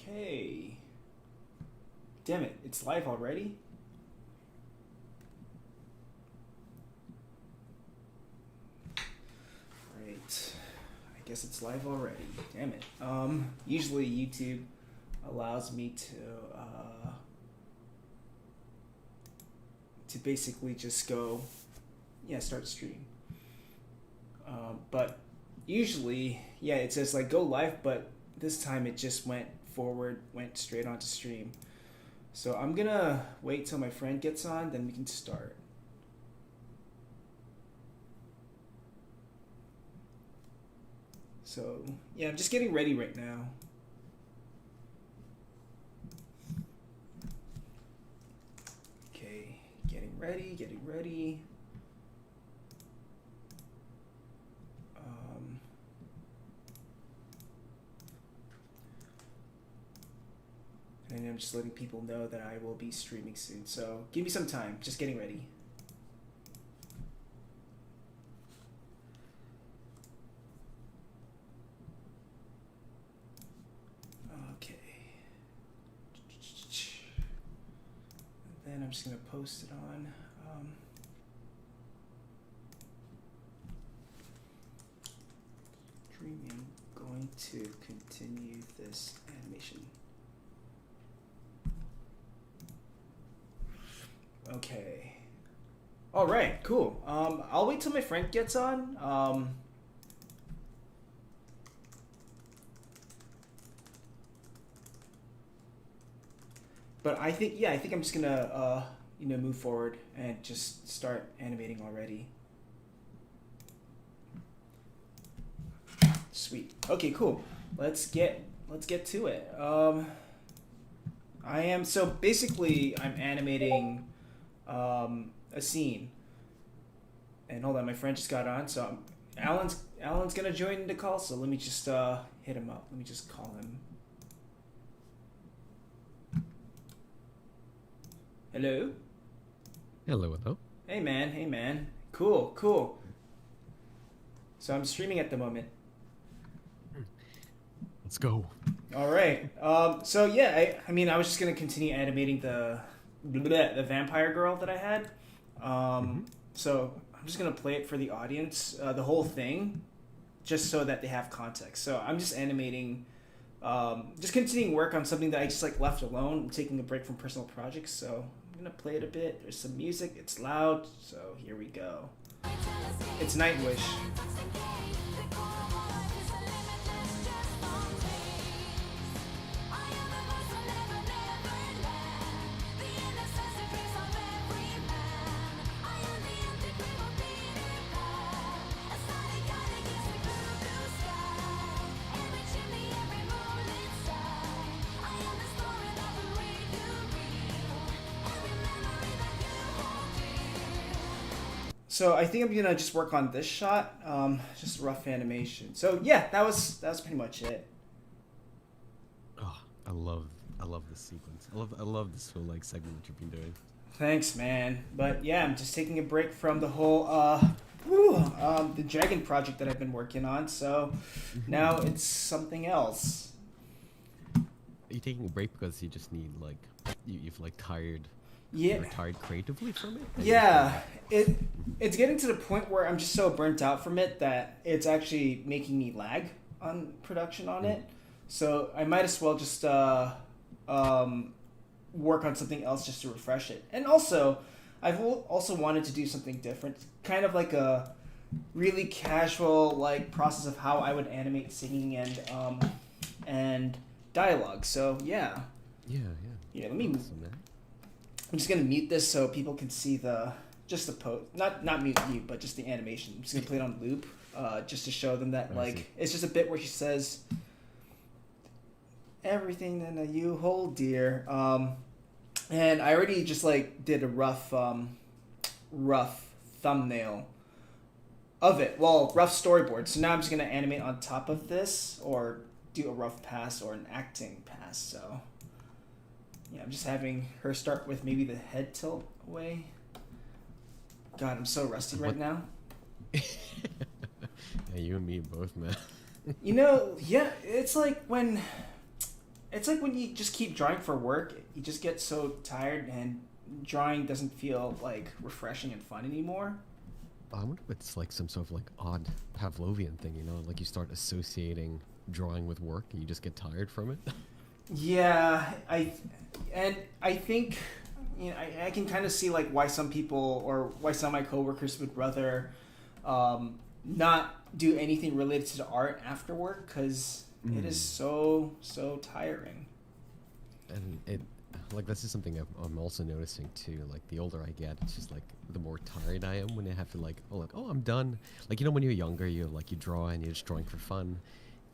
Okay. Damn it, it's live already? Right. I guess it's live already. Damn it. Usually YouTube allows me to basically just go, yeah, start stream. But usually, yeah, it says like go live, but this time it just went straight onto stream. So I'm gonna wait till my friend gets on, then we can start. So yeah, I'm just getting ready right now. Okay, getting ready. And I'm just letting people know that I will be streaming soon. So give me some time. Just getting ready. Okay. And then I'm just going to post it on. Streaming. Going to continue this animation. Okay. All right, cool. I'll wait till my friend gets on. But I think I'm just gonna move forward and just start animating already. Sweet. Okay, cool. Let's get to it. I'm animating a scene. And hold on, my friend just got on, so Alan's gonna join the call, so let me just hit him up. Let me just call him. Hello? Hello. Hey man. Cool. So I'm streaming at the moment. Let's go. All right. So yeah, I was just gonna continue animating the vampire girl that I had. So I'm just gonna play it for the audience, the whole thing, just so that they have context. So I'm just animating, just continuing work on something that I just like left alone. I'm taking a break from personal projects, so I'm gonna play it a bit. There's some music. It's loud, so here we go. It's Nightwish. So I think I'm gonna just work on this shot, just rough animation. So yeah, that was pretty much it. Oh, I love this sequence. I love this whole like segment that you've been doing. Thanks, man. But yeah, I'm just taking a break from the whole the dragon project that I've been working on. So now it's something else. Are you taking a break because you just need like you've like tired? Yeah. Retired creatively from it? Yeah, it's getting to the point where I'm just so burnt out from it that it's actually making me lag on production on it. So I might as well just work on something else just to refresh it. And also, I've also wanted to do something different, kind of like a really casual like process of how I would animate singing and dialogue. So yeah. Yeah. Let me. Awesome, man. I'm just gonna mute this so people can see the post, not mute, but just the animation. I'm just gonna play it on loop, just to show them that like it's just a bit where she says everything that you hold dear. And I already just like did a rough thumbnail of it. Well, rough storyboard. So now I'm just gonna animate on top of this or do a rough pass or an acting pass. So. Yeah, I'm just having her start with maybe the head tilt away. God, I'm so rusty right now. Yeah, you and me both, man. Yeah, it's like when it's like when you just keep drawing for work, you just get so tired, and drawing doesn't feel like refreshing and fun anymore. I wonder if it's like some sort of like odd Pavlovian thing, you know, like you start associating drawing with work and you just get tired from it. Yeah, I think, I can kind of see like why some people, or why some of my coworkers would rather not do anything related to the art after work, because it is so tiring. And it, like, this is something I'm also noticing too. Like, the older I get, it's just like the more tired I am when I have to like, oh, I'm done. Like, you know, when you're younger, you draw and you're just drawing for fun,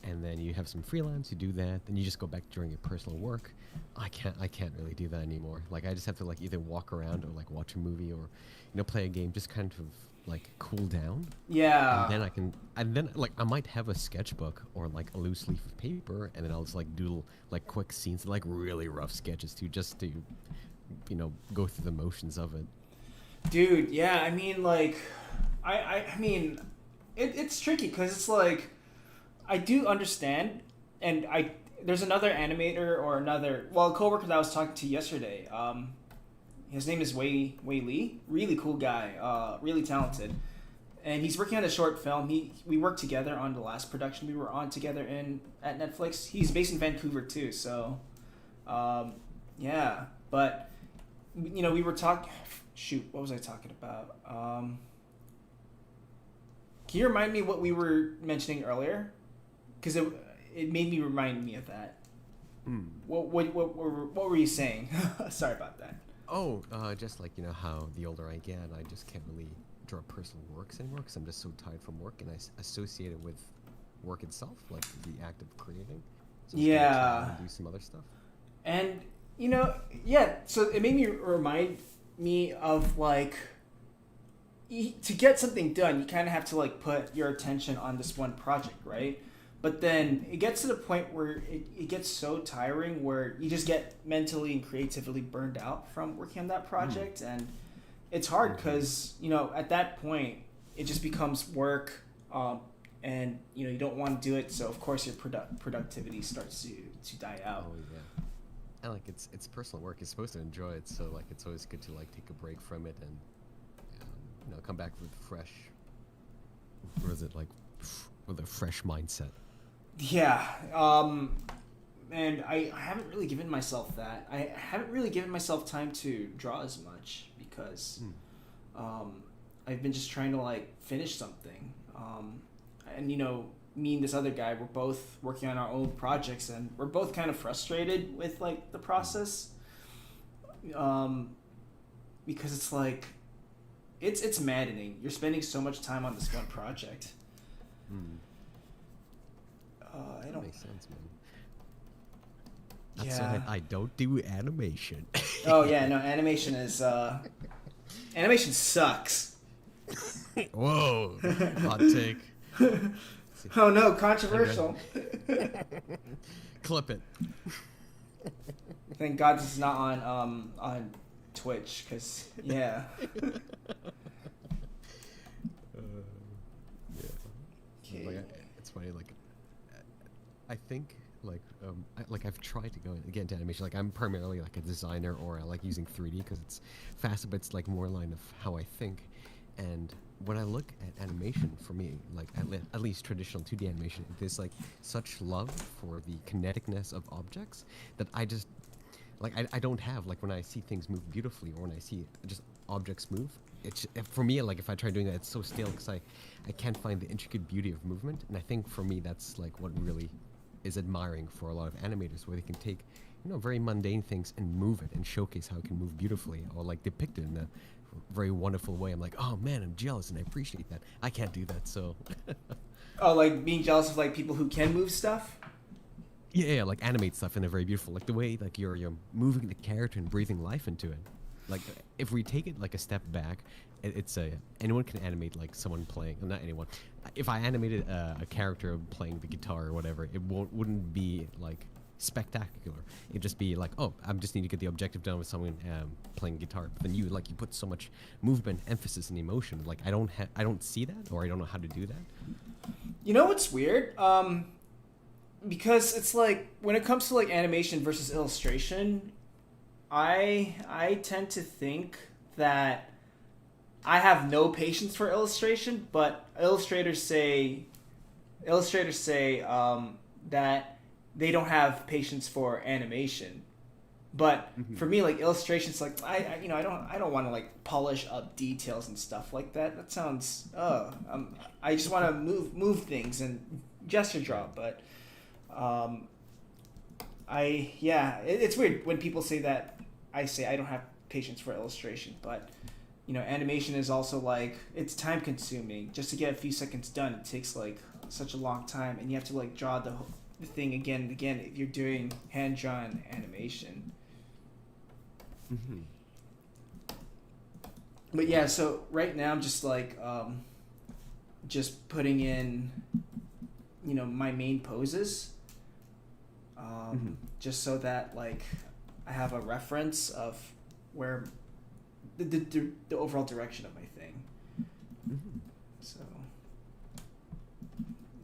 and then you have some freelance, you do that, then you just go back to doing your personal work. I can't really do that anymore. Like, I just have to like either walk around or like watch a movie, or play a game, just kind of like cool down. Yeah. And then like I might have a sketchbook or like a loose leaf of paper, and then I'll just like doodle like quick scenes, like really rough sketches too, just to go through the motions of it. Dude, yeah, I mean, like, it's tricky, because it's like, I do understand, and there's another animator, or another, well, a coworker that I was talking to yesterday. His name is Wei Lee, really cool guy, really talented, and he's working on a short film. We worked together on the last production we were on together at Netflix. He's based in Vancouver too, so, yeah, but we were talking. Shoot, what was I talking about? Can you remind me what we were mentioning earlier? Because it made me remind me of that. What were you saying? Sorry about that. Oh, just like, how the older I get, I just can't really draw personal works anymore because I'm just so tired from work, and I associate it with work itself, like the act of creating. So yeah. Do some other stuff. And, yeah, so it made me remind me of, like, to get something done, you kind of have to, like, put your attention on this one project, right? But then it gets to the point where it gets so tiring, where you just get mentally and creatively burned out from working on that project. And it's hard because, at that point, it just becomes work, and, you don't want to do it. So, of course, your productivity starts to die out. Oh, yeah. And, like, it's personal work. You're supposed to enjoy it. So, like, it's always good to, like, take a break from it and, come back with with a fresh mindset. Yeah, and I haven't really given myself that. I haven't really given myself time to draw as much, because I've been just trying to, like, finish something. And, me and this other guy, we're both working on our own projects, and we're both kind of frustrated with, like, the process. Because it's like, it's maddening. You're spending so much time on this one project. That makes sense, man. That's why I don't do animation. Oh yeah, no, animation is animation sucks. Whoa, hot take. Oh no, controversial. Clip it. Thank God this is not on Twitch, because yeah. Yeah. Like, it's funny. Like, I think I've tried to get into animation. Like, I'm primarily like a designer, or I like using 3D because it's faster, but it's like more in line of how I think. And when I look at animation, for me, like at least traditional 2D animation, there's like such love for the kineticness of objects that I just like I don't have. Like, when I see things move beautifully, or when I see just objects move, it's, for me, like, if I try doing that, it's so stale because I can't find the intricate beauty of movement. And I think for me, that's like what really is admiring for a lot of animators, where they can take very mundane things and move it and showcase how it can move beautifully, or like depict it in a very wonderful way. I'm like, oh man, I'm jealous and I appreciate that. I can't do that, so Oh, like being jealous of, like, people who can move stuff? yeah, like animate stuff in a very beautiful, like the way like you're moving the character and breathing life into it. Like, if we take it like a step back, it's anyone can animate, like, someone playing, not anyone. If I animated a character playing the guitar or whatever, it wouldn't be like spectacular. It'd just be like, oh, I just need to get the objective done with someone playing guitar. But then you put so much movement, emphasis, and emotion. Like, I don't see that, or I don't know how to do that. You know what's weird? because it's like when it comes to like animation versus illustration, I tend to think that I have no patience for illustration, but illustrators say that they don't have patience for animation. But for me, like illustrations, like I don't want to like polish up details and stuff like that. That sounds I just want to move things and gesture draw. But it's weird when people say that. I say I don't have patience for illustration, but animation is also like it's time consuming. Just to get a few seconds done, it takes like such a long time, and you have to like draw the thing again and again if you're doing hand drawn animation. But yeah, so right now I'm just like just putting in my main poses just so that like I have a reference of where the overall direction of my thing. So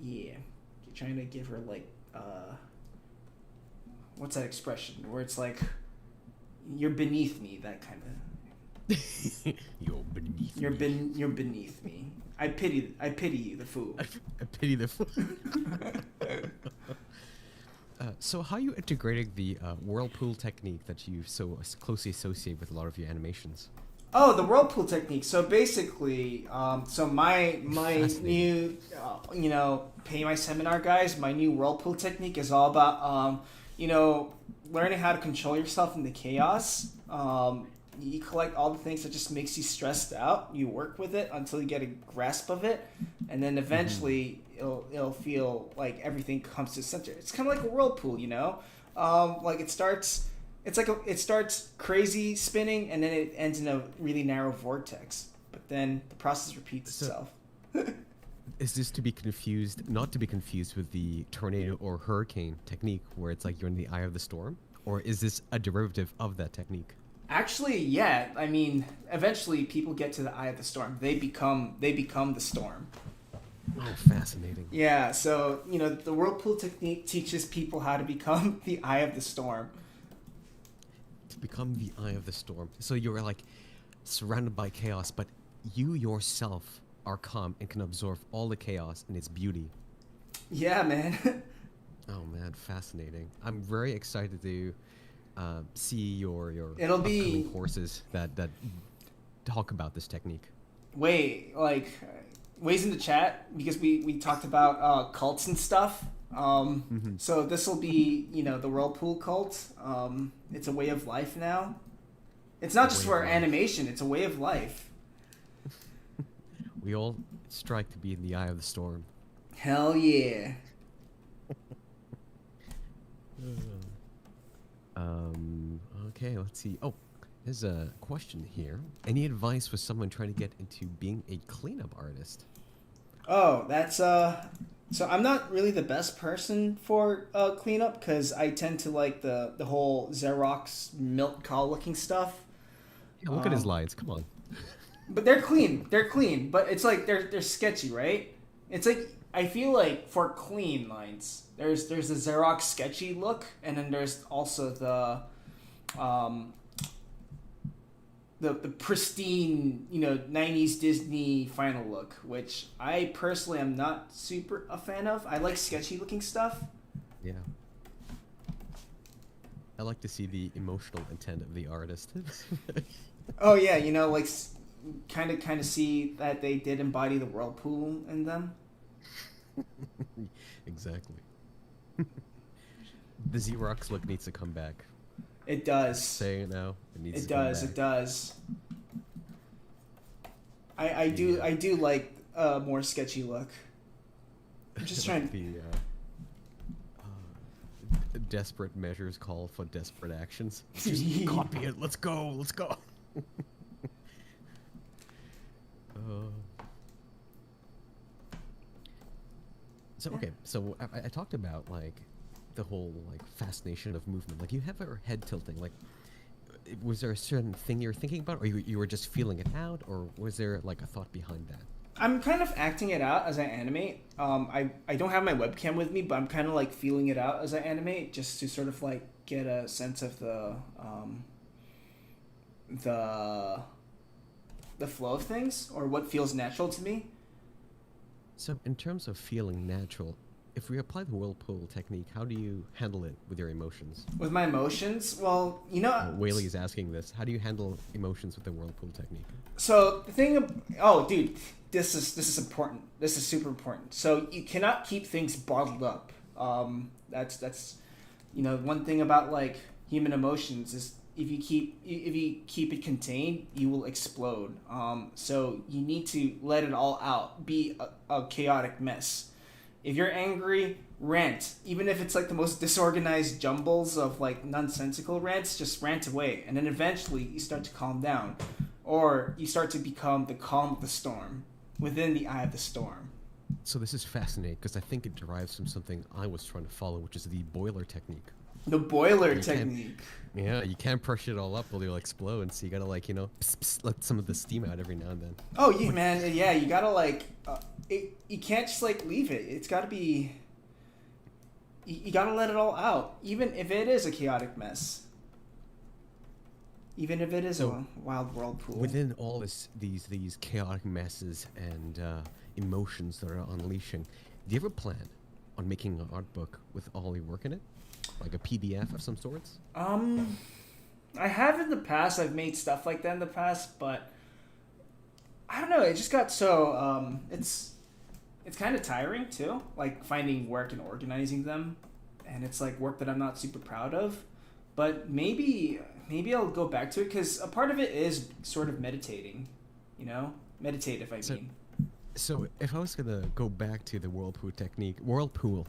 yeah, trying to give her like what's that expression where it's like you're beneath me, that kind of. You're beneath me. You're beneath me. I pity you, the fool. I pity the fool. So how are you integrating the whirlpool technique that you so closely associate with a lot of your animations? Oh, the whirlpool technique. So basically, so my new, pay my seminar guys, my new whirlpool technique is all about, learning how to control yourself in the chaos. You collect all the things that just makes you stressed out. You work with it until you get a grasp of it, and then eventually it'll feel like everything comes to center. It's kind of like a whirlpool, like it starts. It starts crazy spinning, and then it ends in a really narrow vortex. But then the process repeats itself. Is this not to be confused with the tornado or hurricane technique, where it's like you're in the eye of the storm? Or is this a derivative of that technique? Actually, yeah. I mean, eventually people get to the eye of the storm. They become the storm. Oh, fascinating. Yeah, so, the whirlpool technique teaches people how to become the eye of the storm. To become the eye of the storm. So you're like surrounded by chaos, but you yourself are calm and can absorb all the chaos and its beauty. Yeah, man. Oh man, fascinating! I'm very excited to see your It'll upcoming be courses that talk about this technique. Ways in the chat, because we talked about cults and stuff. So this will be the whirlpool cult. It's a way of life now. It's not just for animation; it's a way of life. We all strive to be in the eye of the storm. Hell yeah. Okay, let's see. Oh, there's a question here. Any advice for someone trying to get into being a cleanup artist? Oh, that's so I'm not really the best person for cleanup, because I tend to like the whole Xerox milk call looking stuff. Yeah, look at his lines. Come on. But they're clean. They're clean. But it's like they're sketchy, right? It's like I feel like for clean lines, there's the Xerox sketchy look, and then there's also the pristine, 90s Disney final look, which I personally am not super a fan of. I like sketchy looking stuff. Yeah. I like to see the emotional intent of the artist. Oh yeah, like kind of see that they did embody the whirlpool in them. Exactly. The Xerox look needs to come back. It does. Say it now. It does. It does. I do like a more sketchy look. I'm just trying to. Desperate measures call for desperate actions. Just copy it. Let's go. Let's go. So okay, so I talked about like the whole like fascination of movement. Like you have your head tilting. Like, was there a certain thing you were thinking about, or you were just feeling it out, or was there like a thought behind that? I'm kind of acting it out as I animate. I don't have my webcam with me, but I'm kind of like feeling it out as I animate, just to sort of like get a sense of the the flow of things or what feels natural to me. So, in terms of feeling natural, if we apply the whirlpool technique, how do you handle it with your emotions? With my emotions, well, Whaley is asking this. How do you handle emotions with the whirlpool technique? So the thing, oh, dude, this is important. This is super important. So you cannot keep things bottled up. That's one thing about like human emotions is if you keep it contained, you will explode. So you need to let it all out. Be a chaotic mess. If you're angry, rant. Even if it's like the most disorganized jumbles of like nonsensical rants, just rant away, and then eventually you start to calm down. Or you start to become the calm of the storm, within the eye of the storm. So this is fascinating because I think it derives from something I was trying to follow, which is the boiler technique. The boiler technique. Yeah, you can't push it all up or you'll explode, so you gotta like, pss, pss, let some of the steam out every now and then. Oh, man, yeah, you gotta like, you can't just like leave it. It's gotta be, you gotta let it all out, even if it is a chaotic mess. Even if it is a wild whirlpool. Within all these chaotic messes and emotions that are unleashing, do you ever plan on making an art book with all your work in it? Like a PDF of some sorts? I have in the past. I've made stuff like that in the past, but I don't know. It just got so it's kind of tiring too. Like finding work and organizing them, and it's like work that I'm not super proud of. But maybe I'll go back to it because a part of it is sort of meditating, meditative. I mean. So if I was gonna go back to the whirlpool technique, whirlpool,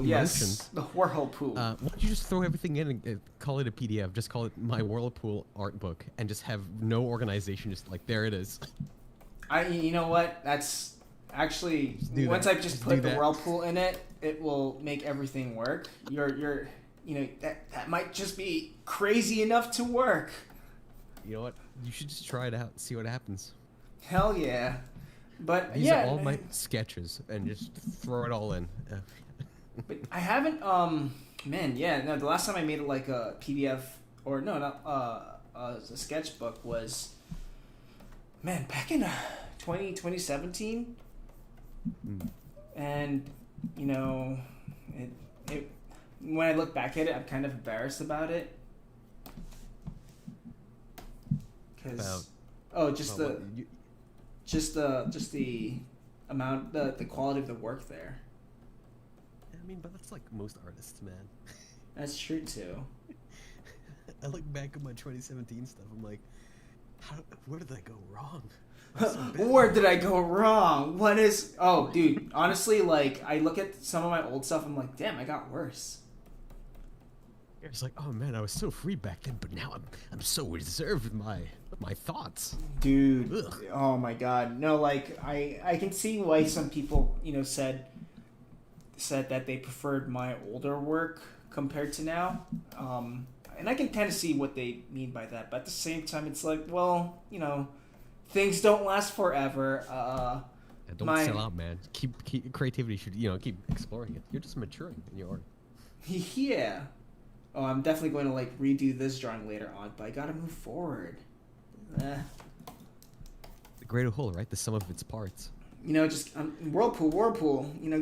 yes, the whirlpool. Why don't you just throw everything in and call it a PDF? Just call it my whirlpool art book, and just have no organization. Just like there it is. You know what? That's actually once I just put the whirlpool in it, it will make everything work. You're that might just be crazy enough to work. You know what? You should just try it out and see what happens. Hell yeah. But These are all my sketches and just throw it all in. But I haven't the last time I made it like a PDF or a sketchbook was back in 2017. And it when I look back at it, I'm kind of embarrassed about it. Cuz just the amount, the quality of the work there. I mean, but that's like most artists, man. That's true too. I look back at my 2017 stuff. I'm like, where did I go wrong? Where did I go wrong? What is? Oh, dude. Honestly, like I look at some of my old stuff. I'm like, damn, I got worse. It's like, oh man, I was so free back then, but now I'm so reserved with my thoughts. Dude, ugh. Oh my god. No, like I can see why some people, said that they preferred my older work compared to now. And I can kind of see what they mean by that, but at the same time it's like, well, things don't last forever. Don't sell out, man. Keep creativity should, keep exploring it. You're just maturing in your art. Yeah. Oh, I'm definitely going to like redo this drawing later on, but I gotta move forward. The greater whole, right? The sum of its parts. Just whirlpool.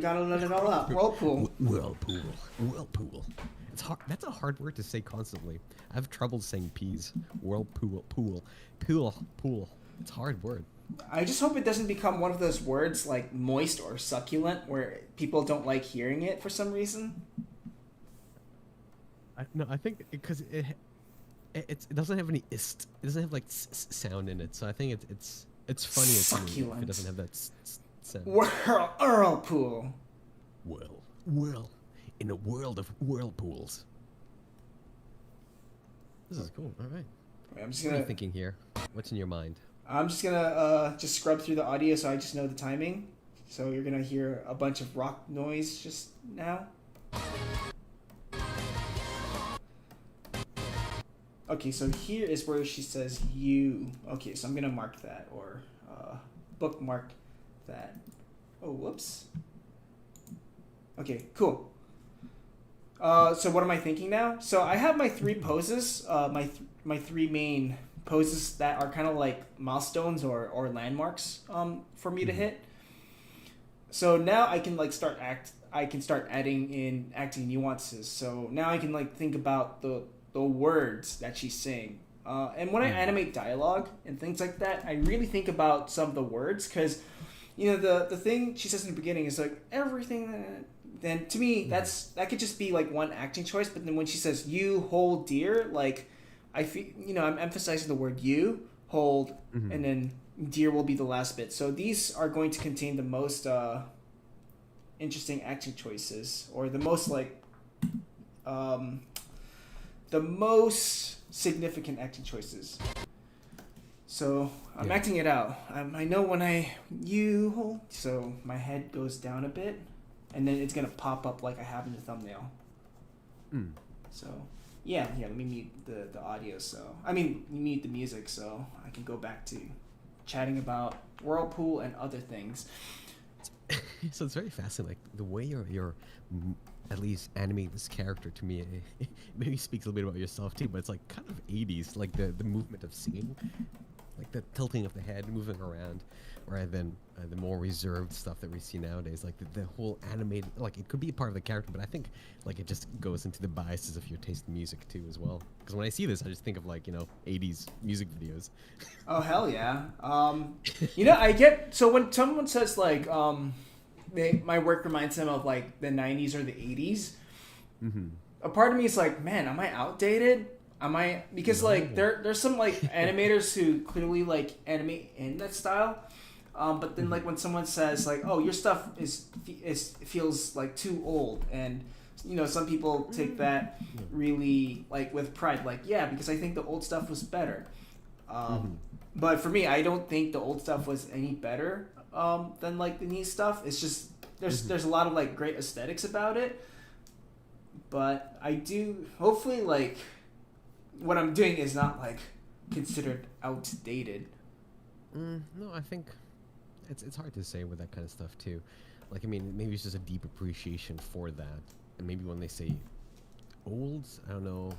Gotta let it all out. Whirlpool. Whirlpool. It's hard. That's a hard word to say constantly. I have trouble saying P's. Whirlpool. Pool. It's a hard word. I just hope it doesn't become one of those words like moist or succulent where people don't like hearing it for some reason. I think because it doesn't have any ist. It doesn't have like sound in it, so I think it's funny if it doesn't have that sound. Whirlpool. Whirl. In a world of whirlpools. This is cool. All right. I'm just what are you thinking here? What's in your mind? I'm just gonna just scrub through the audio so I just know the timing. So you're gonna hear a bunch of rock noise just now. Okay, so here is where she says you. Okay, so I'm gonna mark that or bookmark that. Oh, whoops. Okay, cool. So what am I thinking now? So I have my three poses, my three main poses that are kind of like milestones or landmarks for me to hit. So now I can like I can start adding in acting nuances. So now I can like think about the words that she's saying. And when I animate dialogue and things like that, I really think about some of the words because, you know, the thing she says in the beginning is like everything. Then to me, that could just be like one acting choice. But then when she says "you hold dear," like I feel, you know, I'm emphasizing the word "you hold," and then "dear" will be the last bit. So these are going to contain the most interesting acting choices, or the most like the most significant acting choices. So I'm acting it out. I know when you hold, so my head goes down a bit. And then it's gonna pop up like I have in the thumbnail. So, yeah. Let me mute the audio. So, I mean, you mute the music, so I can go back to chatting about Whirlpool and other things. So it's very fascinating, like the way you're at least animating this character. To me, it maybe speaks a little bit about yourself too. But it's like kind of 80s, like the movement of singing, like the tilting of the head, moving around, rather than the more reserved stuff that we see nowadays. Like the whole animated, like it could be a part of the character, but I think like it just goes into the biases of your taste in music too as well. Because when I see this, I just think of like, you know, 80s music videos. Oh hell yeah! You know, I get, so when someone says like my work reminds them of like the 90s or the 80s. A part of me is like, man, am I outdated? Because like there's some like animators who clearly like animate in that style, but then like when someone says like, oh, your stuff is feels like too old, and you know, some people take that really like with pride, like, yeah, because I think the old stuff was better. But for me, I don't think the old stuff was any better than like the new stuff. It's just there's a lot of like great aesthetics about it, but I do hopefully like what I'm doing is not like considered outdated. No, I think it's hard to say with that kind of stuff too. Like, I mean, maybe it's just a deep appreciation for that, and maybe when they say old, I don't know.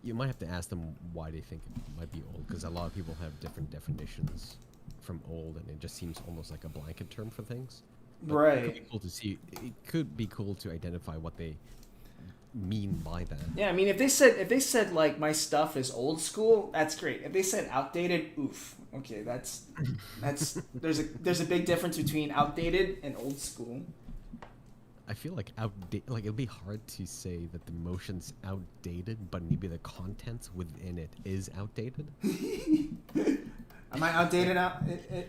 You might have to ask them why they think it might be old, because a lot of people have different definitions from old, and it just seems almost like a blanket term for things. But Right. It could be cool to see. It could be cool to identify what they mean by that. Yeah, I mean, if they said like my stuff is old school, that's great. If they said outdated, oof. Okay, that's there's a big difference between outdated and old school. I feel like like it'll be hard to say that the motion's outdated, but maybe the contents within it is outdated. Am I outdated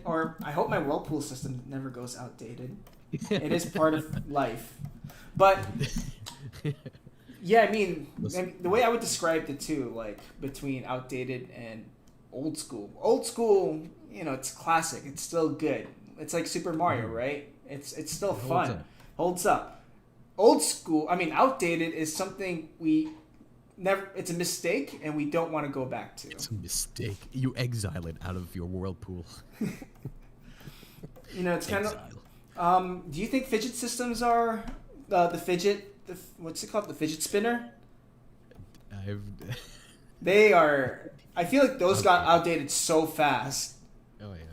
or I hope my Whirlpool system never goes outdated. It is part of life. But yeah, I mean, the way I would describe the two, like between outdated and old school. Old school, you know, it's classic. It's still good. It's like Super Mario, right? It's still fun. Holds up. Old school, I mean, outdated is something we never. It's a mistake, and we don't want to go back to. It's a mistake. You exile it out of your Whirlpool. You know, it's kind of. Do you think fidget systems are the fidget? What's it called? The fidget spinner. They are. I feel like those got outdated so fast. Oh yeah.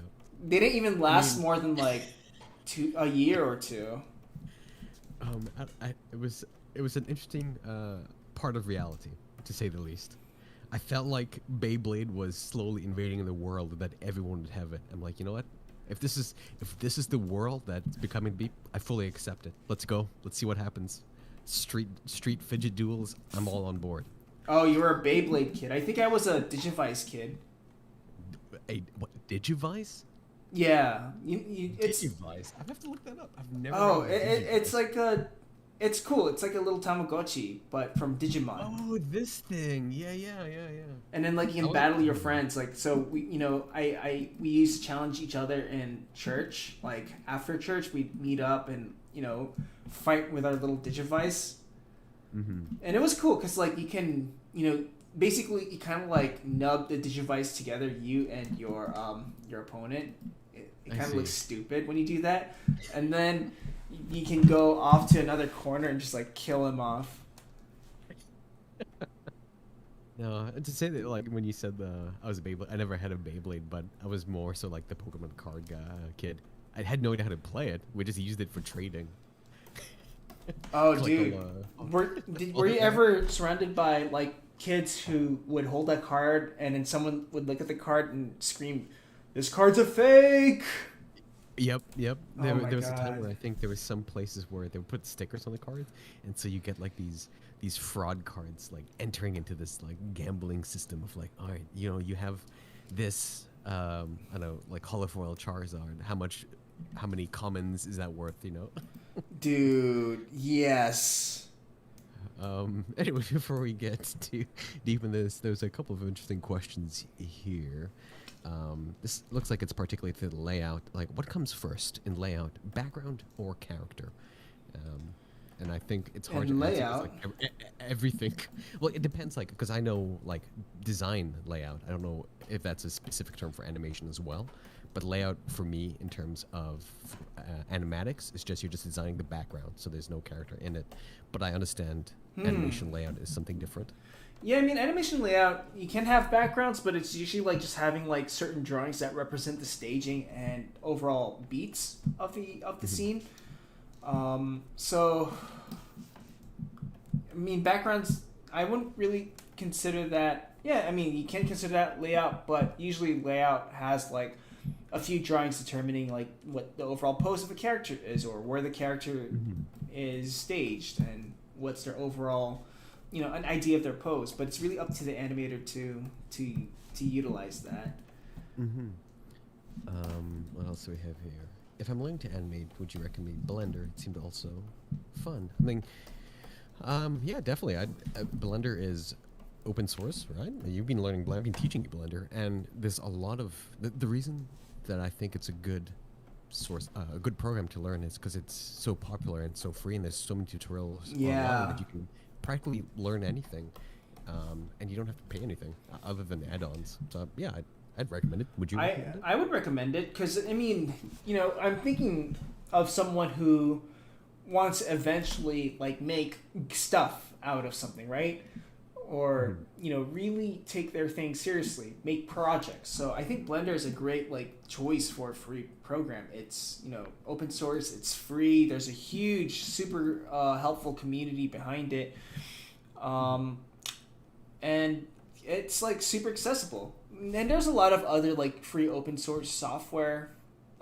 They didn't even last more than like a year or two. It was an interesting part of reality, to say the least. I felt like Beyblade was slowly invading the world, that everyone would have it. I'm like, you know what? If this is the world that's becoming Beep, I fully accept it. Let's go. Let's see what happens. Street fidget duels. I'm all on board. Oh, you were a Beyblade kid. I think I was a Digivice kid. What, Digivice? Yeah, it's Digivice. I have to look that up. I've never. Oh, it's like it's cool. It's like a little Tamagotchi, but from Digimon. Oh, this thing. Yeah. And then like you can battle your friends. Like so, we we used to challenge each other in church. Like after church, we'd meet up and fight with our little Digivice. And it was cool because like you can basically you kind of like nub the digivice together, you and your opponent. It I kind of see. looks stupid when you do that, and then you can go off to another corner and just like kill him off. No, to say that like when you said I was a Beyblade, I never had a Beyblade, but I was more so like the Pokemon card guy, kid. I had no idea how to play it. We just used it for trading. Oh, Collect dude, were you ever surrounded by like kids who would hold that card and then someone would look at the card and scream, "This card's a fake"? Yep, yep. Oh my There was a time where god. I think there was some places where they would put stickers on the cards, and so you get like these fraud cards like entering into this like gambling system of like, all right, you have this I don't know, like holofoil Charizard. How many commons is that worth? Dude, yes. Anyway, before we get too deep in this, there's a couple of interesting questions here. This looks like it's particularly to the layout. Like, what comes first in layout, background or character? And I think it's hard And to answer 'cause, layout. like everything. Well, it depends. Like, because I know like design layout. I don't know if that's a specific term for animation as well. But layout for me, in terms of animatics, is just you're just designing the background, so there's no character in it. But I understand animation layout is something different. Yeah, I mean, animation layout, you can have backgrounds, but it's usually like just having like certain drawings that represent the staging and overall beats of the scene. So, I mean, backgrounds, I wouldn't really consider that. Yeah, I mean, you can consider that layout, but usually layout has like a few drawings determining like what the overall pose of a character is, or where the character is staged, and what's their overall, an idea of their pose. But it's really up to the animator to utilize that. Mm-hmm. What else do we have here? If I'm learning to animate, would you recommend Blender? It seemed also fun. I mean, yeah, definitely. Blender is open source, right? You've been learning Blender. I've been teaching you Blender, and there's a lot of the reason that I think it's a good source, a good program to learn is because it's so popular and so free, and there's so many tutorials online Yeah. that you can practically learn anything, and you don't have to pay anything other than add-ons. So yeah, I'd recommend it. Would you recommend it? I would recommend it because, I mean, I'm thinking of someone who wants to eventually like make stuff out of something, right? Or really take their thing seriously, make projects. So I think Blender is a great like choice for a free program. It's open source, it's free. There's a huge, super helpful community behind it, and it's like super accessible. And there's a lot of other like free open source software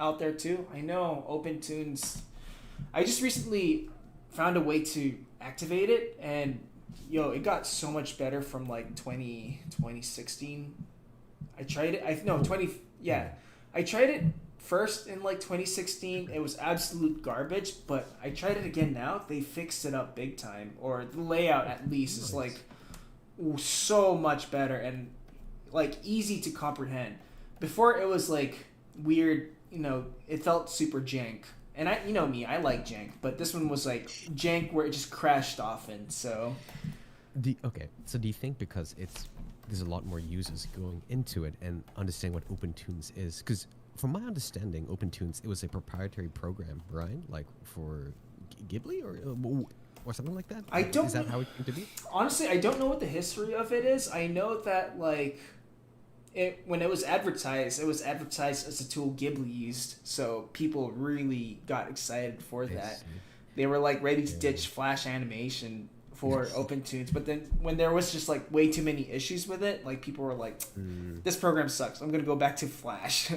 out there too. I know OpenTunes. I just recently found a way to activate it, and it got so much better from like 2016. I tried it. No, 20. Yeah, I tried it first in like 2016. It was absolute garbage, but I tried it again now. They fixed it up big time, or the layout at least is like so much better and like easy to comprehend. Before it was like weird. It felt super jank. And me, I like jank, but this one was like jank where it just crashed often. So, Okay, so do you think because there's a lot more users going into it and understanding what OpenTunes is? Because from my understanding, OpenTunes, it was a proprietary program, right? Like for Ghibli or something like that. Is that how it came to be? honestly, I don't know what the history of it is. I know that like when it was advertised as a tool Ghibli used, so people really got excited for I that. see. They were like ready to Yeah. ditch Flash animation for OpenTunes, but then when there was just like way too many issues with it, like people were like, "This program sucks. I'm gonna go back to Flash."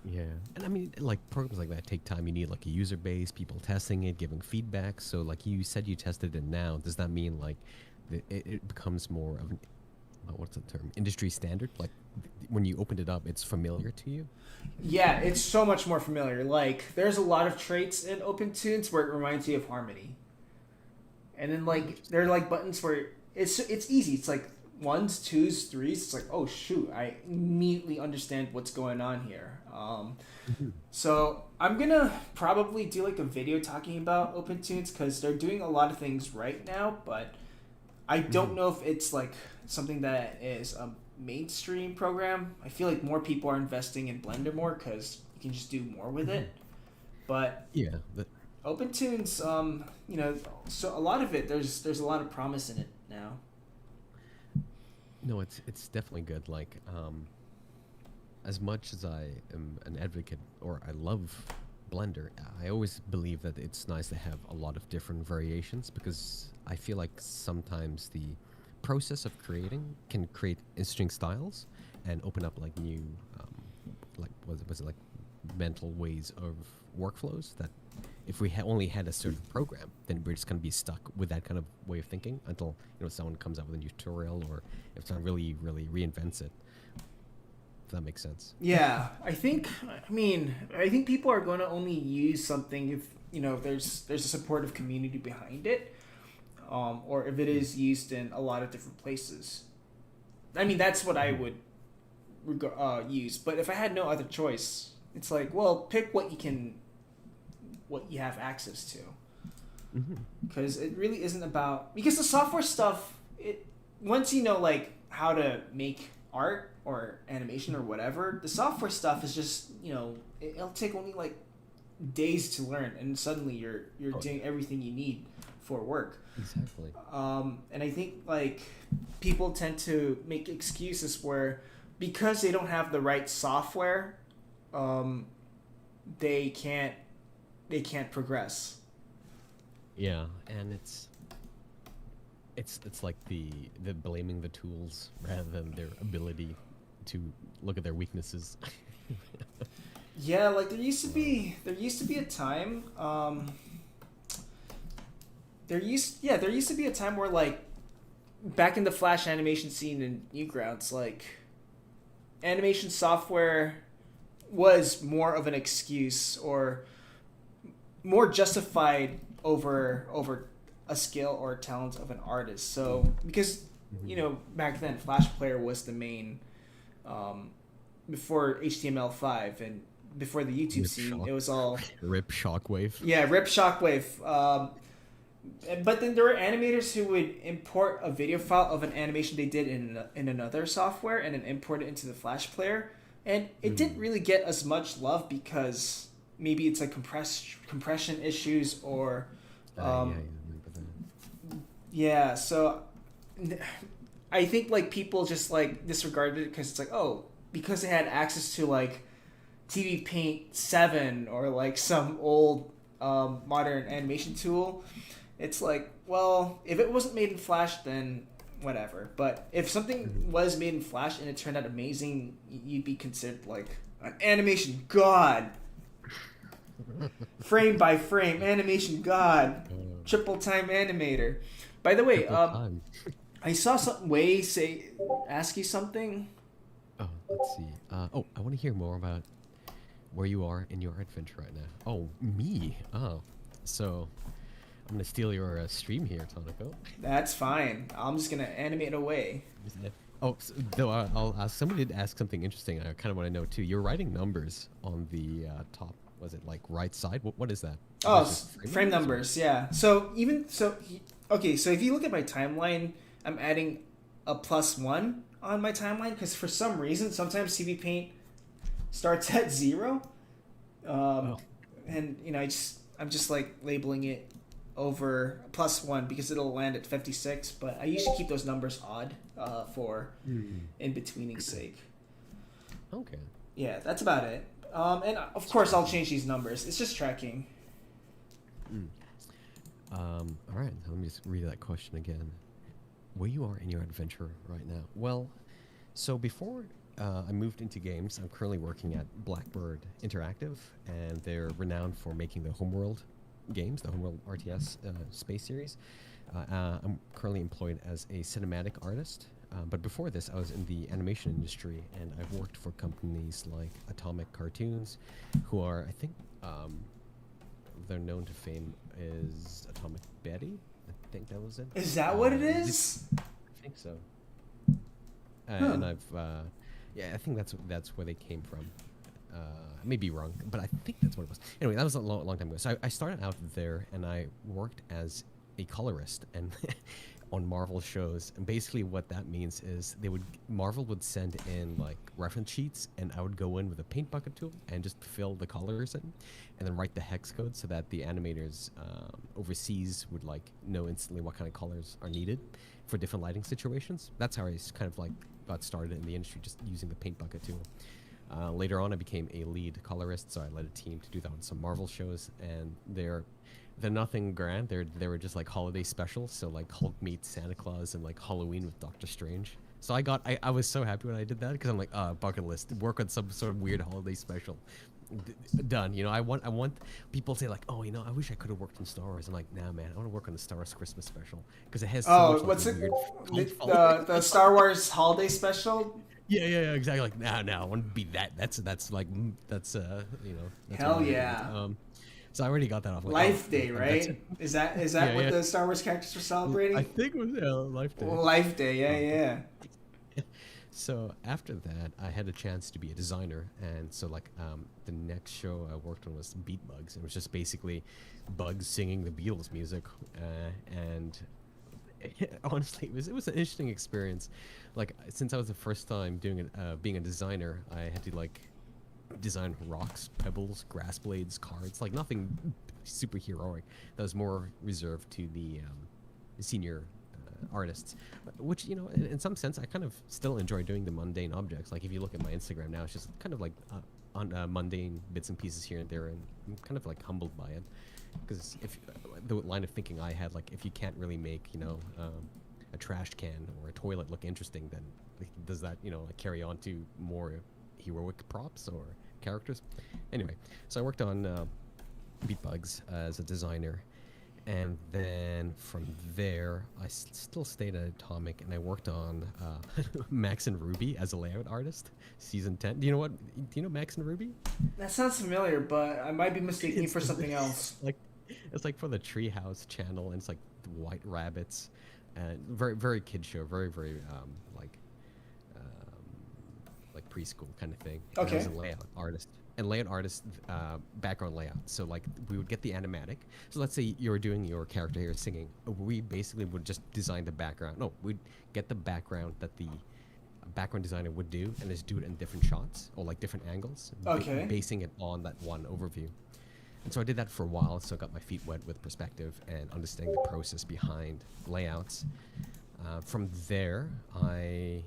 Yeah, and I mean, like programs like that take time. You need like a user base, people testing it, giving feedback. So, like you said, you tested it now. Does that mean like it becomes more of an what's the term? Industry standard? Like when you opened it up, it's familiar to you. Yeah, it's so much more familiar. Like, there's a lot of traits in OpenTunes where it reminds you of Harmony, and then like there are like buttons where it's easy. It's like ones, twos, threes. It's like, oh shoot, I immediately understand what's going on here. So I'm gonna probably do like a video talking about OpenTunes because they're doing a lot of things right now, but I don't know if it's like something that is a mainstream program. I feel like more people are investing in Blender more because you can just do more with it. But Yeah. OpenTunes, so a lot of it, there's a lot of promise in it now. No, it's definitely good. Like, as much as I am an advocate or I love Blender, I always believe that it's nice to have a lot of different variations because I feel like sometimes the process of creating can create interesting styles and open up like new, like was it like mental ways of workflows that if we only had a certain program, then we're just going to be stuck with that kind of way of thinking until someone comes out with a new tutorial or if someone really reinvents it. If that makes sense. Yeah, I think people are going to only use something if there's a supportive community behind it, or if it is used in a lot of different places. I mean, that's what I would use. But if I had no other choice, it's like, well, pick what you have access to, because it really isn't about, because the software stuff, once you know like how to make art or animation or whatever, the software stuff is just it'll take only like days to learn, and suddenly you're doing everything you need for work. Exactly. And I think like people tend to make excuses where because they don't have the right software, they can't progress. Yeah, and it's like the blaming the tools rather than their ability to look at their weaknesses. Yeah, like there used to be a time. There used to be a time where like back in the Flash animation scene in Newgrounds, like animation software was more of an excuse or more justified over a skill or talent of an artist. So because back then Flash Player was the main before HTML5 and before the YouTube scene, it was all Rip Shockwave. Yeah, Rip Shockwave. But then there were animators who would import a video file of an animation they did in another software and then import it into the Flash Player, and it didn't really get as much love because maybe it's like compression issues or yeah, so I think like people just like disregarded it because it's like, oh, because they had access to like TV Paint 7 or like some old modern animation tool. It's like, well, if it wasn't made in Flash, then whatever. But if something was made in Flash and it turned out amazing, you'd be considered like an animation god. Frame by frame, animation god. Triple time animator. By the way, I saw Wei ask you something. Oh, let's see. I want to hear more about where you are in your adventure right now. Oh, me. Oh, so I'm gonna steal your stream here, Toniko. That's fine. I'm just gonna animate away. Oh, though I'll ask. Somebody did ask something interesting. I kind of want to know too. You're writing numbers on the top. Was it like right side? What is that? Oh, frame numbers. Yeah. So okay. So if you look at my timeline, I'm adding a +1 on my timeline because for some reason sometimes TV Paint starts at 0, and I'm just like labeling it over +1 because it'll land at 56. But I usually keep those numbers odd for in betweening's sake. Okay. Yeah, that's about it. And of course I'll change these numbers. It's just tracking. All right. Let me just read that question again. Where you are in your adventure right now? Well, so before I moved into games, I'm currently working at Blackbird Interactive, and they're renowned for making the Homeworld games, the Homeworld RTS space series. I'm currently employed as a cinematic artist, but before this, I was in the animation industry, and I've worked for companies like Atomic Cartoons, who are, I think, they're known to fame as Atomic Betty. I think that was it. Is that what it is? I think so. And I've, I think that's where they came from. I may be wrong, but I think that's what it was. Anyway, that was a long time ago. So I started out there, and I worked as a colorist, and on Marvel shows, and basically what that means is Marvel would send in like reference sheets, and I would go in with a paint bucket tool and just fill the colors in, and then write the hex code so that the animators overseas would like know instantly what kind of colors are needed for different lighting situations. That's how I kind of like got started in the industry, just using the paint bucket tool. Later on, I became a lead colorist, so I led a team to do that on some Marvel shows, and they're nothing grand. They were just like holiday specials, so like Hulk meets Santa Claus and like Halloween with Doctor Strange. So I was so happy when I did that because I'm like, bucket list, work on some sort of weird holiday special. Done. You know, I want people to say like, oh, you know, I wish I could have worked in Star Wars. I'm like, nah, man, I want to work on the Star Wars Christmas special because it has so Oh, much like what's a it? weird The Star Wars holiday special? yeah, exactly. Like, no, I want to be that. That's like, that's you know, that's Hell what I wanna yeah. do. So I already got that off. Like, Life Day, that's right? it. Is that Yeah, what yeah. the Star Wars characters were I celebrating? think it was Life Day. Life Day, yeah, Um, yeah. So after that, I had a chance to be a designer, and so like the next show I worked on was Beat Bugs. It was just basically bugs singing the Beatles music, and honestly, it was an interesting experience. Like since I was the first time doing it, being a designer, I had to like design rocks, pebbles, grass blades, cards, like nothing super heroic. That was more reserved to the senior artists, which you know, in some sense, I kind of still enjoy doing the mundane objects. Like if you look at my Instagram now, it's just kind of like mundane bits and pieces here and there, and I'm kind of like humbled by it. Because if the line of thinking I had, like if you can't really make, you know, a trash can or a toilet look interesting, then like, does that, you know, like carry on to more heroic props or characters? Anyway, so I worked on Beat Bugs as a designer, and then from there I still stayed at Atomic, and I worked on Max and Ruby as a layout artist, season 10. Do you know what? Do you know Max and Ruby? That sounds familiar, but I might be mistaking it for It's something else. like it's like for the Treehouse channel, and it's like the White Rabbits, and very kid show, very like preschool kind of thing. And I was Okay. a layout artist, and layout artist background layout. So like we would get the animatic. So let's say you were doing your character here singing. We basically would just design the background. No, we'd get the background that the background designer would do, and just do it in different shots or like different angles, Okay. basing it on that one overview. And so I did that for a while, so I got my feet wet with perspective and understanding the process behind layouts. From there, I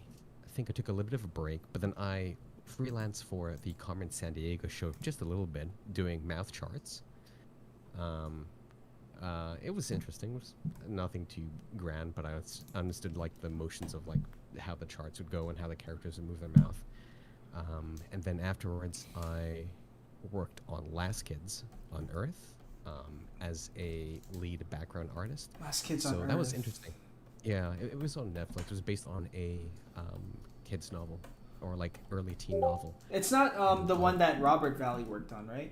think I took a little bit of a break, but then I freelanced for the Carmen San Diego show just a little bit, doing mouth charts. It was interesting. It was nothing too grand, but I understood like the motions of like how the charts would go and how the characters would move their mouth. And then afterwards, I worked on Last Kids on Earth as a lead background artist. Last Kids So on that was Earth. interesting. Yeah, it was on Netflix. It was based on a kids novel or like early teen novel. It's not the one that Robert Valley worked on, right?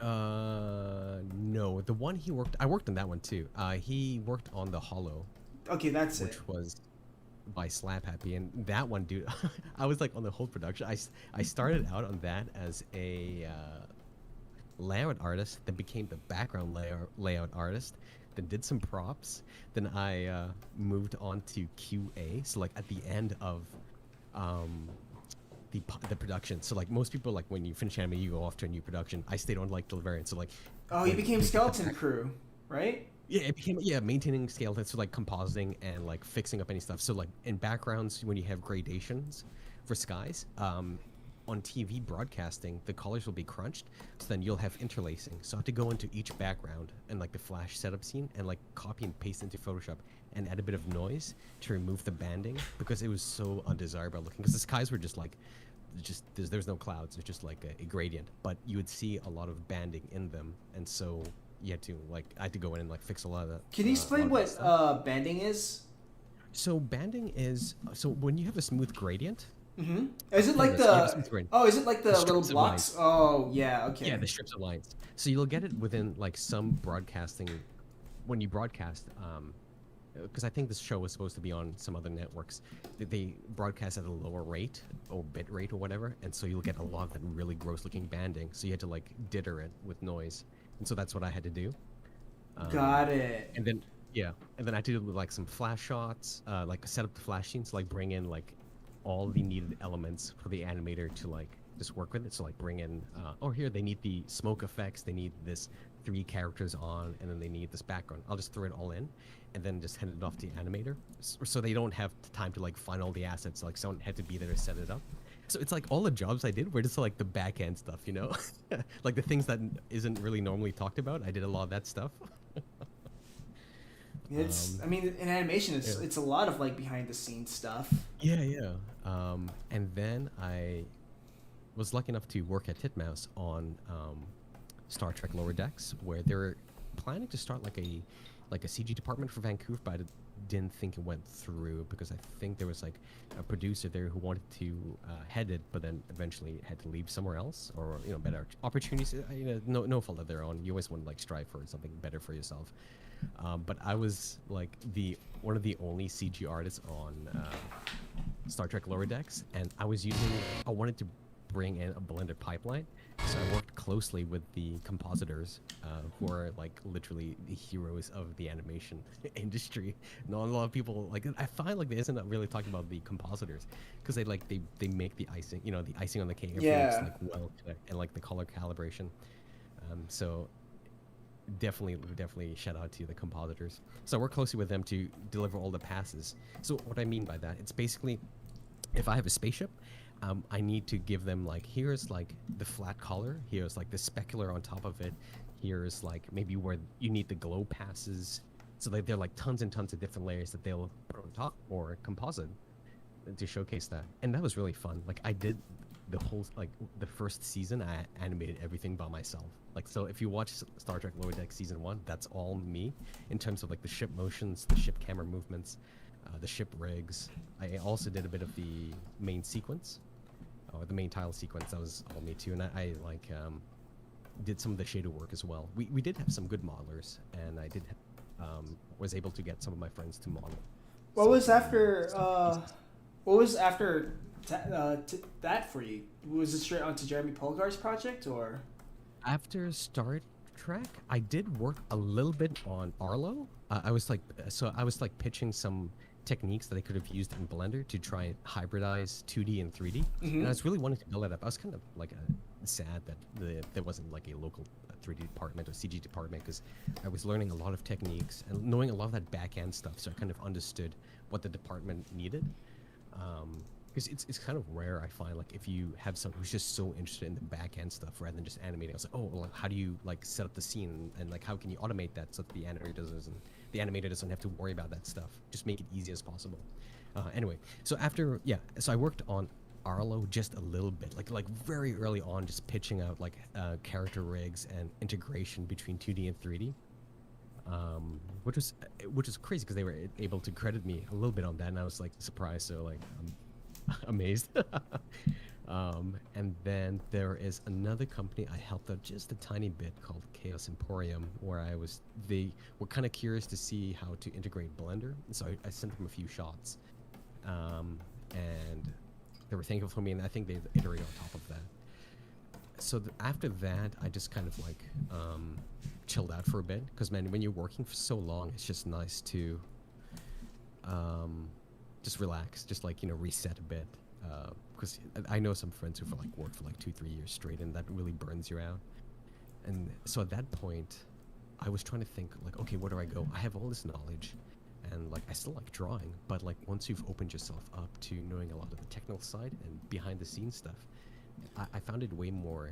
No, the one I worked on that one too. He worked on The Hollow, Okay, that's it. which was by Slap Happy, and that one, dude, I was like on the whole production. I started out on that as a layout artist, then became the background layout artist, then did some props, then I moved on to QA. So like at the end of the production. So like most people, like when you finish anime, you go off to a new production. I stayed on like till the very end. So like Oh, you when became we get the Skeleton back- Crew, right? Yeah, it became maintaining skeletons, so like compositing and like fixing up any stuff. So like in backgrounds, when you have gradations for skies, on TV broadcasting, the colors will be crunched, so then you'll have interlacing. So I have to go into each background and like the flash setup scene and like copy and paste into Photoshop and add a bit of noise to remove the banding because it was so undesirable looking. Because the skies were just like, there's no clouds. It's just like a gradient, but you would see a lot of banding in them, and so you had to like I had to go in and like fix a lot of that. Can you a lot explain of that what stuff. banding is? So banding is when you have a smooth gradient. Mm-hmm. Is it like Yes, you have a the? smooth gradient. Oh, is it like the The little strips of blocks? Oh, yeah. Okay. Yeah, the strips of lines. So you'll get it within like some broadcasting, when you broadcast, because I think this show was supposed to be on some other networks. They broadcast at a lower rate or bit rate or whatever, and so you'll get a lot of that really gross-looking banding. So you had to like ditter it with noise, and so that's what I had to do. Got it. And then Yeah, and then I had to do like some flash shots, like set up the flash scenes, like bring in like all the needed elements for the animator to like just work with it. So like bring in, oh here they need the smoke effects, they need this three characters on, and then they need this background. I'll just throw it all in, and then just hand it off to the animator, so they don't have time to like find all the assets. Like someone had to be there to set it up. So it's like all the jobs I did were just like the back end stuff, you know, like the things that isn't really normally talked about. I did a lot of that stuff. I mean, in animation, Yeah. it's a lot of like behind the scenes stuff. Yeah, yeah. And then I was lucky enough to work at Titmouse on Star Trek Lower Decks, where they were planning to start like a CG department for Vancouver, but I didn't think it went through because I think there was like a producer there who wanted to head it, but then eventually had to leave somewhere else, or you know, better opportunities. You know, no fault of their own. You always want to like strive for something better for yourself. But I was like one of the only CG artists on Star Trek Lower Decks, and I wanted to bring in a blended pipeline, so I worked closely with the compositors, who are like literally the heroes of the animation industry. Not a lot of people like. I find like there isn't really talking about the compositors because they make the icing, you know, the icing on the cake. Everything's, Yeah. like well and like the color calibration. So definitely shout out to the compositors. So I work closely with them to deliver all the passes. So what I mean by that, it's basically if I have a spaceship, I need to give them like here's like the flat color, here's like the specular on top of it, here's like maybe where you need the glow passes. So like they're like tons and tons of different layers that they'll put on top or composite to showcase that. And that was really fun. Like I did the whole like the first season, I animated everything by myself. Like so, if you watch Star Trek Lower Deck season 1, that's all me in terms of like the ship motions, the ship camera movements, the ship rigs. I also did a bit of the main sequence, or the main tile sequence. That was all me too, and I like did some of the shader work as well. We did have some good modelers, and I did was able to get some of my friends to model. What some was of after the pieces. what was after that for you? Was it straight onto Jeremy Polgar's project or? After Star Trek, I did work a little bit on Arlo. I was like, I was like pitching some techniques that I could have used in Blender to try and hybridize 2D and 3D. And I was really wanting to build it up. I was kind of like sad that there wasn't like a local 3D department or CG department because I was learning a lot of techniques and knowing a lot of that back end stuff. So I kind of understood what the department needed. Because it's kind of rare, I find, like if you have someone who's just so interested in the back end stuff rather than just animating. I was like, oh, well, how do you like set up the scene and like how can you automate that so that the animator doesn't have to worry about that stuff. Just make it easy as possible. Anyway, so so I worked on Arlo just a little bit, like very early on, just pitching out like character rigs and integration between 2D and 3D. Which was crazy because they were able to credit me a little bit on that, and I was like surprised. So like amazed. And then there is another company I helped out just a tiny bit called Chaos Emporium, where they were kind of curious to see how to integrate Blender, so I sent them a few shots, and they were thankful for me, and I think they iterated on top of that. So after that, I just kind of like chilled out for a bit, because man, when you're working for so long, it's just nice to just relax, just like, you know, reset a bit. Because I know some friends who've like worked for like 2-3 years straight, and that really burns you out. And so at that point, I was trying to think like, okay, where do I go? I have all this knowledge, and like I still like drawing, but like once you've opened yourself up to knowing a lot of the technical side and behind the scenes stuff, I found it way more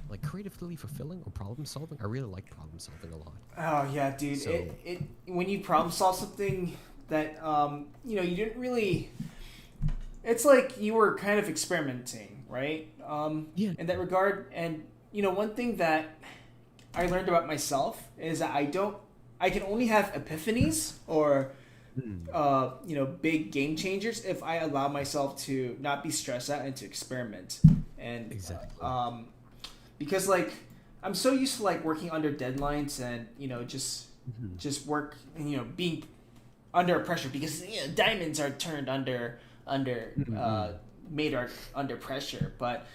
like creatively fulfilling or problem solving. I really like problem solving a lot. Oh yeah, dude. So, It when you problem solve something that you know, you didn't really. It's like you were kind of experimenting, right? Yeah. In that regard, and you know, one thing that I learned about myself is that I can only have epiphanies or you know, big game changers if I allow myself to not be stressed out and to experiment. And Exactly. because like I'm so used to like working under deadlines and you know just work and you know being under pressure because you know diamonds are turned under made under pressure, but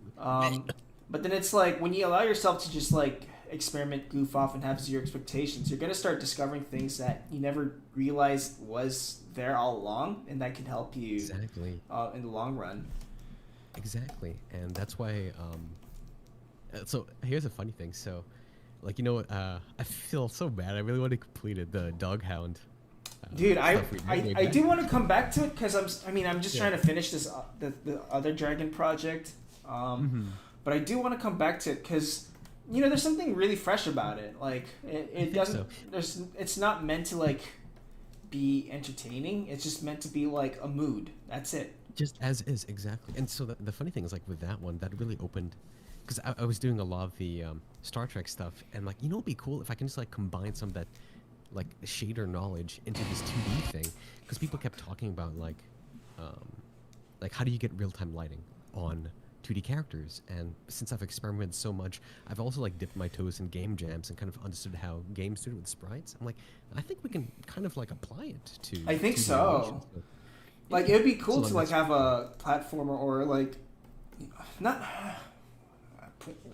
then it's like when you allow yourself to just like experiment, goof off, and have zero expectations, you're going to start discovering things that you never realized was there all along, and that can help you Exactly. in the long run. Exactly. And that's why. So here's a funny thing. So, like, I feel so bad. I really want to complete it. The dog hound. Dude, Stuff we did way I back. do want to come back to it because I'm just Yeah. trying to finish this the other dragon project. Mhm. But I do want to come back to it because there's something really fresh about it. Like it think doesn't so. it's not meant to like be entertaining. It's just meant to be like a mood. That's it. Just as is, exactly. And so the funny thing is, like, with that one, that really opened, because I was doing a lot of the Star Trek stuff, and like, it'd be cool if I can just like combine some of that like shader knowledge into this 2D thing, because people kept talking about like how do you get real-time lighting on 2D characters, and since I've experimented so much, I've also like dipped my toes in game jams and kind of understood how games do it with sprites. I'm like, I think we can kind of like apply it to I think 2D so. animation. So, Like yeah. it would be So cool then to like that's have a platformer or like not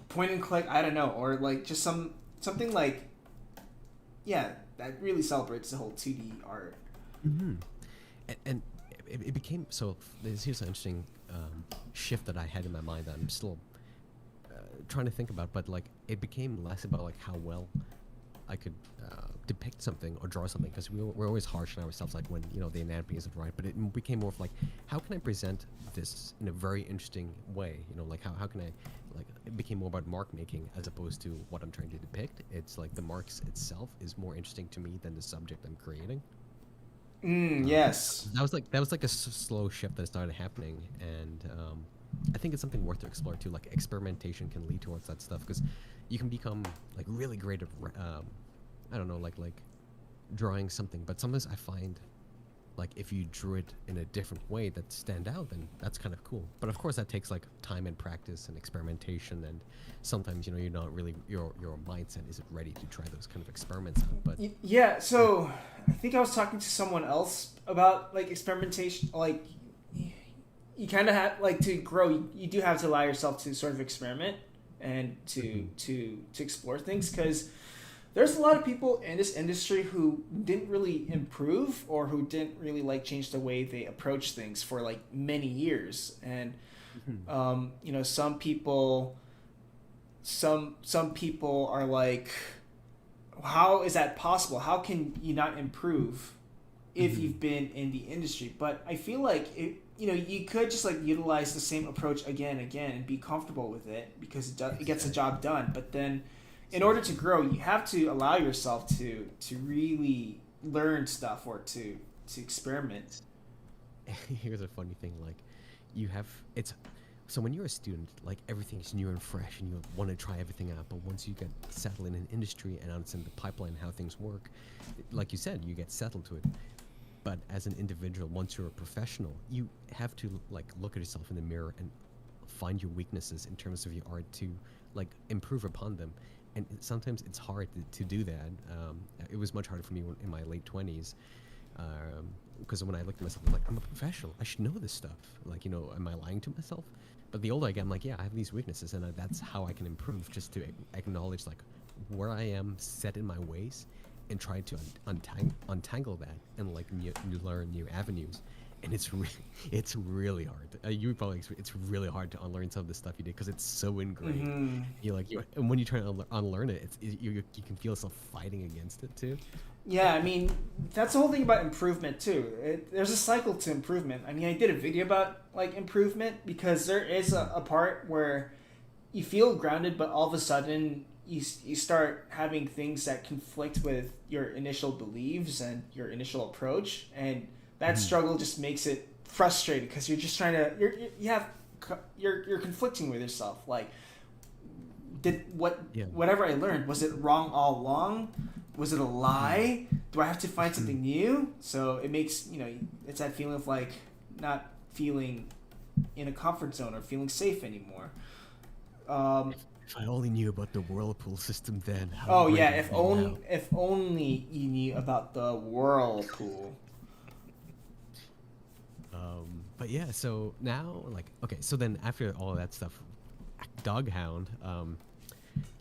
point and click. I don't know, or like just something like that really celebrates the whole 2D art. hmm and it became so. Here's an interesting shift that I had in my mind that I'm still trying to think about, but like it became less about like how well I could depict something or draw something, because we're always harsh on ourselves, like when the anatomy isn't right. But it became more of like, how can I present this in a very interesting way? Like how can I, like, it became more about mark making as opposed to what I'm trying to depict. It's like the marks itself is more interesting to me than the subject I'm creating. Yes. That was like a slow shift that started happening, and I think it's something worth to explore too. Like experimentation can lead towards that stuff, because you can become like really great at I don't know, like drawing something, but sometimes I find like if you drew it in a different way that stand out, then that's kind of cool. But of course that takes like time and practice and experimentation, and sometimes you're not really, your mindset isn't ready to try those kind of experiments out. But Yeah, so I think I was talking to someone else about like experimentation. Like you kind of have like to grow. You do have to allow yourself to sort of experiment and to explore things, because there's a lot of people in this industry who didn't really improve or who didn't really like change the way they approach things for like many years. And some people are like, how is that possible? How can you not improve if you've been in the industry? But I feel like you could just like utilize the same approach again and again and be comfortable with it, because it gets the job done. But then in order to grow, you have to allow yourself to really learn stuff or to experiment. here's a funny thing, like it's so when you're a student, like everything's new and fresh and you want to try everything out, but once you get settled in an industry and understand the pipeline, how things work, like you said, you get settled to it. But as an individual, once you're a professional, you have to like look at yourself in the mirror and find your weaknesses in terms of your art to like improve upon them. And sometimes it's hard to do that. It was much harder for me in my late 20s, because when I looked at myself, I'm like, I'm a professional. I should know this stuff. Like, am I lying to myself? But the older I get, I'm like, yeah, I have these weaknesses, and that's how I can improve, just to acknowledge like where I am set in my ways, and try to untangle that and like learn new avenues. And it's really hard. You probably it's really hard to unlearn some of the stuff you did, because it's so ingrained. And when you try to unlearn it, you can feel yourself fighting against it too. Yeah, I mean, that's the whole thing about improvement too. There's a cycle to improvement. I mean, I did a video about like improvement, because there is a part where you feel grounded, but all of a sudden you start having things that conflict with your initial beliefs and your initial approach, and that struggle just makes it frustrating, because you're just trying to you're conflicting with yourself. Like, whatever I learned, was it wrong all along? Was it a lie? Do I have to find something new? So it makes it's that feeling of like not feeling in a comfort zone or feeling safe anymore. If I only knew about the whirlpool system then. Oh yeah, if only you knew about the whirlpool. But yeah, so now, like, okay, so then after all of that stuff, Doghound,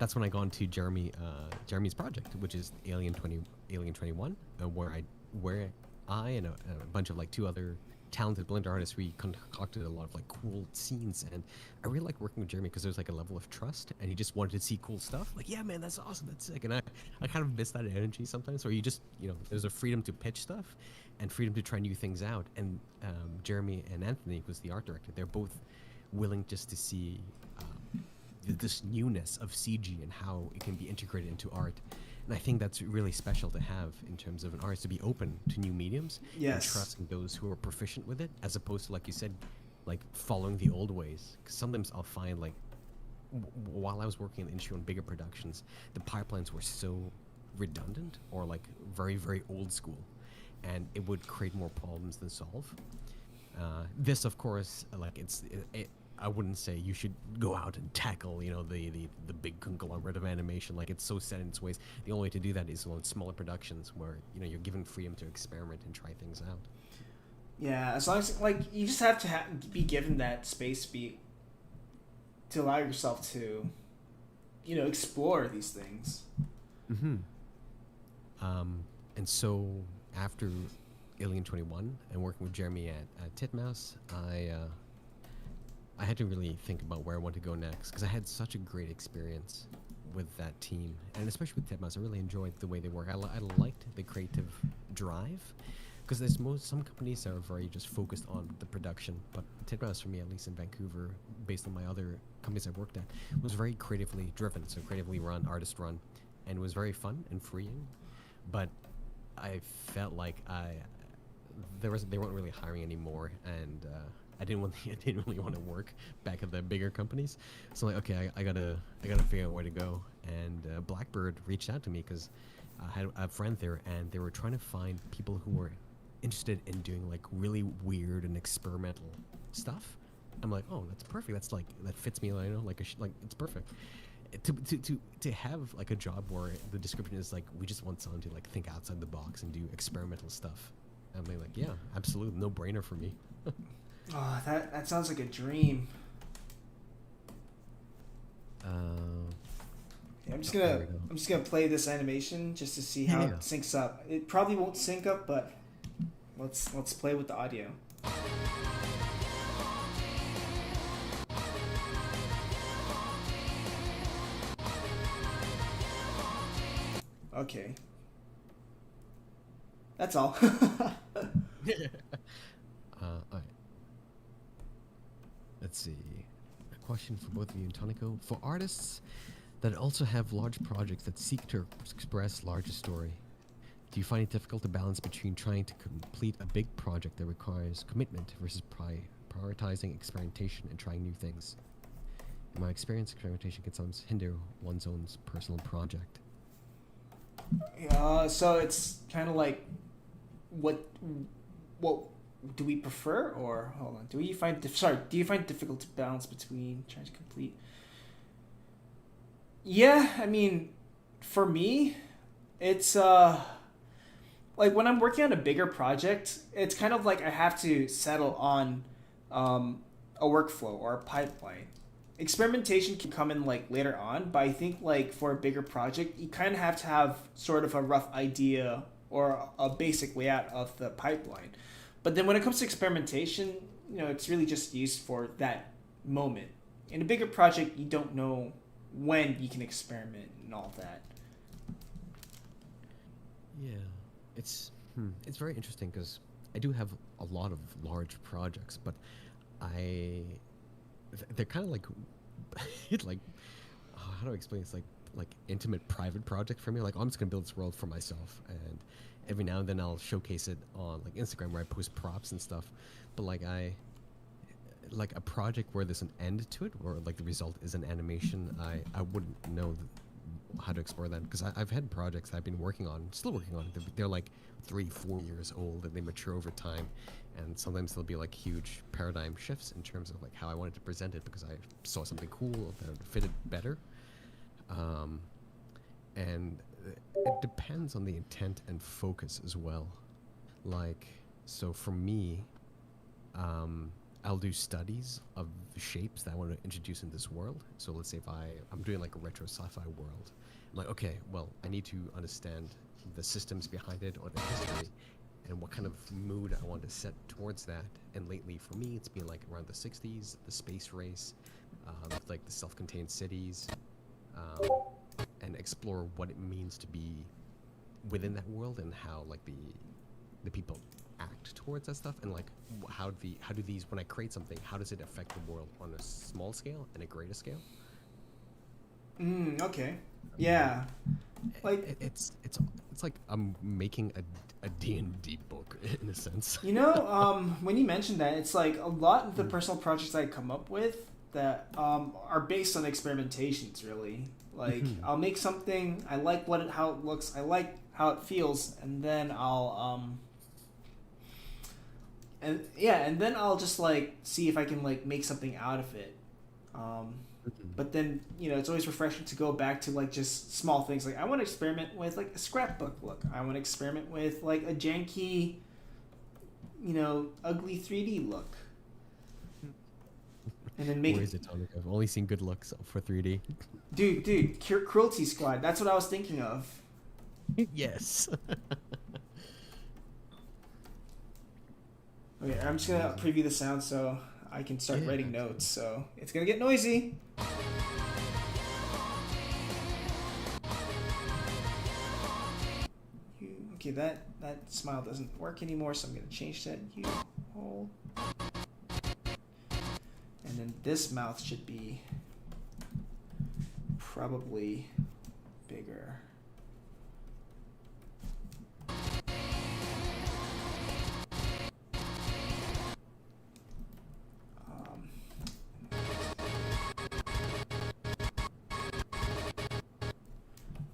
that's when I got into Jeremy's project, which is Alien 21, where I and a bunch of like two other talented blender artists, we concocted a lot of like cool scenes, and I really like working with Jeremy because there's like a level of trust, and he just wanted to see cool stuff. Like, yeah, man, that's awesome, that's sick, and I kind of miss that energy sometimes, where you just there's a freedom to pitch stuff, and freedom to try new things out. And Jeremy and Anthony, who's the art director, they're both willing just to see this newness of CG and how it can be integrated into art. And I think that's really special to have in terms of an artist, to be open to new mediums and Yes. trusting those who are proficient with it, as opposed to, like you said, like following the old ways. Because sometimes I'll find like while I was working in the industry on bigger productions, the pipelines were so redundant or like very, very old school, and it would create more problems than solve. This, of course, like I wouldn't say you should go out and tackle, the big conglomerate of animation. Like, it's so set in its ways. The only way to do that is on smaller productions where, you're given freedom to experiment and try things out. Yeah, as long as like you just have to be given that space to allow yourself to, explore these things. Mm-hmm. And so after Alien 21 and working with Jeremy at Titmouse, I had to really think about where I want to go next, because I had such a great experience with that team, and especially with Titmouse. I really enjoyed the way they work. I liked the creative drive, because there's some companies that are very just focused on the production, but Titmouse, for me, at least in Vancouver, based on my other companies I've worked at, was very creatively driven, so creatively run, artist run, and it was very fun and freeing. But I felt like they weren't really hiring anymore, and I didn't really want to work back at the bigger companies. So like, okay, I gotta figure out where to go. And Blackbird reached out to me because I had a friend there, and they were trying to find people who were interested in doing like really weird and experimental stuff. I'm like, oh, that's perfect. That fits me. Like it's perfect. To have like a job where the description is like, we just want someone to like think outside the box and do experimental stuff. I'm like, yeah, absolutely, no brainer for me. Oh, that sounds like a dream. Yeah, I'm just gonna play this animation just to see how it syncs up. It probably won't sync up, but let's play with the audio. Okay. That's all. Alright. Let's see. A question for both of you and Tonico. For artists that also have large projects that seek to express larger story, do you find it difficult to balance between trying to complete a big project that requires commitment versus prioritizing experimentation and trying new things? In my experience, experimentation can sometimes hinder one's own personal project. So it's kind of like, what do we prefer, or hold on, do you find it difficult to balance between trying to complete? Yeah, I mean, for me, it's like when I'm working on a bigger project, it's kind of like I have to settle on a workflow or a pipeline. Experimentation can come in like later on, but I think like for a bigger project, you kind of have to have sort of a rough idea or a basic layout of the pipeline. But then when it comes to experimentation, it's really just used for that moment. In a bigger project, you don't know when you can experiment and all that. Yeah, it's very interesting because I do have a lot of large projects, but they're kind of like like, how do I explain? It's like intimate private project for me. Like, I'm just gonna build this world for myself, and every now and then I'll showcase it on like Instagram where I post props and stuff. But like a project where there's an end to it, or like the result is an animation, I wouldn't know how to explore that, because I've had projects I've been working on, still working on. They're like 3-4 years old, and they mature over time, and sometimes there'll be like huge paradigm shifts in terms of like how I wanted to present it, because I saw something cool that fitted better. And it depends on the intent and focus as well. Like, so for me, I'll do studies of shapes that I want to introduce in this world. So let's say if I'm doing like a retro sci-fi world, I'm like, okay, well, I need to understand the systems behind it or the history and what kind of mood I want to set towards that. And lately for me, it's been like around the 60s, the space race, like the self-contained cities, and explore what it means to be within that world and how like the people act towards that stuff, and like how do these, when I create something, how does it affect the world on a small scale and a greater scale? Okay. Yeah. Like It's like I'm making a D&D book in a sense. when you mentioned that, it's like a lot of the personal projects I come up with that are based on experimentations. Really, like I'll make something, I like how it looks, I like how it feels, and then I'll and then I'll just like see if I can like make something out of it. But then it's always refreshing to go back to like just small things. Like I want to experiment with like a scrapbook look. I want to experiment with like a janky, ugly 3D look. And then make. Where is it, Tonic? I've only seen good looks for 3D. Dude, Cruelty Squad. That's what I was thinking of. Yes. Okay, I'm just gonna preview the sound so I can start writing notes. So it's gonna get noisy. Okay, that smile doesn't work anymore, so I'm gonna change that. You hold, and then this mouth should be probably bigger.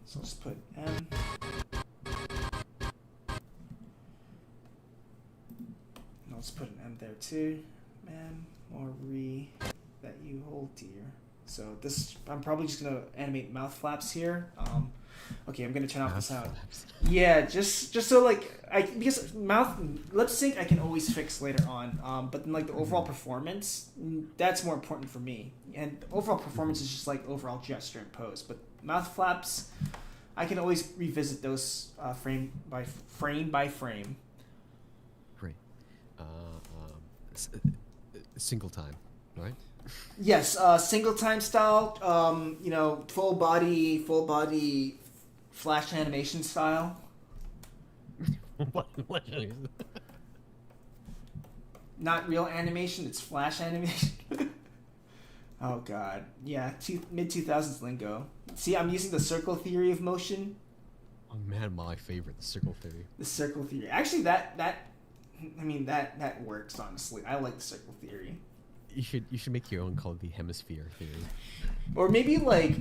So let's put M. Let's put an M there too. Man, or re that you hold dear. So this, I'm probably just gonna animate mouth flaps here. Okay, I'm gonna turn off the sound. Yeah, just so like because mouth lip sync I can always fix later on. But then like the overall performance, that's more important for me. And overall performance is just like overall gesture and pose. But mouth flaps, I can always revisit those frame by frame. Great. Single time, right? Yes, single time style. Full body flash animation style. What? Not real animation. It's flash animation. Oh god, yeah, mid 2000s lingo. See, I'm using the circle theory of motion. Oh man, my favorite, the circle theory. The circle theory. Actually, that works. Honestly, I like the circle theory. You should make your own called the hemisphere theory. Or maybe like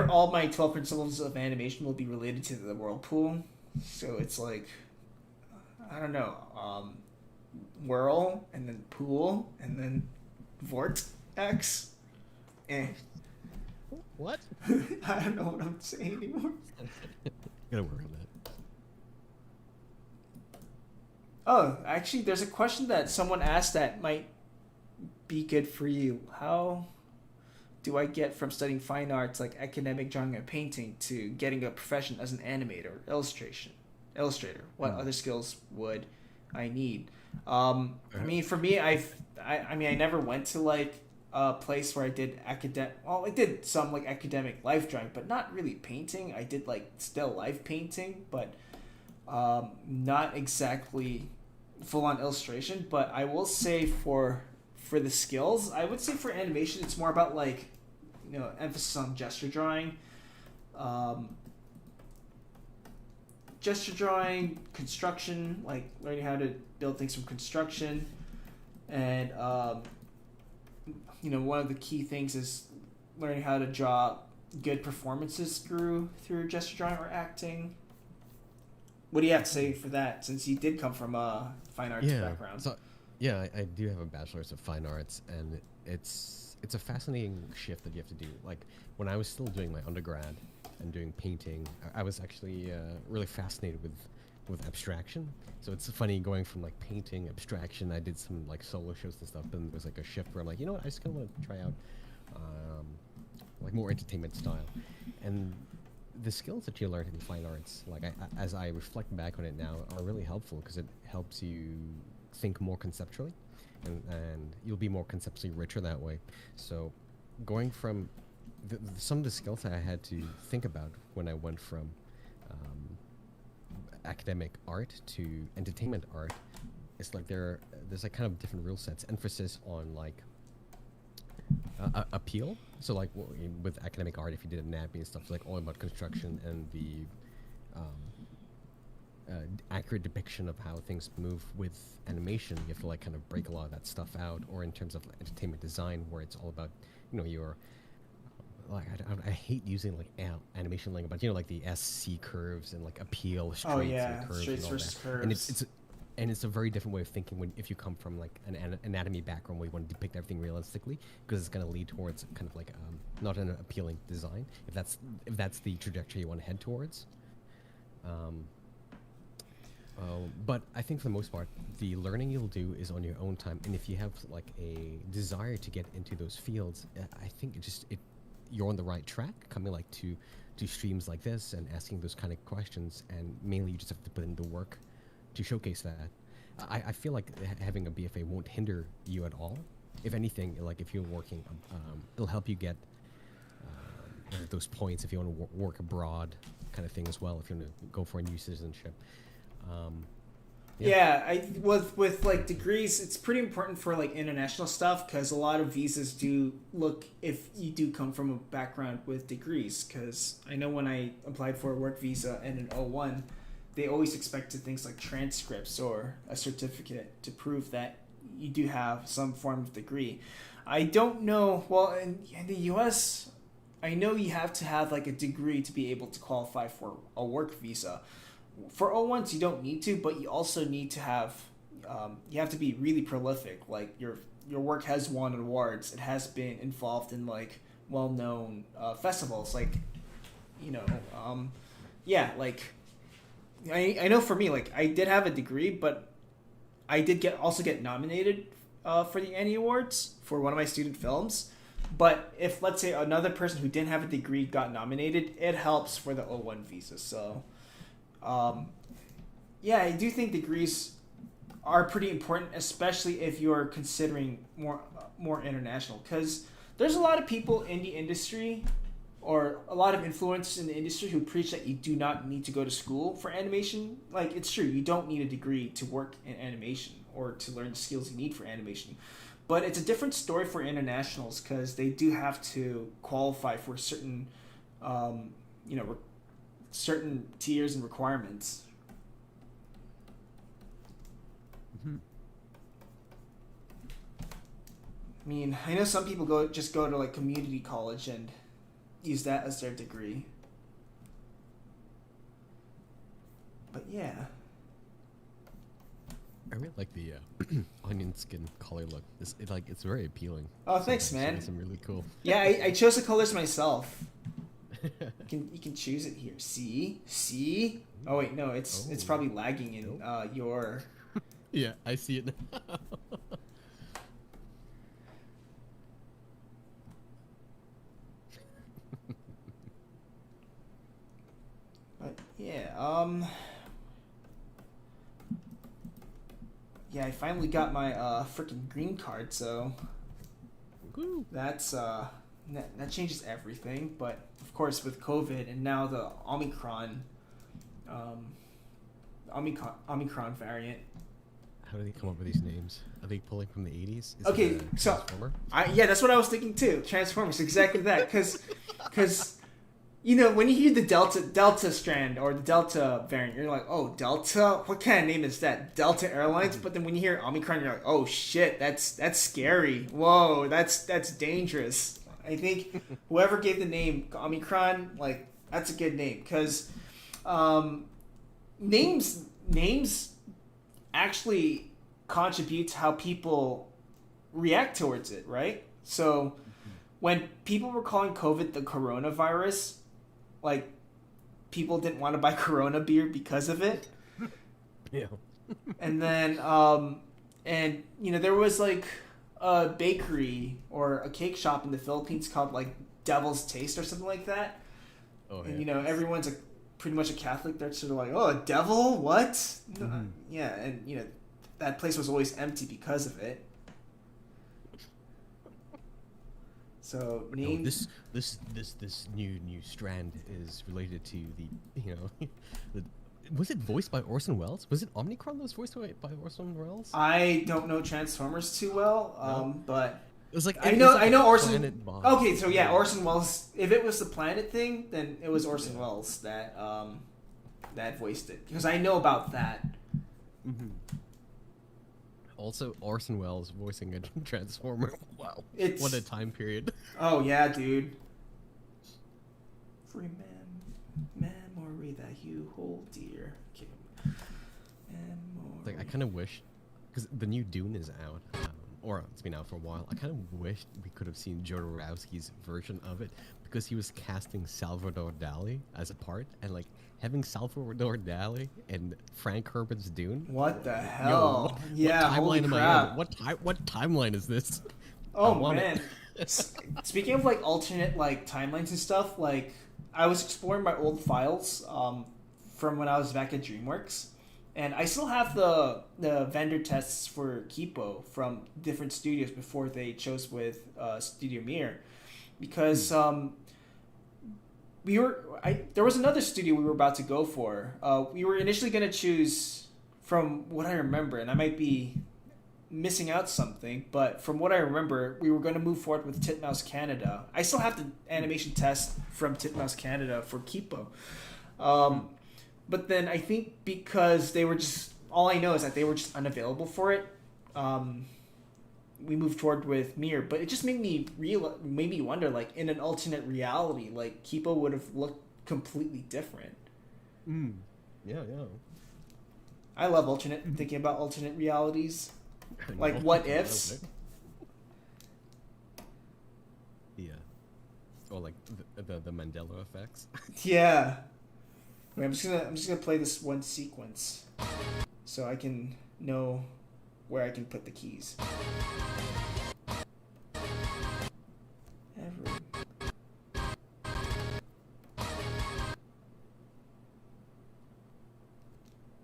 all my 12 principles of animation will be related to the whirlpool. So it's like, I don't know, whirl and then pool and then vortex. What? I don't know what I'm saying anymore. Gotta work on that. Oh, actually, there's a question that someone asked that might be good for you. How do I get from studying fine arts like academic drawing and painting to getting a profession as an animator or illustrator? What other skills would I need? I mean, for me, I never went to like a place where I did I did some like academic life drawing, but not really painting. I did like still life painting, but not exactly full on illustration. But I will say for the skills, I would say for animation, it's more about like, emphasis on gesture drawing, construction, like learning how to build things from construction, and one of the key things is learning how to draw good performances through gesture drawing or acting. What do you have to say for that, since you did come from a fine arts background? So, yeah, I do have a bachelor's of fine arts, and it's a fascinating shift that you have to do. Like, when I was still doing my undergrad and doing painting, I was actually really fascinated with with abstraction. So it's funny going from like painting, abstraction. I did some like solo shows and stuff, and there was like a shift where I'm like, you know what, I just kind of want to try out um, like more entertainment style. And the skills that you learn in fine arts, like as I reflect back on it now, are really helpful because it helps you think more conceptually, and you'll be more conceptually richer that way. So going from some of the skills that I had to think about when I went from academic art to entertainment art, it's like there's like kind of different rule sets, emphasis on like appeal. So like with academic art, if you did anatomy and stuff, it's like all about construction and the accurate depiction of how things move. With animation, you have to like kind of break a lot of that stuff out. Or in terms of like, entertainment design, where it's all about, you know, your like I hate using like animation language, but you know, like the SC curves and like appeal straights and curves straights and all versus that. curves. And it's a very different way of thinking when if you come from like an anatomy background where you want to depict everything realistically, because it's going to lead towards kind of like not an appealing design if that's the trajectory you want to head towards. But I think for the most part, the learning you'll do is on your own time, and if you have like a desire to get into those fields, I think you're on the right track. Coming like to streams like this and asking those kind of questions, and mainly you just have to put in the work to showcase that. I feel like having a BFA won't hinder you at all. If anything, like if you're working, it'll help you get those points if you want to work abroad, kind of thing as well. If you want to go for a new citizenship. With like degrees, it's pretty important for like international stuff, because a lot of visas do look if you do come from a background with degrees. Because I know when I applied for a work visa in an O1, they always expected things like transcripts or a certificate to prove that you do have some form of degree. I don't know. Well, in the U.S., I know you have to have like a degree to be able to qualify for a work visa. For O1s, you don't need to, but you also need to have, you have to be really prolific. Like your work has won awards. It has been involved in like well-known festivals. Like, you know, like I know for me, like I did have a degree, but I did also get nominated for the Annie Awards for one of my student films. But if let's say another person who didn't have a degree got nominated, it helps for the O1 visa. So. I do think degrees are pretty important, especially if you're considering more international, because there's a lot of people in the industry or a lot of influencers in the industry who preach that you do not need to go to school for animation. Like, it's true, you don't need a degree to work in animation or to learn the skills you need for animation. But it's a different story for internationals, because they do have to qualify for certain, certain tiers and requirements. Mm-hmm. I mean, I know some people go to like community college and use that as their degree. But yeah. I really like the onion skin color look. It's very appealing. Oh, thanks, man. Some really cool. Yeah, I chose the colors myself. You can choose it here. See. Oh wait, no, it's probably lagging in your. Yeah, I see it now. But yeah, I finally got my freaking green card, so Woo. that's that changes everything. But of course, with COVID and now the Omicron variant. How do they come up with these names? Are they pulling from the 80s? Okay, so Transformer? that's what I was thinking too. Transformers, exactly that. Because you know, when you hear the Delta strand or the Delta variant, you're like, oh, Delta? What kind of name is that? Delta Airlines? But then when you hear Omicron, you're like, oh shit, that's scary. Whoa, that's dangerous. I think whoever gave the name Omicron, like, that's a good name, because names actually contribute to how people react towards it, right? So when people were calling COVID the coronavirus, like, people didn't want to buy Corona beer because of it. Yeah. And then and you know there was like a bakery or a cake shop in the Philippines called like Devil's Taste or something like that. Oh And yeah. you know everyone's a pretty much a Catholic. They're sort of like, oh, a devil, what? Yeah, and you know that place was always empty because of it. So No, name. this new strand is related to the the, was it voiced by Orson Welles? Was it Omnicron that was voiced by Orson Welles? I don't know Transformers too well, No, but it was like I it was know like I a know planet Orson. bomb. Okay, so yeah, Yeah. Orson Welles. If it was the planet thing, then it was Orson Welles that that voiced it because I know about that. Also, Orson Welles voicing a Transformer. Wow, It's what a time period. oh yeah, dude. Memory that you hold dear. Okay. Like I kind of wish, because the new Dune is out, or it's been out for a while. I kind of wish we could have seen Jodorowsky's version of it, because he was casting Salvador Dali as a part, and like having Salvador Dali and Frank Herbert's Dune. What the Yo, hell? Yeah, what holy timeline am I crap. in? What timeline is this? I Oh want man. Speaking of like alternate like timelines and stuff, like I was exploring my old files from when I was back at DreamWorks, and I still have the vendor tests for Kipo from different studios before they chose with Studio Mir, because there was another studio we were about to go for. We were initially going to choose from what I remember, and I might be missing out something, but from what I remember, we were going to move forward with Titmouse Canada. I still have the animation test from Titmouse Canada for Kipo. But then I think because they were just, all I know is that they were just unavailable for it, we moved forward with Mir. But it just made me wonder, like, in an alternate reality, like, Kipo would have looked completely different. Yeah, yeah. I love thinking about alternate realities. I Like, know. what I love ifs? it. Yeah. Or like the Mandela effects. Yeah. Wait, I'm just gonna play this one sequence, so I can know where I can put the keys.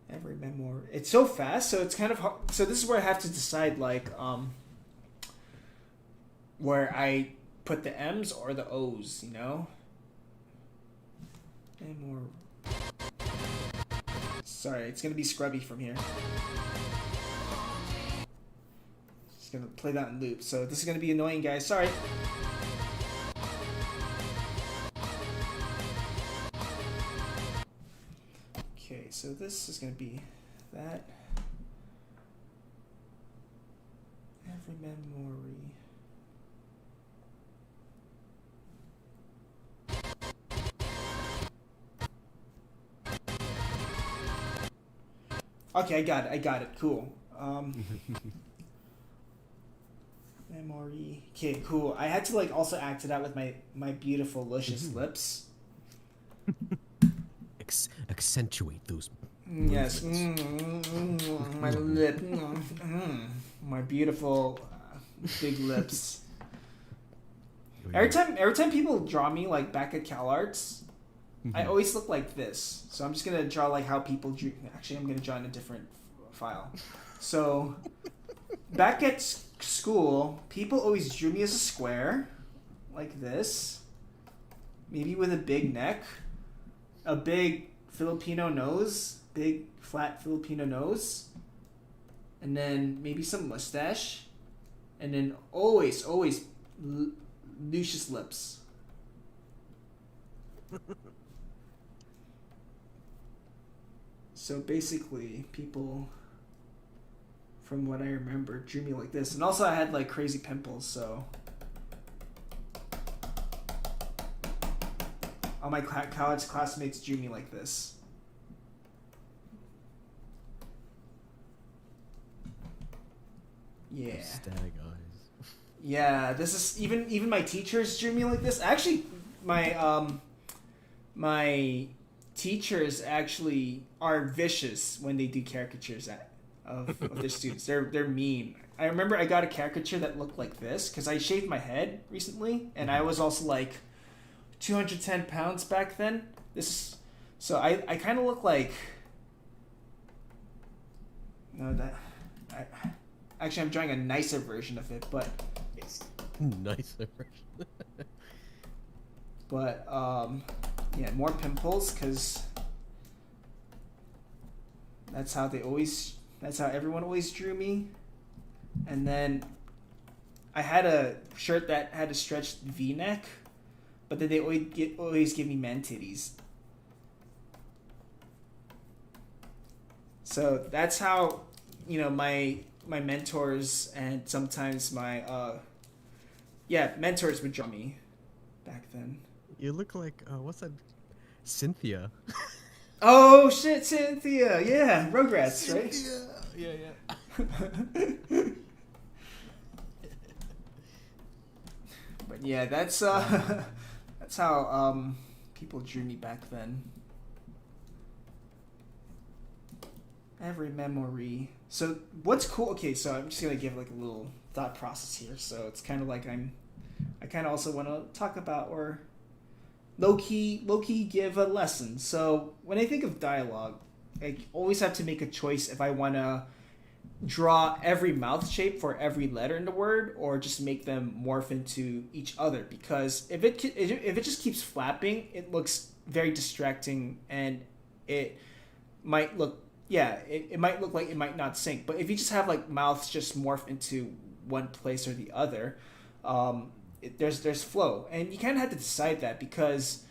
Every memoir. It's so fast, so it's kind of hard. So this is where I have to decide, like, where I put the M's or the O's, you know? Memoir. Sorry, it's gonna be scrubby from here. Just gonna play that in loop. So this is gonna be annoying, guys. Sorry. Okay, so this is gonna be that. Every memory. Okay, I got it. Cool. Memory. Okay, cool. I had to like also act it out with my beautiful luscious lips. Accentuate those. Yes. movements. My lip. My beautiful big lips. Every time people draw me like back at CalArts, I always look like this. So I'm just gonna draw like how people drew. Actually, I'm gonna draw in a different file. So back at school, people always drew me as a square, like this, maybe with a big neck, a big Filipino nose, big flat Filipino nose, and then maybe some mustache, and then always luscious lips. So basically, people, from what I remember, drew me like this. And also I had like crazy pimples, so all my college classmates drew me like this. Yeah. Static eyes. Yeah, this is even my teachers drew me like this. Actually, my my teachers actually are vicious when they do caricatures of their students. They're mean. I remember I got a caricature that looked like this because I shaved my head recently, and I was also like 210 pounds back then. So I kind of look like no that I actually I'm drawing a nicer version of it, but Nicer version. but yeah, more pimples because that's how everyone always drew me. And then I had a shirt that had a stretched V-neck, but then they always give me man titties. So that's how, my mentors and sometimes my mentors would draw me back then. You look like what's that? Cynthia. Oh shit, Cynthia! Yeah, Rugrats, right? Yeah. But yeah, that's how people drew me back then. Every memory. So what's cool? Okay, so I'm just gonna give like a little thought process here. So it's kind of like I kind of also want to talk about or low key give a lesson. So when I think of dialogue, I always have to make a choice if I want to draw every mouth shape for every letter in the word or just make them morph into each other, because if it just keeps flapping, it looks very distracting and it might look it might look like it might not sync. But if you just have like mouths just morph into one place or the other, there's flow, and you kind of have to decide that, because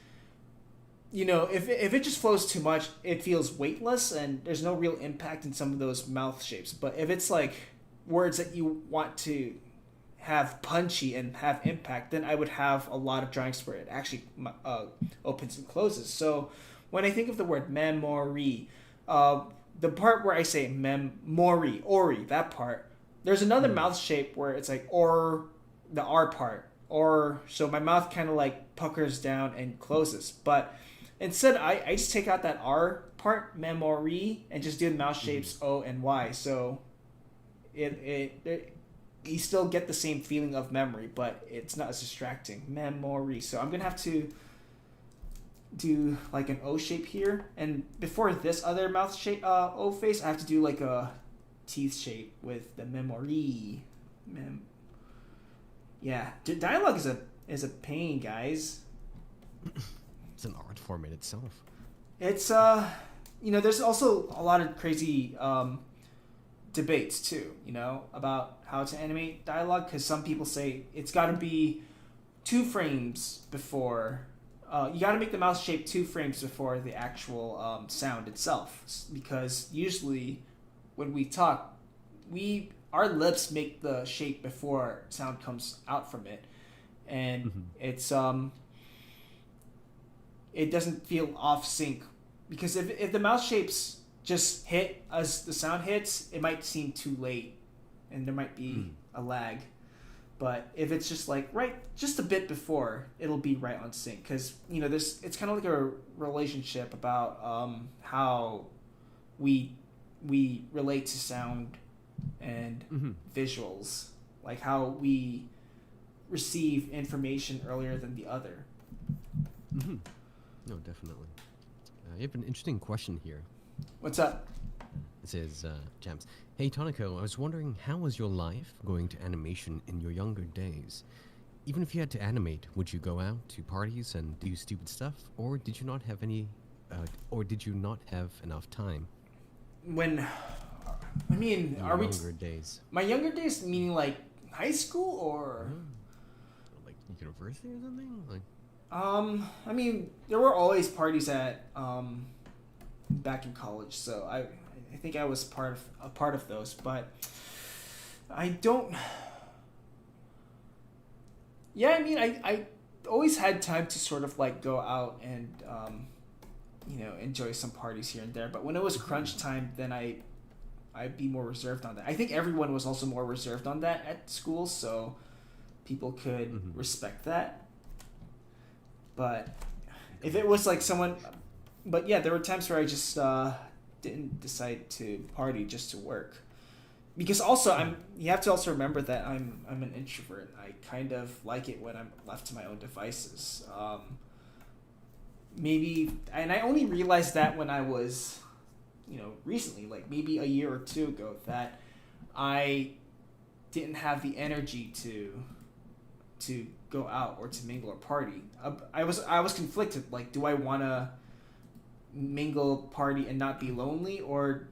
if it just flows too much, it feels weightless and there's no real impact in some of those mouth shapes. But if it's like words that you want to have punchy and have impact, then I would have a lot of drawings where it actually opens and closes. So when I think of the word memory, the part where I say memory, ori, that part, there's another mouth shape where it's like or, the R part, or, so my mouth kind of like puckers down and closes. But instead, I just take out that R part, memory, and just do the mouth shapes O and Y. So it you still get the same feeling of memory, but it's not as distracting. Memory. So I'm gonna have to do like an O shape here, and before this other mouth shape O face, I have to do like a teeth shape with the memory. Yeah, dialogue is a pain, guys. It's an art form in itself. It's there's also a lot of crazy debates too, about how to animate dialogue, because some people say it's got to be 2 frames before. You got to make the mouth shape 2 frames before the actual sound itself, because usually when we talk, our lips make the shape before sound comes out from it, and it's it doesn't feel off sync, because if the mouth shapes just hit as the sound hits, it might seem too late, and there might be a lag. But if it's just like right just a bit before, it'll be right on sync, because it's kind of like a relationship about how we relate to sound and visuals, like how we receive information earlier than the other. No, definitely. You have an interesting question here. What's up? It says, Jams. Hey, Tonico, I was wondering, how was your life going to animation in your younger days? Even if you had to animate, would you go out to parties and do stupid stuff, or did you not have enough time? Younger days? My younger days, meaning like high school or like university or something? Like, there were always parties at back in college, so I think I was part of those, but I don't. Yeah, I always had time to sort of like go out and enjoy some parties here and there. But when it was crunch time, then I'd be more reserved on that. I think everyone was also more reserved on that at school, so people could respect that. But if it was like someone, but yeah, there were times where I just didn't decide to party just to work. Because also you have to also remember that I'm an introvert. I kind of like it when I'm left to my own devices. Maybe, and I only realized that when I was, recently, like maybe a year or two ago, that I didn't have the energy to go out or to mingle or party. I was conflicted. Like, do I want to mingle, party, and not be lonely, or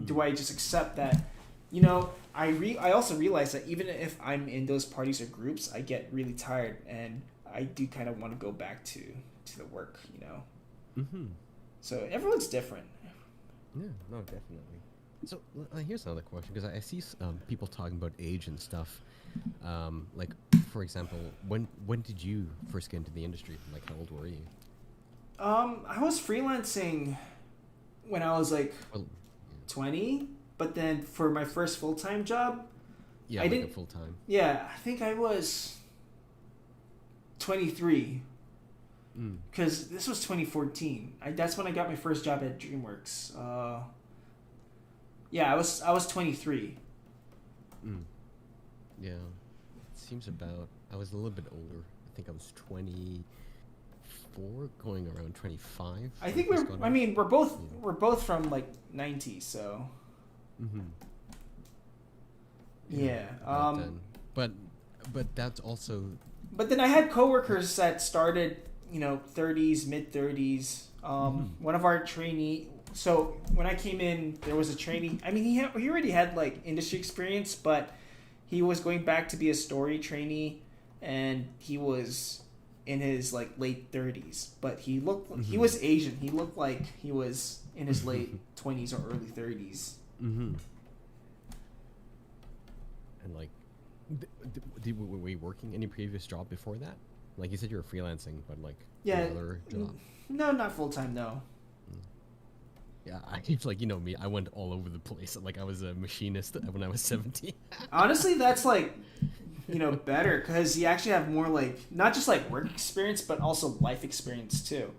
do I just accept that? I also realize that even if I'm in those parties or groups, I get really tired, and I do kind of want to go back to the work. So everyone's different. Yeah, no, definitely. So here's another question, because I see people talking about age and stuff. Like, for example, when did you first get into the industry? Like, how old were you? I was freelancing when I was like Well, 20, but then for my first full-time job, yeah, I like didn't. a full time. Yeah, I think I was 23 because this was 2014. That's when I got my first job at DreamWorks. Yeah, I was 23. Yeah, it seems about. I was a little bit older. I think I was 24, going around 25. I think we're both from like 90s, so yeah. Back then. But that's also. But then I had coworkers that started, 30s, mid 30s. One of our trainee. So when I came in, there was a trainee. I mean, he already had like industry experience, but he was going back to be a story trainee, and he was in his like late 30s. But he was Asian. He looked like he was in his late 20s or early 30s. And like, were you working any previous job before that? Like you said, you were freelancing, but like another job. No, not full time. No. Yeah, it's like, me, I went all over the place. Like, I was a machinist when I was 17. Honestly, that's like, better because you actually have more like not just like work experience, but also life experience too.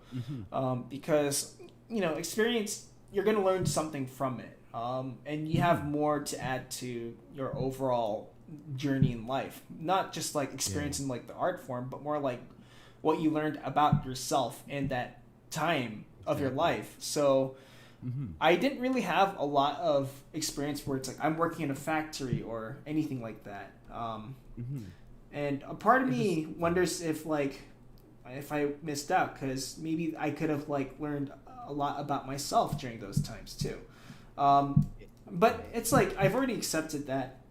Because experience, you're gonna learn something from it, and you have more to add to your overall journey in life. Not just like experience in like the art form, but more like what you learned about yourself in that time of your life. So. I didn't really have a lot of experience where it's like I'm working in a factory or anything like that. And a part of me wonders if I missed out, because maybe I could have like learned a lot about myself during those times too. But it's like I've already accepted that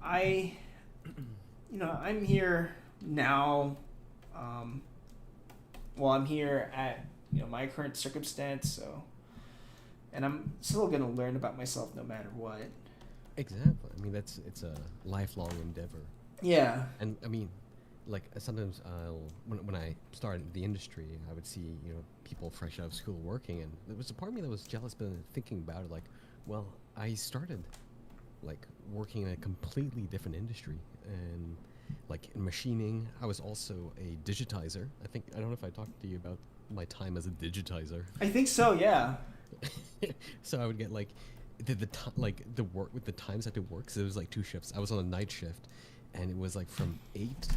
I'm here now. I'm here at my current circumstance, so. And I'm still gonna learn about myself no matter what. Exactly. I mean, it's a lifelong endeavor. Yeah. And I mean, like sometimes when I started the industry, I would see people fresh out of school working, and there was a part of me that was jealous, but thinking about it, like, well, I started like working in a completely different industry, and like in machining, I was also a digitizer. I don't know if I talked to you about my time as a digitizer. I think so. Yeah. So I would get like the work with the times I had to work. So it was like 2 shifts. I was on a night shift, and it was like from 8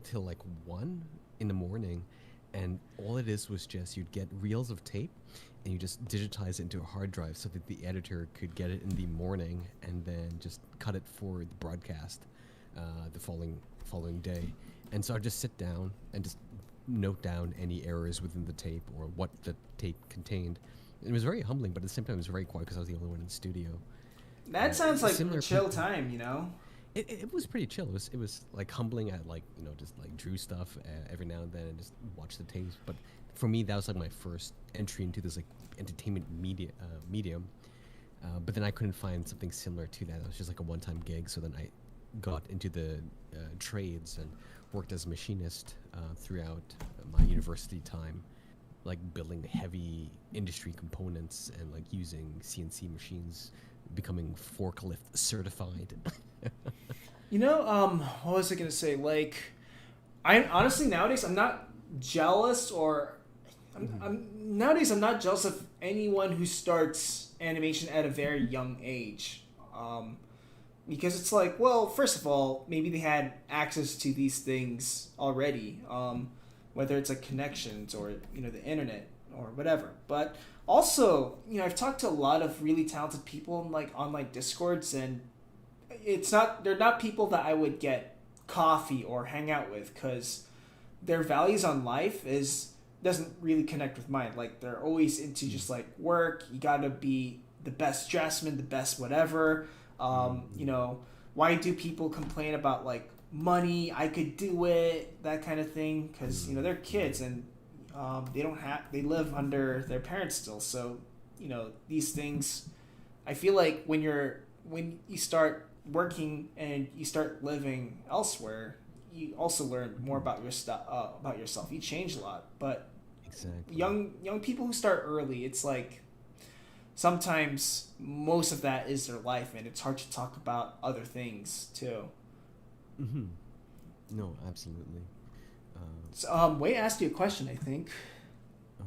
till like 1 in the morning, and all it is was just you'd get reels of tape, and you just digitize it into a hard drive so that the editor could get it in the morning, and then just cut it for the broadcast the following day. And so I'd just sit down and just note down any errors within the tape or what the tape contained. It was very humbling, but at the same time it was very quiet because I was the only one in the studio. That sounds like a chill time, It was pretty chill. It was like humbling. I just like drew stuff every now and then and just watch the tapes. But for me, that was like my first entry into this like entertainment medium. But then I couldn't find something similar to that. It was just like a one-time gig. So then I got into the trades and worked as a machinist throughout my university time, like building heavy industry components and like using CNC machines, becoming forklift certified. What was I gonna say? Like, I honestly nowadays I'm not jealous or Nowadays I'm not jealous of anyone who starts animation at a very young age, because it's like, well, first of all, maybe they had access to these things already, whether it's like connections or the internet or whatever. But also, I've talked to a lot of really talented people in like online discords, and they're not people that I would get coffee or hang out with, because their values on life is doesn't really connect with mine. Like, they're always into just like work. You gotta be the best dressman, the best whatever. Why do people complain about like money? I could do it, that kind of thing, because they're kids, and they live under their parents still. So these things, I feel like when you start working and you start living elsewhere, you also learn more about about yourself. You change a lot. But Exactly. young people who start early, it's like sometimes most of that is their life, and it's hard to talk about other things too. Mm-hmm. No, absolutely. So, Wei asked you a question, I think. Uh,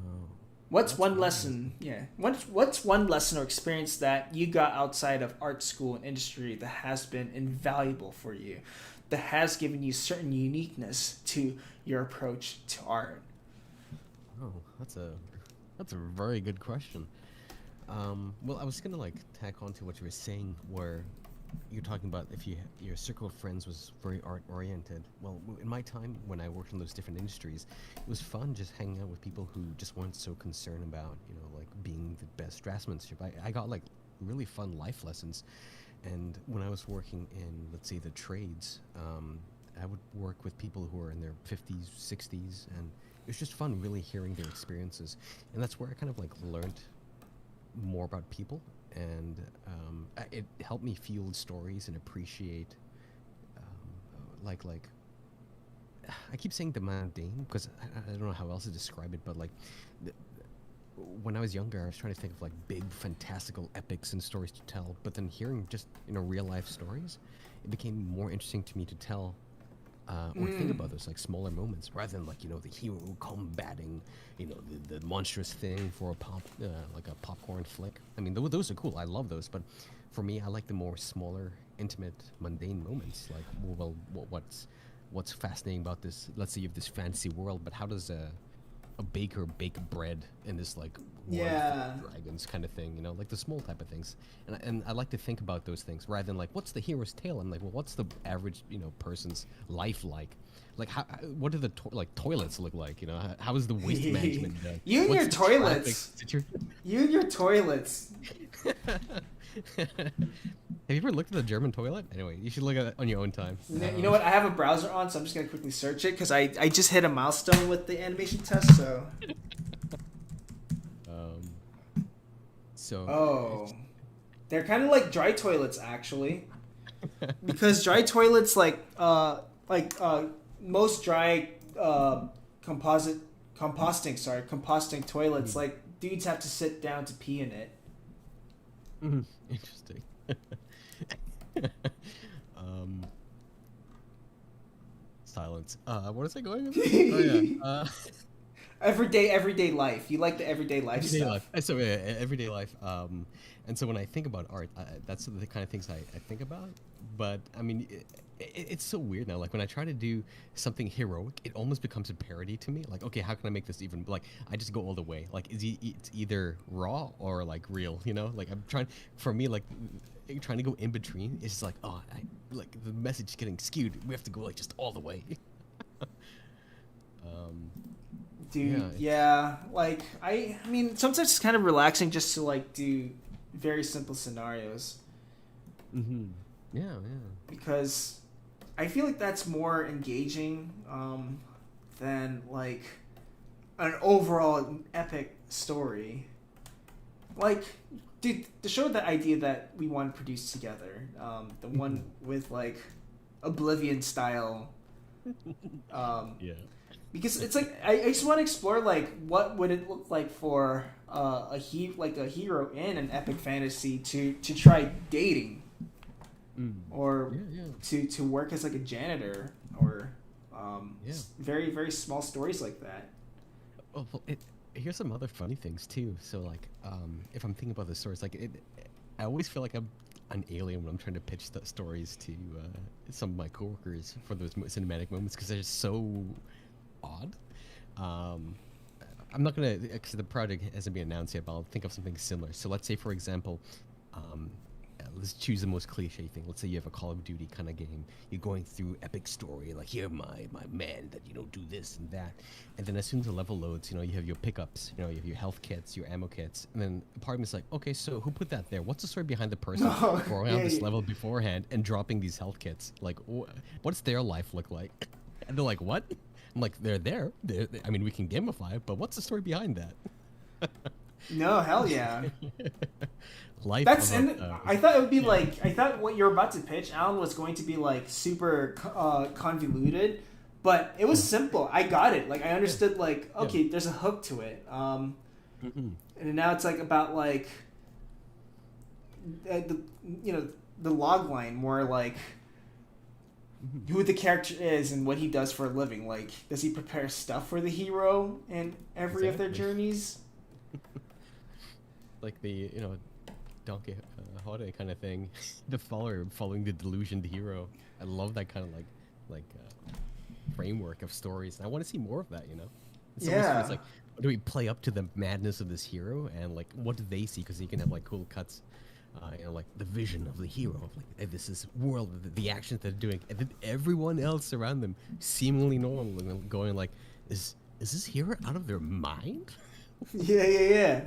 What's that's one one lesson? Yeah. What's one lesson or experience that you got outside of art school and industry that has been invaluable for you, that has given you certain uniqueness to your approach to art? Oh, that's a very good question. Well, I was gonna like tack on to what you were saying, where you're talking about if your circle of friends was very art oriented. Well, in my time when I worked in those different industries, it was fun just hanging out with people who just weren't so concerned about like being the best draftsmanship. I got like really fun life lessons, and when I was working in, let's say, the trades, I would work with people who are in their 50s, 60s, and it was just fun really hearing their experiences. And that's where I kind of like learned more about people, and it helped me field stories and appreciate, like I keep saying the mundane because I don't know how else to describe it, but like the, when I was younger, I was trying to think of like big, fantastical epics and stories to tell. But then hearing just real life stories, it became more interesting to me to tell or think about those like smaller moments rather than like the hero combating the monstrous thing for a like a popcorn flick. I mean, those are cool. I love those, but for me, I like the more smaller, intimate, mundane moments. Like, well, what's fascinating about this? Let's say you have this fantasy world, but how does a baker bake bread in this like world Yeah. of dragons kind of thing, like the small type of things. And I like to think about those things rather than like what's the hero's tale. I'm like, well, what's the average person's life like how what do the toilets look like, how is the waste management done? You and your What's the traffic toilets. situation? You and your toilets. Have you ever looked at the German toilet? Anyway, you should look at it on your own time. You know what? I have a browser on, so I'm just gonna quickly search it because I just hit a milestone with the animation test. So. So. Oh, they're kind of like dry toilets actually, because dry toilets most dry composting toilets, like dudes have to sit down to pee in it. Interesting. Silence. What is I going with? Oh yeah. Everyday life. You like the everyday life Everyday stuff. life. So yeah, everyday life. And so when I think about art, that's the kind of things I think about. But I mean, it's so weird now. Like when I try to do something heroic, it almost becomes a parody to me. Like, okay, how can I make this even? Like, I just go all the way. Like, it's either raw or like real. Like I'm trying. For me, like trying to go in between. It's just like, oh, like the message is getting skewed. We have to go like just all the way. Dude, yeah. Like I mean, sometimes it's kind of relaxing just to like do very simple scenarios. Mm-hmm. Yeah. Because I feel like that's more engaging than like an overall epic story. Like, dude, to show the idea that we want to produce together, the one with like Oblivion style. Yeah. Because it's like I just want to explore like what would it look like for a hero in an epic fantasy to try dating, or to work as like a janitor, or very very small stories like that. Oh, well, here's some other funny things too. So like, if I'm thinking about the stories, like I always feel like I'm an alien when I'm trying to pitch the stories to some of my coworkers for those cinematic moments because they're so odd. Um, I'm not gonna because the project hasn't been announced yet, but I'll think of something similar. So let's say, for example, um, let's choose the most cliche thing. Let's say you have a Call of Duty kind of game. You're going through epic story, like you're my man that do this and that, and then as soon as the level loads, you have your pickups, you have your health kits, your ammo kits, and then part of me is like, okay, so who put that there? What's the story behind the person Oh, going yeah, on this yeah. level beforehand and dropping these health kits? Like, what's their life look like? And they're like, what? I'm like, they're there. I mean, we can gamify it, but what's the story behind that? No, hell yeah. Life That's of and a I thought it would be yeah. like I thought what you're about to pitch, Alan, was going to be like super convoluted, but it was Yeah. simple. I got it. Like I Yeah. understood. Like Yeah. okay, there's a hook to it. Mm-mm. And now it's like about like the the log line more like Mhm. who the character is and what he does for a living. Like does he prepare stuff for the hero in every of their Exactly. journeys? Like the Donkey Quixote kind of thing. The follower following the delusioned hero. I love that kind of framework of stories. And I want to see more of that. In some ways, it's Yeah. like, do we play up to the madness of this hero and like what do they see? Because you can have like cool cuts. Like the vision of the hero, of like this is world, the actions they're doing, and then everyone else around them seemingly normal and then going like, is this hero out of their mind? Yeah, yeah, yeah.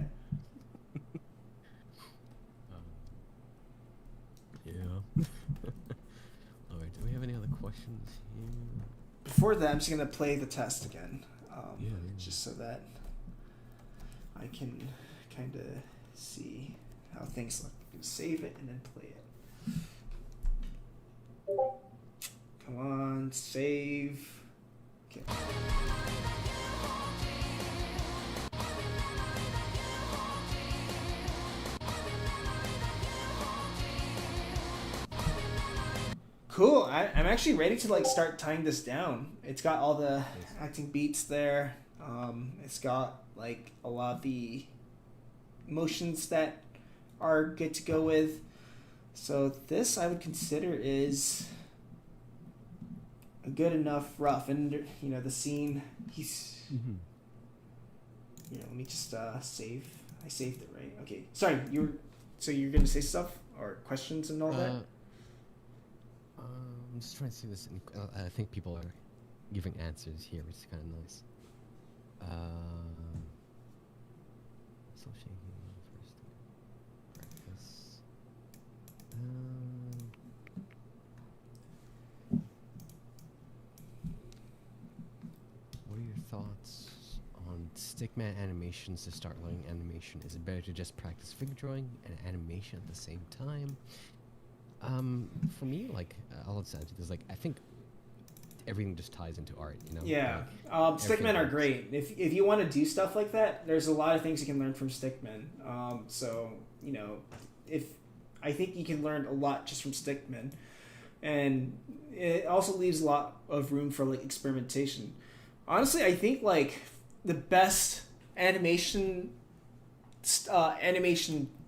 Yeah. All right. Do we have any other questions here? Before that, I'm just gonna play the test again, Yeah. just so that I can kind of see how things look. I'm gonna save it and then play it. Come on, save. Okay. Cool. I'm actually ready to like start tying this down. It's got all the Nice. acting beats there. It's got like a lot of the motions that are good to go with. So this I would consider is a good enough rough. And the scene. He's. Mm-hmm. Let me just save. I saved it right. Okay. Sorry. So you're gonna say stuff or questions and all that. I'm just trying to see this. I think people are giving answers here, which is kind of nice. Still shaking first practice. What are your thoughts on stickman animations to start learning animation? Is it better to just practice figure drawing and animation at the same time? For me, like, I'll just answer this. Like, I think everything just ties into art, Yeah, everything stickmen are works. great. If you want to do stuff like that, there's a lot of things you can learn from stickmen. So if I think you can learn a lot just from stickmen, and it also leaves a lot of room for like experimentation. Honestly, I think like the best animation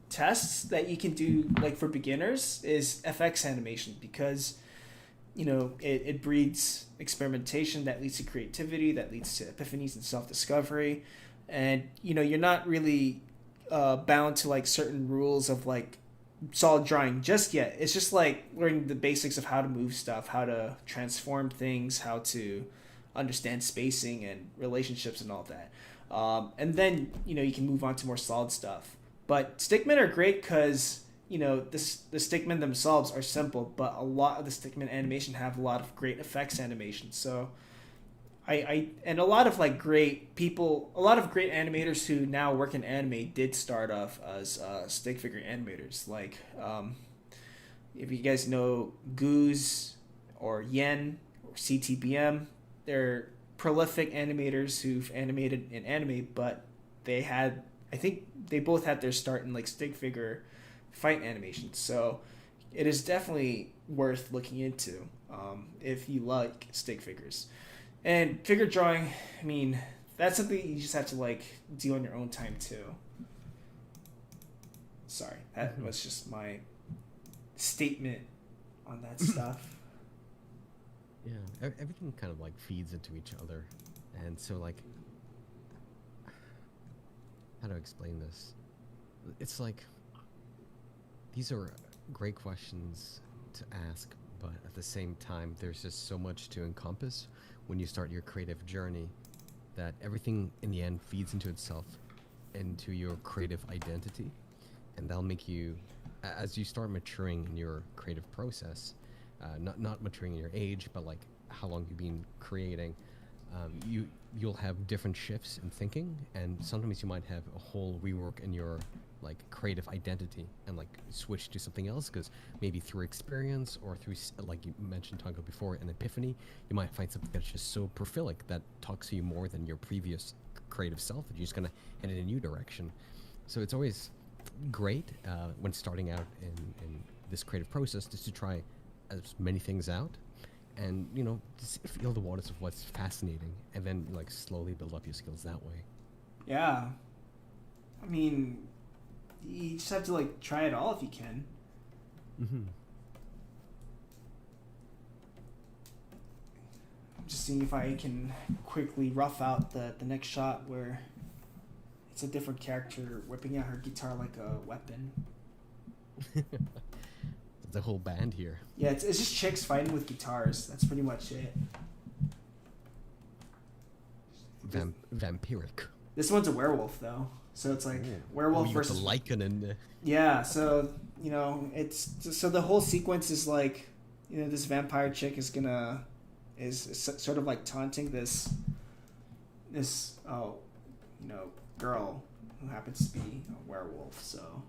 tests that you can do like for beginners is FX animation because it breeds experimentation that leads to creativity, that leads to epiphanies and self-discovery, and you're not really bound to like certain rules of like solid drawing just yet. It's just like learning the basics of how to move stuff, how to transform things, how to understand spacing and relationships and all that, and then you can move on to more solid stuff. But stickmen are great because the stickmen themselves are simple, but a lot of the stickmen animation have a lot of great effects animation. So and a lot of like great people, a lot of great animators who now work in anime did start off as stick figure animators. Like if you guys know Goose or Yen or CTBM, they're prolific animators who've animated in anime, but they had, I think they both had their start in like stick figure fight animation. So it is definitely worth looking into if you like stick figures. And figure drawing, I mean, that's something you just have to like do on your own time too. Sorry, that was just my statement on that stuff. Yeah, everything kind of like feeds into each other, and so like, how to explain this? It's like these are great questions to ask, but at the same time, there's just so much to encompass when you start your creative journey that everything in the end feeds into itself, into your creative identity, and that'll make you, as you start maturing in your creative process, not maturing in your age, but like how long you've been creating, you'll have different shifts in thinking, and sometimes you might have a whole rework in your like creative identity and like switch to something else, because maybe through experience or through, like you mentioned Tango before, an epiphany, you might find something that's just so prolific that talks to you more than your previous creative self that you're just gonna head in a new direction. So it's always great when starting out in this creative process, just to try as many things out, and just feel the waters of what's fascinating, and then like slowly build up your skills that way. Yeah, I mean, you just have to like try it all if you can. I'm just seeing if I can quickly rough out the next shot where it's a different character whipping out her guitar like a weapon. The whole band here. Yeah, it's just chicks fighting with guitars. That's pretty much it. Vampiric. This one's a werewolf though, so it's like werewolf versus the lichen and. Yeah, so it's so the whole sequence is like, this vampire chick is sort of like taunting this girl who happens to be a werewolf. So.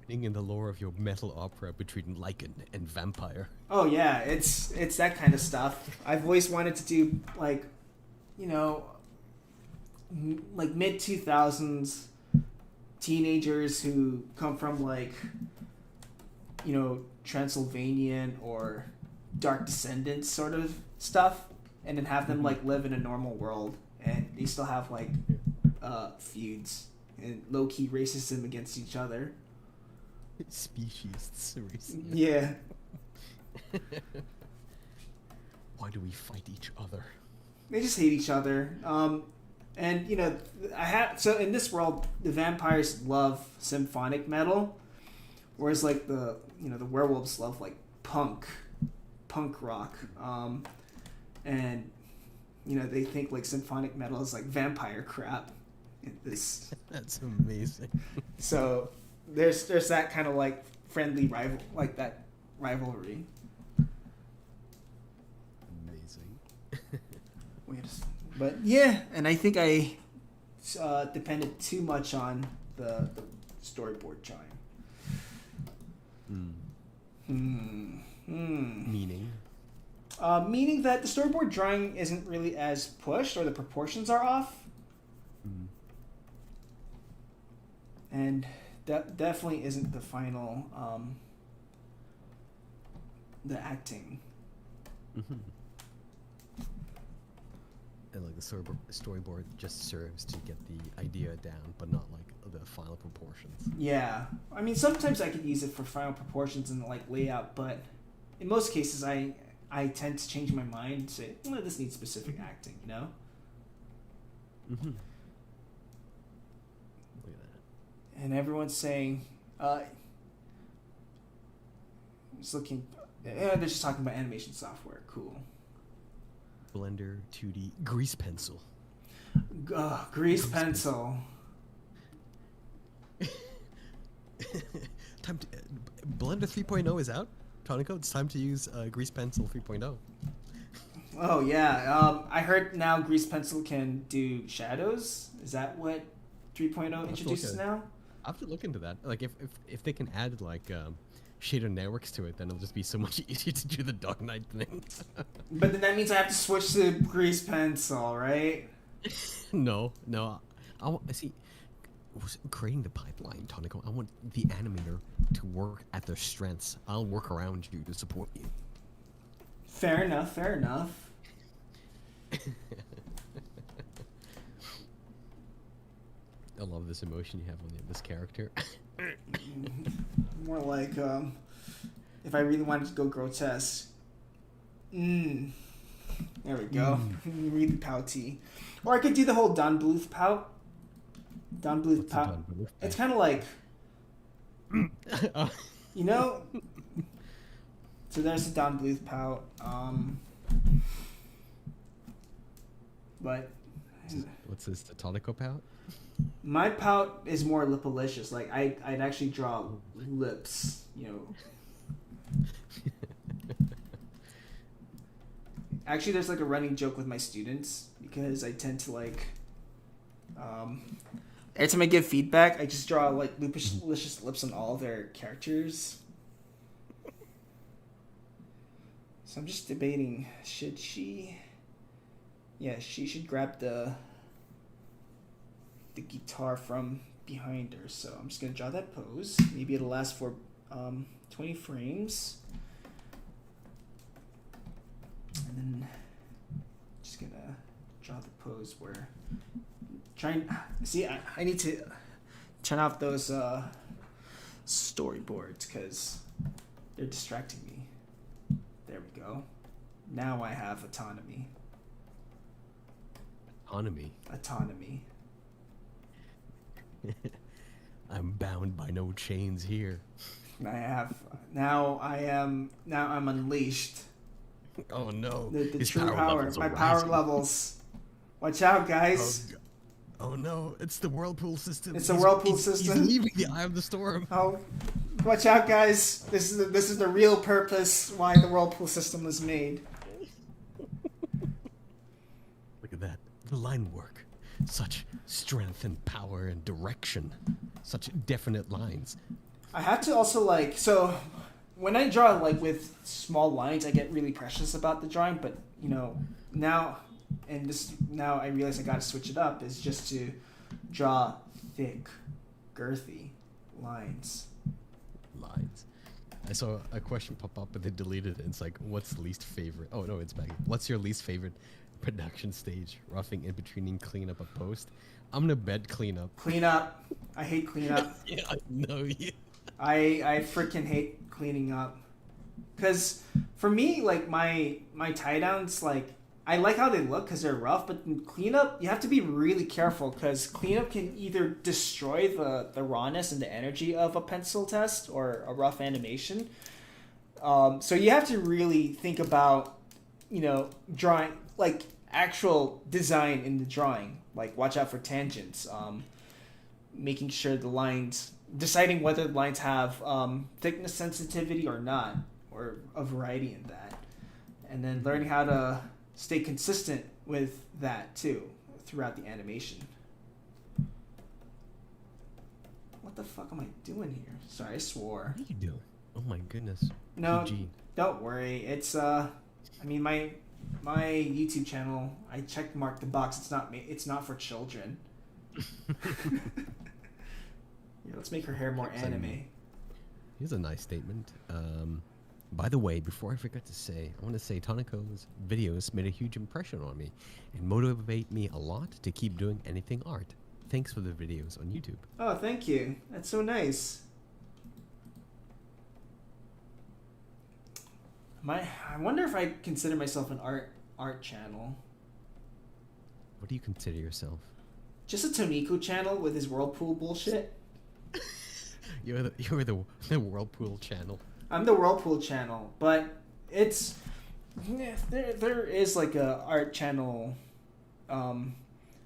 In the lore of your metal opera between lichen and vampire. Oh yeah, it's that kind of stuff. I've always wanted to do like, like mid 2000s teenagers who come from like, Transylvanian or Dark Descendants sort of stuff, and then have them like live in a normal world, and they still have like feuds and low key racism against each other. Species racism. Yeah. Why do we fight each other? They just hate each other. And so in this world, the vampires love symphonic metal, whereas like the werewolves love like punk rock. And they think like symphonic metal is like vampire crap. That's amazing. So there's that kind of like friendly rivalry. Amazing. But yeah, and I think I depended too much on the storyboard drawing. Meaning? Meaning that the storyboard drawing isn't really as pushed, or the proportions are off. And that definitely isn't the final, the acting. And like the storyboard just serves to get the idea down, but not like the final proportions. Yeah, I mean sometimes I could use it for final proportions and like layout, but in most cases I tend to change my mind and say, well, this needs specific acting, Look at that. And everyone's saying, just looking, they're just talking about animation software. Cool. Blender 2D grease pencil. Grease pencil. Time to, Blender 3.0 is out. Tonico, it's time to use grease pencil 3.0. Oh yeah, I heard now grease pencil can do shadows. Is that what 3.0 introduces now? I have to look into that. Like if they can add like shader networks to it, then it'll just be so much easier to do the Dark Knight thing. But then that means I have to switch to grease pencil, right? No. I see. Creating the pipeline, Tonico. I want the animator to work at their strengths. I'll work around you to support you. Fair enough. I love this emotion you have on this character. More like if I really wanted to go grotesque. There we go. Really pouty. Or I could do the whole Don Bluth pout. Don Bluth What's a pout. Don Bluth It's kind of like, you know. So there's the Don Bluth pout. But What's this? The tonico pout? my pout is more lipalicious. Like I'd actually draw lips. You know. Actually, there's like a running joke with my students because I tend to like. Every time I give feedback, I just draw like lipalicious lips on all their characters. So I'm just debating, should she? Yeah, she should grab the guitar from behind her. So I'm just gonna draw that pose. Maybe it'll last for 20 frames. And then just gonna draw the pose where I need to turn off those storyboards because they're distracting me. There we go. Now I have autonomy. Autonomy. I'm bound by no chains here. Now I'm unleashed. Oh no. The true power. My power levels. Watch out, guys. Oh no, it's the whirlpool system. It's the whirlpool system. He's leaving the eye of the storm. Oh, watch out, guys. This is the real purpose why the whirlpool system was made. Look at that. The line work. Such strength and power and direction. Such definite lines. I have to also so when I draw like with small lines, I get really precious about the drawing, but you know, now I realize I gotta switch it up is just to draw thick, girthy lines. I saw a question pop up, but they deleted it. It's like, what's the least favorite? Oh no, it's back. What's your least favorite production stage? Roughing in between and clean up a post. I'm gonna bet clean up. Clean up. I hate clean up. Yeah, I know you. I freaking hate cleaning up. Cause for me, like my tie downs, like I like how they look because they're rough, but in cleanup you have to be really careful because cleanup can either destroy the rawness and the energy of a pencil test or a rough animation. So you have to really think about, you know, drawing like actual design in the drawing. Like watch out for tangents. Making sure the lines, deciding whether the lines have thickness sensitivity or not, or a variety in that, and then learning how to stay consistent with that too throughout the animation. What the fuck am I doing here? Sorry, I swore. What are you doing? Oh my goodness. No, PG. don't worry. It's I mean my YouTube channel, I checked mark the box. It's not for children. Yeah, let's make her hair more anime. Here's a nice statement. By the way, before I forget to say, I want to say Tanako's videos made a huge impression on me and motivate me a lot to keep doing anything art. Thanks for the videos on YouTube. Oh, thank you. That's so nice. I wonder if I consider myself an art channel. What do you consider yourself? Just a Toniko channel with his whirlpool bullshit. You're the Whirlpool channel. I'm the Whirlpool channel, but it's there is like a art channel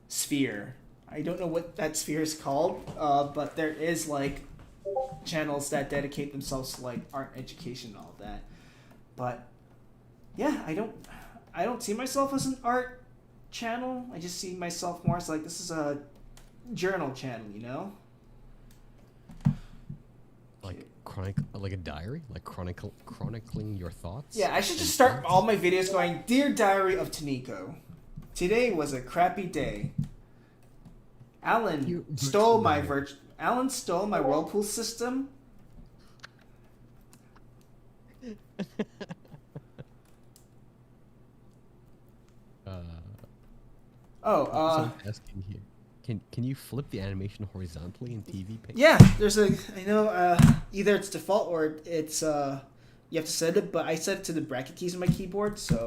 sphere. I don't know what that sphere is called, but there is like channels that dedicate themselves to like art education and all that. But yeah, I don't see myself as an art channel. I just see myself more as like this is a journal channel, you know? Like a diary, like chronicling your thoughts. Yeah, I should just start all my videos going, "Dear Diary of Toniko, today was a crappy day. Alan stole my whirlpool system." Asking here. Can you flip the animation horizontally in TV Paint? Yeah, there's a. I know. Either it's default or it's. You have to set it, but I set it to the bracket keys on my keyboard, so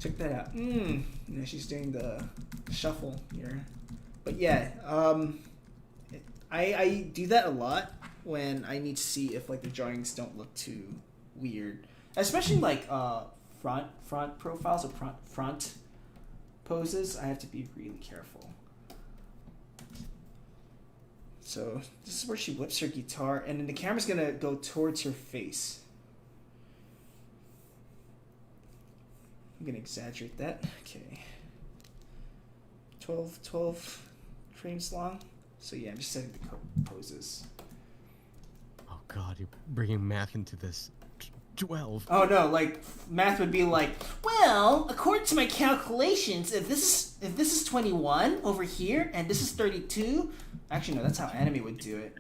check that out. Yeah, she's doing the shuffle here, but yeah, I do that a lot when I need to see if like the drawings don't look too weird, especially like front profiles or front poses. I have to be really careful. So this is where she whips her guitar, and then the camera's gonna go towards her face. I'm gonna exaggerate that. Okay. 12 frames long. So yeah, I'm just setting the poses. Oh God, you're bringing math into this. 12. Oh no, like math would be like, well, according to my calculations, if this is 21 over here and this is 32. Actually, no, that's how anime would do it.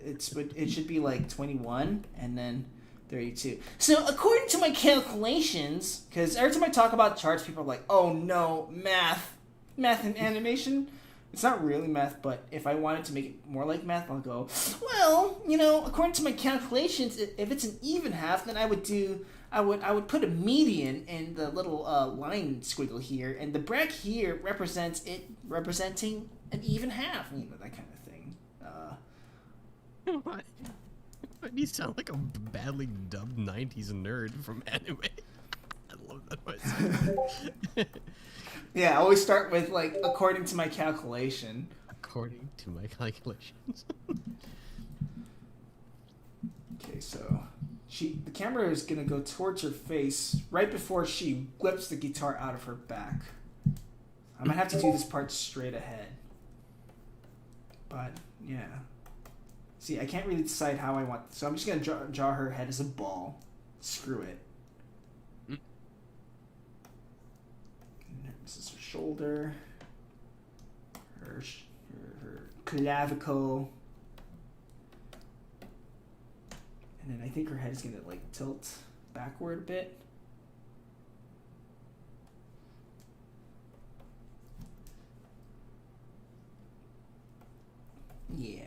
It should be like 21 and then 32. So according to my calculations, because every time I talk about charts, people are like, oh no, math and animation. It's not really math, but if I wanted to make it more like math, I'll go, well, according to my calculations, if it's an even half, then I would put a median in the little line squiggle here, and the bracket here representing an even half, that kind of thing. What? You sound like a badly dubbed 90s nerd from anime. I love that myself. Yeah, I always start with, like, according to my calculation. According to my calculations. Okay, so the camera is going to go towards her face right before she whips the guitar out of her back. I'm going to have to do this part straight ahead. But, yeah. See, I can't really decide how I want... So I'm just going to draw her head as a ball. Screw it. This is her shoulder, her clavicle, and then I think her head is gonna like tilt backward a bit. Yeah.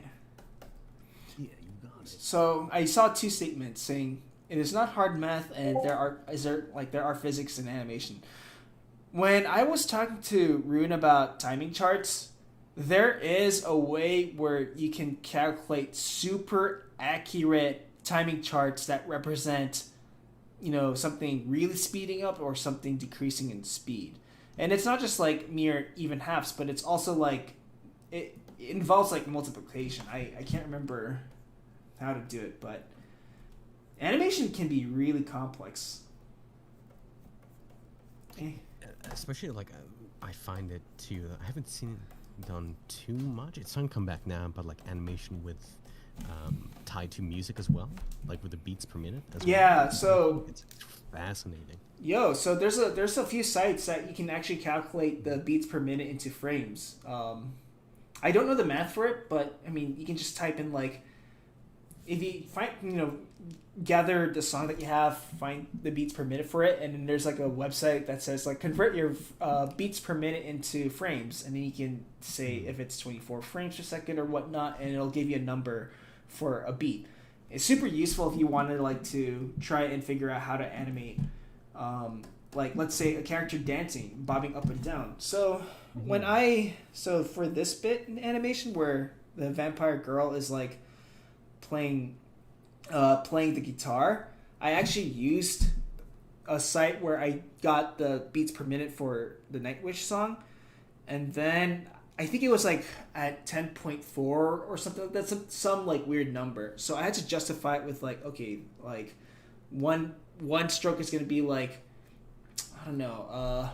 Yeah, you got it. So I saw two statements saying it is not hard math and there are physics in animation. When I was talking to Rune about timing charts, there is a way where you can calculate super accurate timing charts that represent, something really speeding up or something decreasing in speed. And it's not just like mere even halves, but it's also like, it involves like multiplication. I can't remember how to do it, but animation can be really complex. Especially like I find it too. I haven't seen it done too much. It's starting to come back now, but like animation with tied to music as well, like with the beats per minute. Yeah, so it's fascinating. So there's a few sites that you can actually calculate the beats per minute into frames. I don't know the math for it, but I mean you can just type in like if you find gather the song that you have, find the beats per minute for it, and then there's like a website that says like convert your beats per minute into frames, and then you can say if it's 24 frames per second or whatnot, and it'll give you a number for a beat. It's super useful if you wanted like to try and figure out how to animate, like let's say a character dancing, bobbing up and down. So for this bit in animation where the vampire girl is like playing the guitar, I actually used a site where I got the beats per minute for the Nightwish song, and then I think it was like at 10.4 or something. That's some like weird number. So I had to justify it with like, okay, like one stroke is gonna be like, I don't know,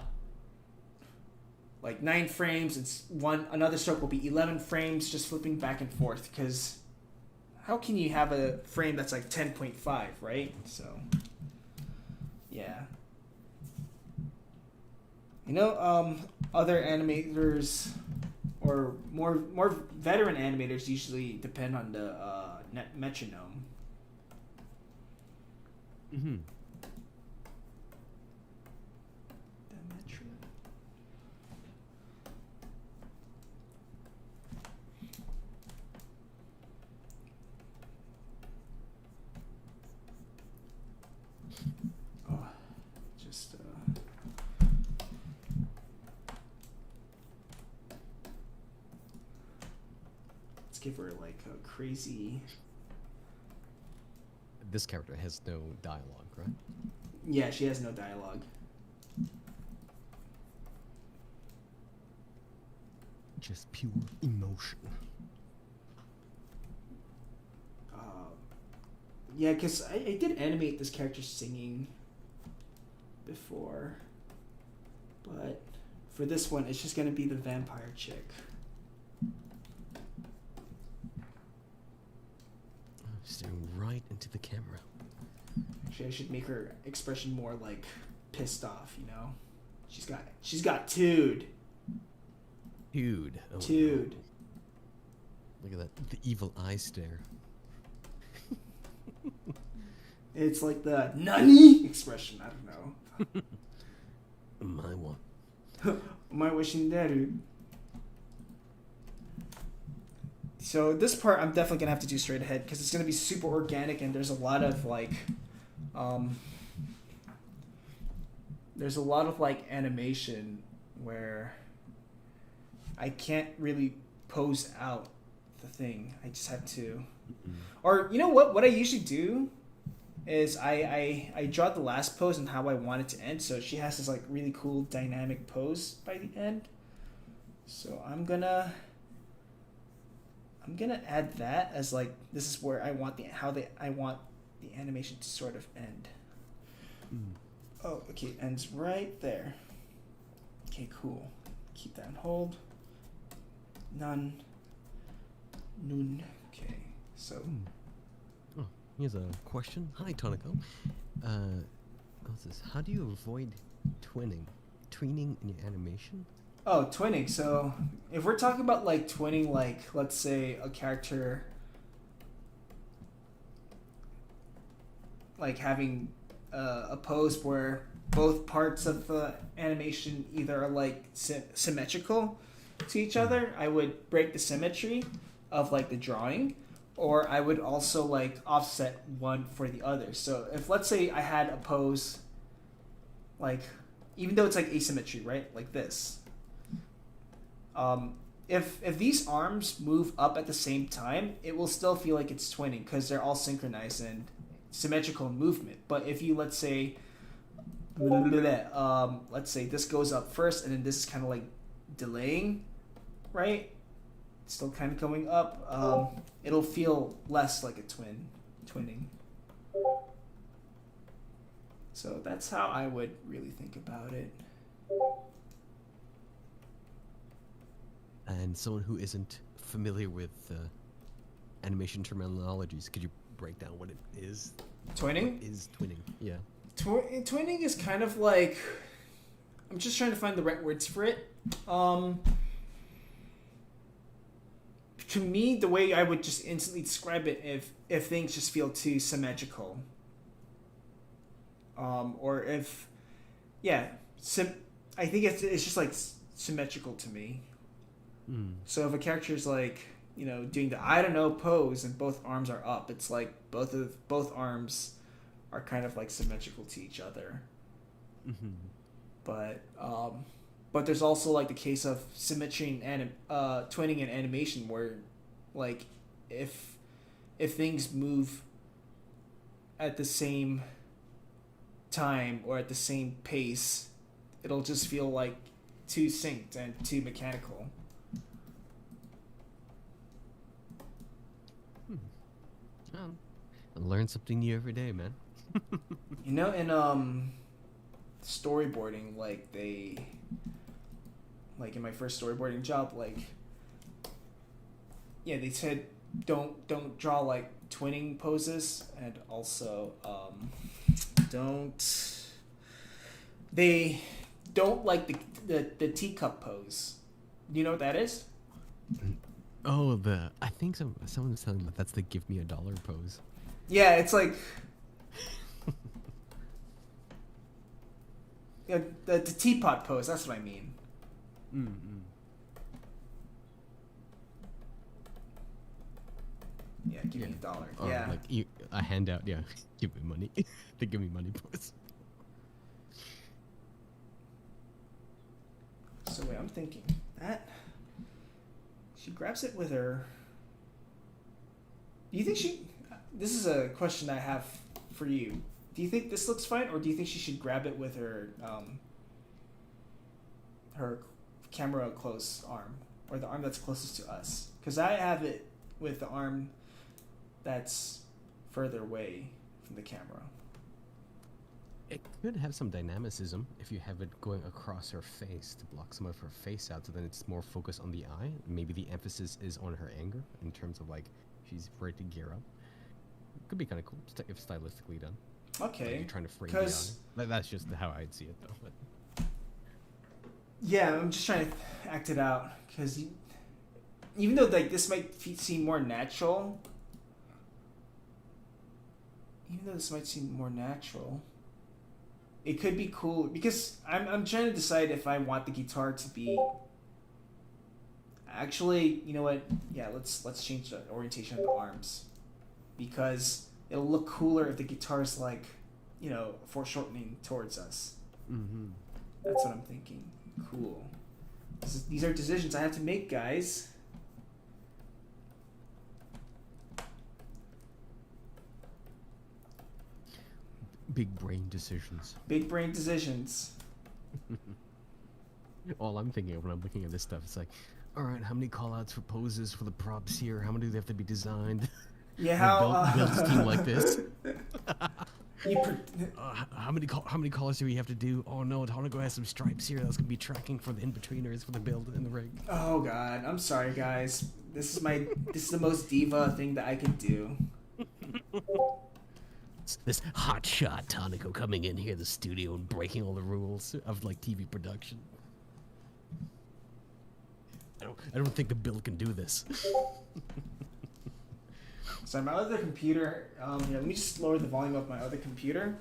like 9 frames. Another stroke will be 11 frames, just flipping back and forth, because how can you have a frame that's like 10.5, right? So, yeah. Other animators or more veteran animators usually depend on the metronome. Mm-hmm. The metronome. Oh, just let's give her like a crazy. This character has no dialogue, right? Yeah, she has no dialogue. Just pure emotion. Yeah, because I did animate this character singing before, but for this one, it's just gonna be the vampire chick. Staring right into the camera. Actually, I should make her expression more like pissed off. You know, she's got tude. Dude. Oh, Dude. no. Look at that. The evil eye stare. It's like the nani expression. I don't know. My one. My wishing deru. So this part I'm definitely gonna have to do straight ahead because it's gonna be super organic and there's a lot of like animation where I can't really pose out the thing. I just have to. Or you know what I usually do is I draw the last pose and how I want it to end. So she has this like really cool dynamic pose by the end. So I'm gonna add that as like this is where I want the animation to sort of end. Oh, okay, it ends right there. Okay, cool. Keep that on hold. None. Noon. Okay, so. Oh, here's a question. Hi, Toniko. What's this? How do you avoid twinning in your animation? Oh, twinning. So if we're talking about like twinning, like let's say a character like having a pose where both parts of the animation either are like symmetrical to each other, I would break the symmetry of like the drawing, or I would also like offset one for the other. So if let's say I had a pose like, even though it's like asymmetry, right? Like this. If these arms move up at the same time, it will still feel like it's twinning because they're all synchronized and symmetrical in movement. But if you let's say this goes up first and then this is kind of like delaying, right? It's still kind of going up. It'll feel less like a twinning. So that's how I would really think about it. And someone who isn't familiar with animation terminologies, could you break down what it is? Twinning? What is twinning? Yeah. Twinning is kind of like, I'm just trying to find the right words for it. To me, the way I would just instantly describe it, if things just feel too symmetrical, or if, yeah, I think it's just like symmetrical to me. So if a character's like, you know, doing the I don't know pose and both arms are up, it's like both arms are kind of like symmetrical to each other. But there's also like the case of symmetry and twinning and animation where like if things move at the same time or at the same pace, it'll just feel like too synced and too mechanical. I learn something new every day, man. You know, in storyboarding, like in my first storyboarding job, like, yeah, they said don't draw like twinning poses, and also they don't like the teacup pose. Do you know what that is? Oh, I think someone was telling me that's the give me $1 pose. Yeah, it's like yeah, the teapot pose. That's what I mean. Yeah, give Yeah. me $1. Or Yeah. like a handout. Yeah, give me money. They give me money, boys. So wait, I'm thinking that she grabs it with her. Do you think she? This is a question I have for you. Do you think this looks fine, or do you think she should grab it with her her camera close arm, or the arm that's closest to us? Because I have it with the arm that's further away from the camera. It could have some dynamicism if you have it going across her face to block some of her face out, so then it's more focused on the eye. Maybe the emphasis is on her anger in terms of like she's ready to gear up. Could be kind of cool if stylistically done. Okay. Like you're trying to frame the eye. That's just how I'd see it though. But yeah, I'm just trying to act it out because even though like this might seem more natural, it could be cool because I'm trying to decide if I want the guitar to be. Actually, you know what? Yeah, let's change the orientation of the arms because it'll look cooler if the guitar's like, foreshortening towards us. mm-hmm. That's what I'm thinking. Cool. These are decisions I have to make, guys. Big brain decisions. Big brain decisions. All I'm thinking of when I'm looking at this stuff is like, all right, how many callouts for poses for the props here? How many do they have to be designed? Yeah, how build a team like this? How many callers do we have to do? Oh no, Tonico has some stripes here. That's gonna be tracking for the in-betweeners for the build in the rig. Oh god, I'm sorry, guys. This is the most diva thing that I can do. This hotshot Tonico coming in here, the studio, and breaking all the rules of like TV production. I don't think the build can do this. So my other computer, let me just lower the volume of my other computer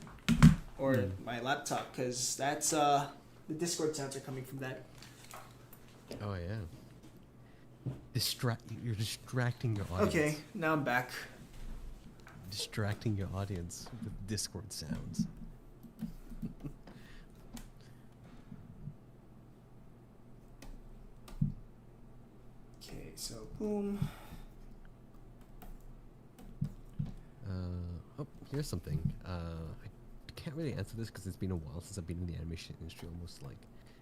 or my laptop because that's the Discord sounds are coming from that. Oh yeah. You're distracting your audience. Okay, now I'm back. Distracting your audience with Discord sounds. Okay, so boom. Here's something. I can't really answer this because it's been a while since I've been in the animation industry, almost like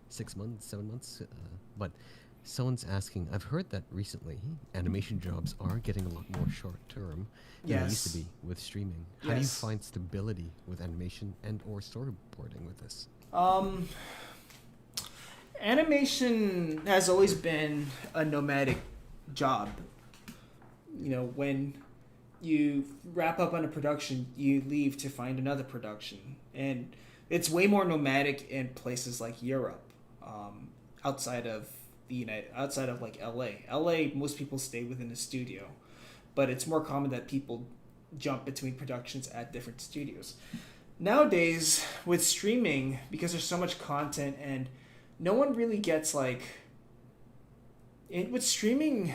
6 months, 7 months. But someone's asking, I've heard that recently animation jobs are getting a lot more short term than they used to be with streaming. How do you find stability with animation and or storyboarding with this? Animation has always been a nomadic job. When you wrap up on a production, you leave to find another production, and it's way more nomadic in places like Europe, outside of like LA. LA, most people stay within a studio, but it's more common that people jump between productions at different studios. Nowadays, with streaming, because there's so much content and no one really gets with streaming,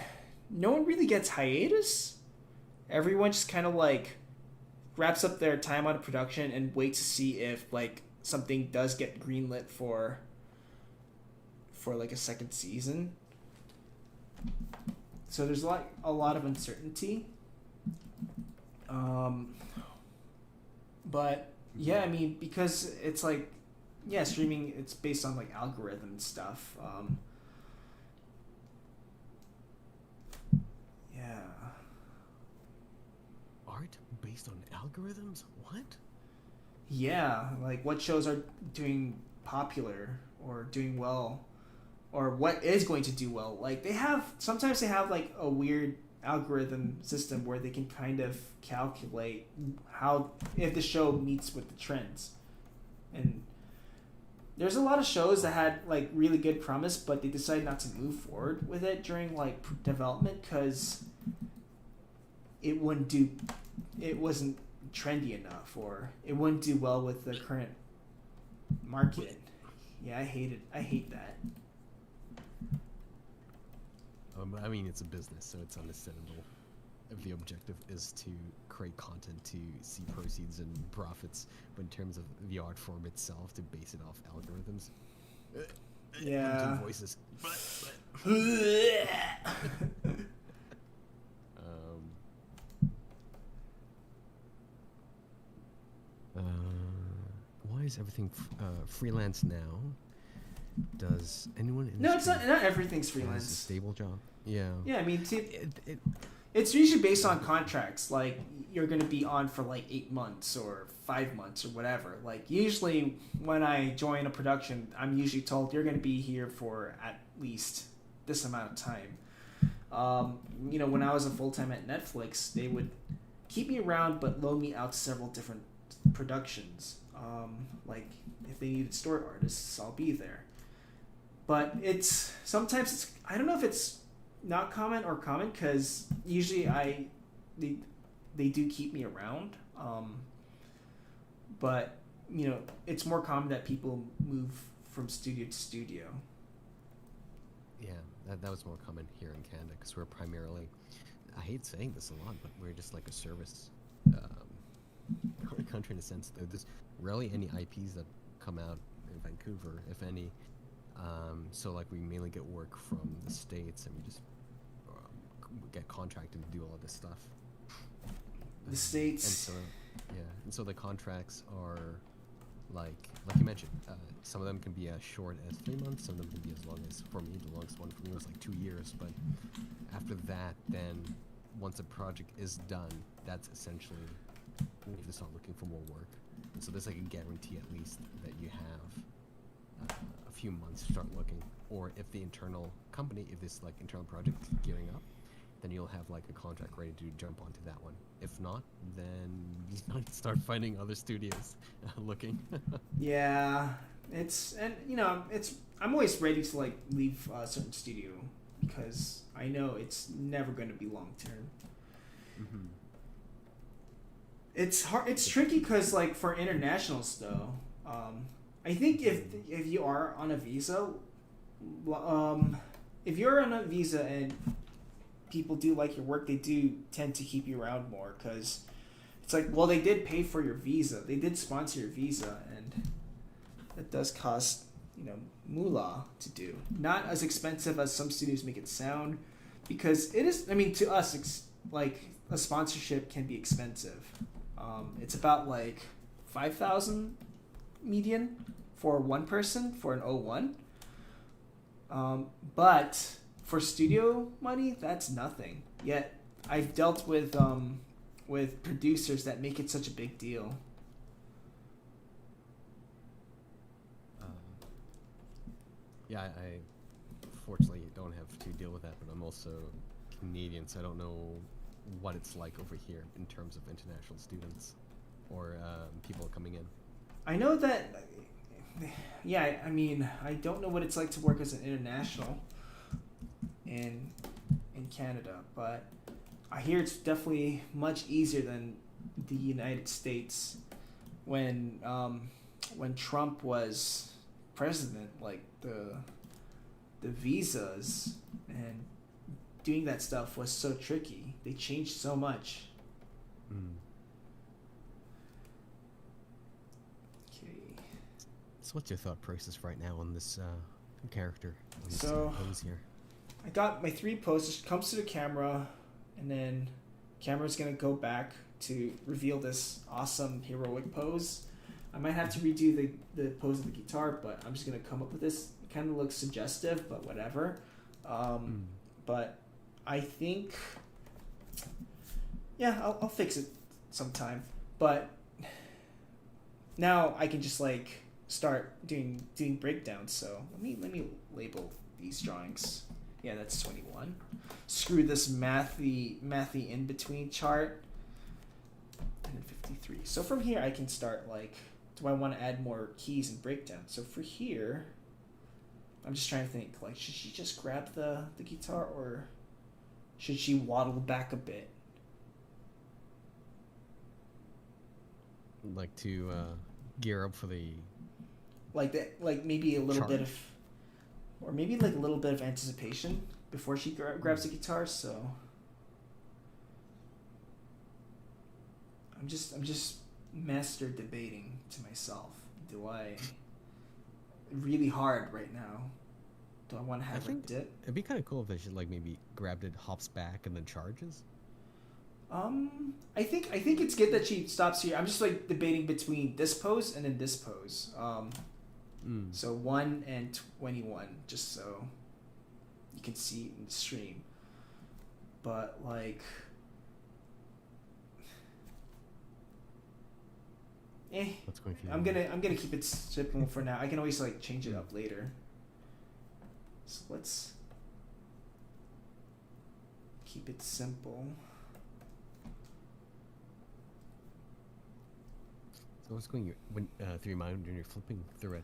no one really gets hiatus. Everyone just kind of like wraps up their time on a production and waits to see if like something does get greenlit for like a second season. So there's a lot of uncertainty. But yeah, I mean, because it's like, yeah, streaming, it's based on like algorithm and stuff. Yeah. Art based on algorithms? What? Yeah, like what shows are doing popular or doing well, or what is going to do well. Like sometimes they have like a weird algorithm system where they can kind of calculate if the show meets with the trends. And there's a lot of shows that had like really good promise, but they decided not to move forward with it during like development because it wasn't trendy enough, or it wouldn't do well with the current market. Yeah, I hate that. I mean, it's a business, so it's understandable. if the objective is to create content to see proceeds and profits, but in terms of the art form itself, to base it off algorithms. Yeah. Voices. Uh, why is everything freelance now? Does anyone in No, this it's not everything's has a freelance. stable job? Yeah. Yeah, I mean, It it's usually based on contracts. Like, you're going to be on for like 8 months or 5 months or whatever. Like, usually when I join a production, I'm usually told you're going to be here for at least this amount of time. When I was a full-time at Netflix, they would keep me around but loan me out to several different productions. Like, if they needed story artists, I'll be there. But sometimes it's, I don't know if it's not common or common, because usually they do keep me around. But it's more common that people move from studio to studio. Yeah, that was more common here in Canada because we're primarily, I hate saying this a lot, but we're just like a service country in a sense. There's rarely any IPs that come out in Vancouver, if any. So like we mainly get work from the States, and we just get contracted to do all of this stuff. The States. And so the contracts are like you mentioned, some of them can be as short as 3 months, some of them can be as long as, for me, the longest one for me was like 2 years. But after that, then once a project is done, that's essentially we have to start looking for more work. And so there's like a guarantee at least that you have a few months to start looking. Or if the internal company, if this like internal project is gearing up, then you'll have like a contract ready to jump onto that one. If not, then you might start finding other studios looking. Yeah, I'm always ready to like leave a certain studio because I know it's never going to be long term. Mm-hmm. It's hard. It's tricky because like for internationals though, I think if you are on a visa, if you're on a visa and people do like your work, they do tend to keep you around more because it's like, well, they did pay for your visa, they did sponsor your visa, and it does cost moolah to do. Not as expensive as some studios make it sound, because it is. I mean, to us, like a sponsorship can be expensive. It's about like 5,000 median for one person for an O1. But for studio money, that's nothing. Yet I've dealt with producers that make it such a big deal. Yeah, I fortunately don't have to deal with that, but I'm also Canadian, so I don't know what it's like over here in terms of international students or people coming in. I know that. Yeah, I mean, I don't know what it's like to work as an international in Canada, but I hear it's definitely much easier than the United States. When Trump was president, like the visas and doing that stuff was so tricky. They changed so much. Okay. So what's your thought process right now on this character? On this pose here? I got my 3 poses. Comes to the camera, and then camera's gonna go back to reveal this awesome heroic pose. I might have to redo the pose of the guitar, but I'm just gonna come up with this. It kind of looks suggestive, but whatever. But I think, yeah, I'll fix it sometime. But now I can just like start doing breakdowns. So let me label these drawings. Yeah, that's 21. Screw this mathy in between chart. And then 53. So from here I can start like, do I want to add more keys and breakdowns? So for here, I'm just trying to think, like, should she just grab the guitar, or should she waddle back a bit? Like to gear up for the Maybe a little chart. bit of, or maybe like a little bit of anticipation before she grabs the guitar. So I'm just master debating to myself. Do I really hard right now? Do I want to I have her think dip? it'd be kind of cool if she like maybe grabbed it, hops back, and then charges. I think it's good that she stops here. I'm just like debating between this pose and then this pose. Mm. So 1 and 21, just so you can see it in the stream. But like, What's going through? I'm gonna keep it simple for now. I can always like change it up later. So let's keep it simple. So what's going through your mind when you're flipping through it?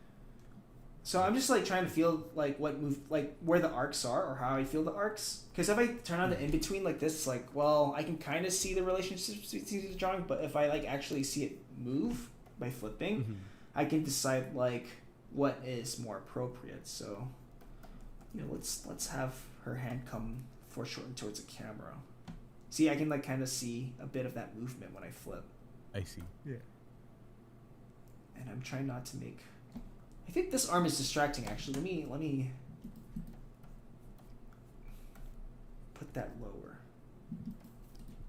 So I'm just like trying to feel like what move, like where the arcs are or how I feel the arcs. Because if I turn on the in between like this, it's like, well, I can kind of see the relationships between the drawing, but if I like actually see it move by flipping, I can decide like what is more appropriate. So, let's have her hand come foreshortened towards the camera. See, I can like kind of see a bit of that movement when I flip. I see. Yeah. And I'm trying not to make. I think this arm is distracting. Actually, let me put that lower.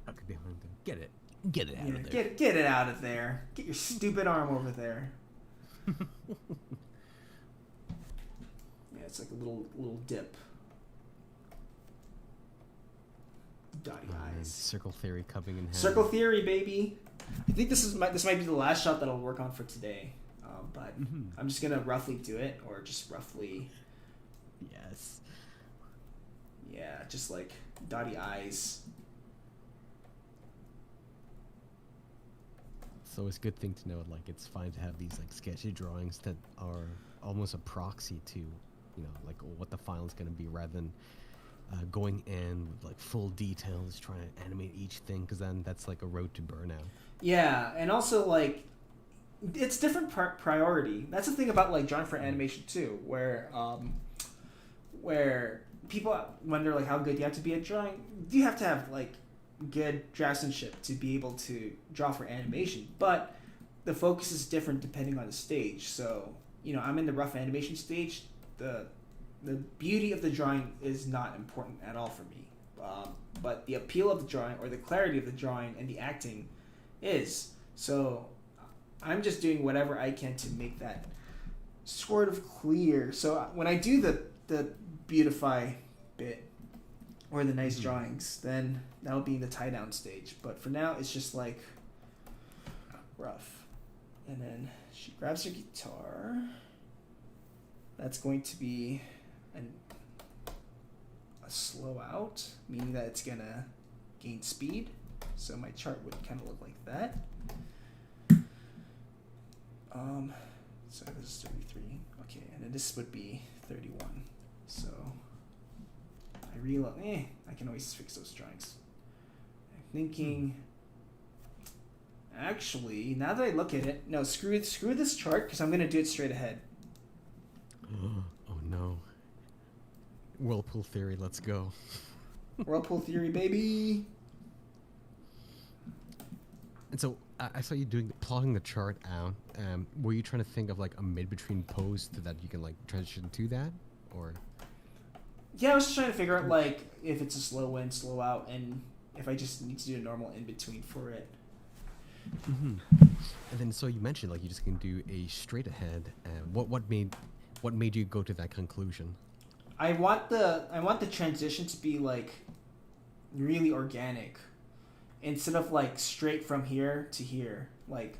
Up behind them. Get it out of there. Get it out of there. Get your stupid arm over there. Yeah, it's like a little dip. Dotty eyes. Circle theory coming in hand. Circle theory, baby. I think this might be the last shot that I'll work on for today. But I'm just gonna roughly do it, or just roughly. Yes. Yeah, just like dotty eyes. So it's a good thing to know, like, it's fine to have these, like, sketchy drawings that are almost a proxy to, like, what the file is going to be, rather than going in with, like, full details, trying to animate each thing, because then that's, like, a road to burnout. Yeah, and also, like, it's different priority. That's the thing about, like, drawing for animation, too, where people wonder, like, how good you have to be at drawing. You have to have, like, good draftsmanship to be able to draw for animation, but the focus is different depending on the stage. So I'm in the rough animation stage. The beauty of the drawing is not important at all for me, but the appeal of the drawing or the clarity of the drawing and the acting is. So I'm just doing whatever I can to make that sort of clear. So when I do the beautify bit or the nice drawings, then that'll be in the tie down stage. But for now, it's just like rough. And then she grabs her guitar. That's going to be a slow out, meaning that it's gonna gain speed. So my chart would kind of look like that. So this is 33. Okay, and then this would be 31. So I realize, I can always fix those drawings. I'm thinking, actually, now that I look at it, no, screw this chart, because I'm going to do it straight ahead. Oh no. Whirlpool theory, let's go. Whirlpool theory, baby! And so, I saw you plotting the chart out. Were you trying to think of, like, a mid-between pose so that you can, like, transition to that? Or... Yeah, I was just trying to figure out, like, if it's a slow in, slow out, and if I just need to do a normal in-between for it. And then, so you mentioned, like, you just can do a straight ahead. What made you go to that conclusion? I want the transition to be, like, really organic, instead of, like, straight from here to here. Like,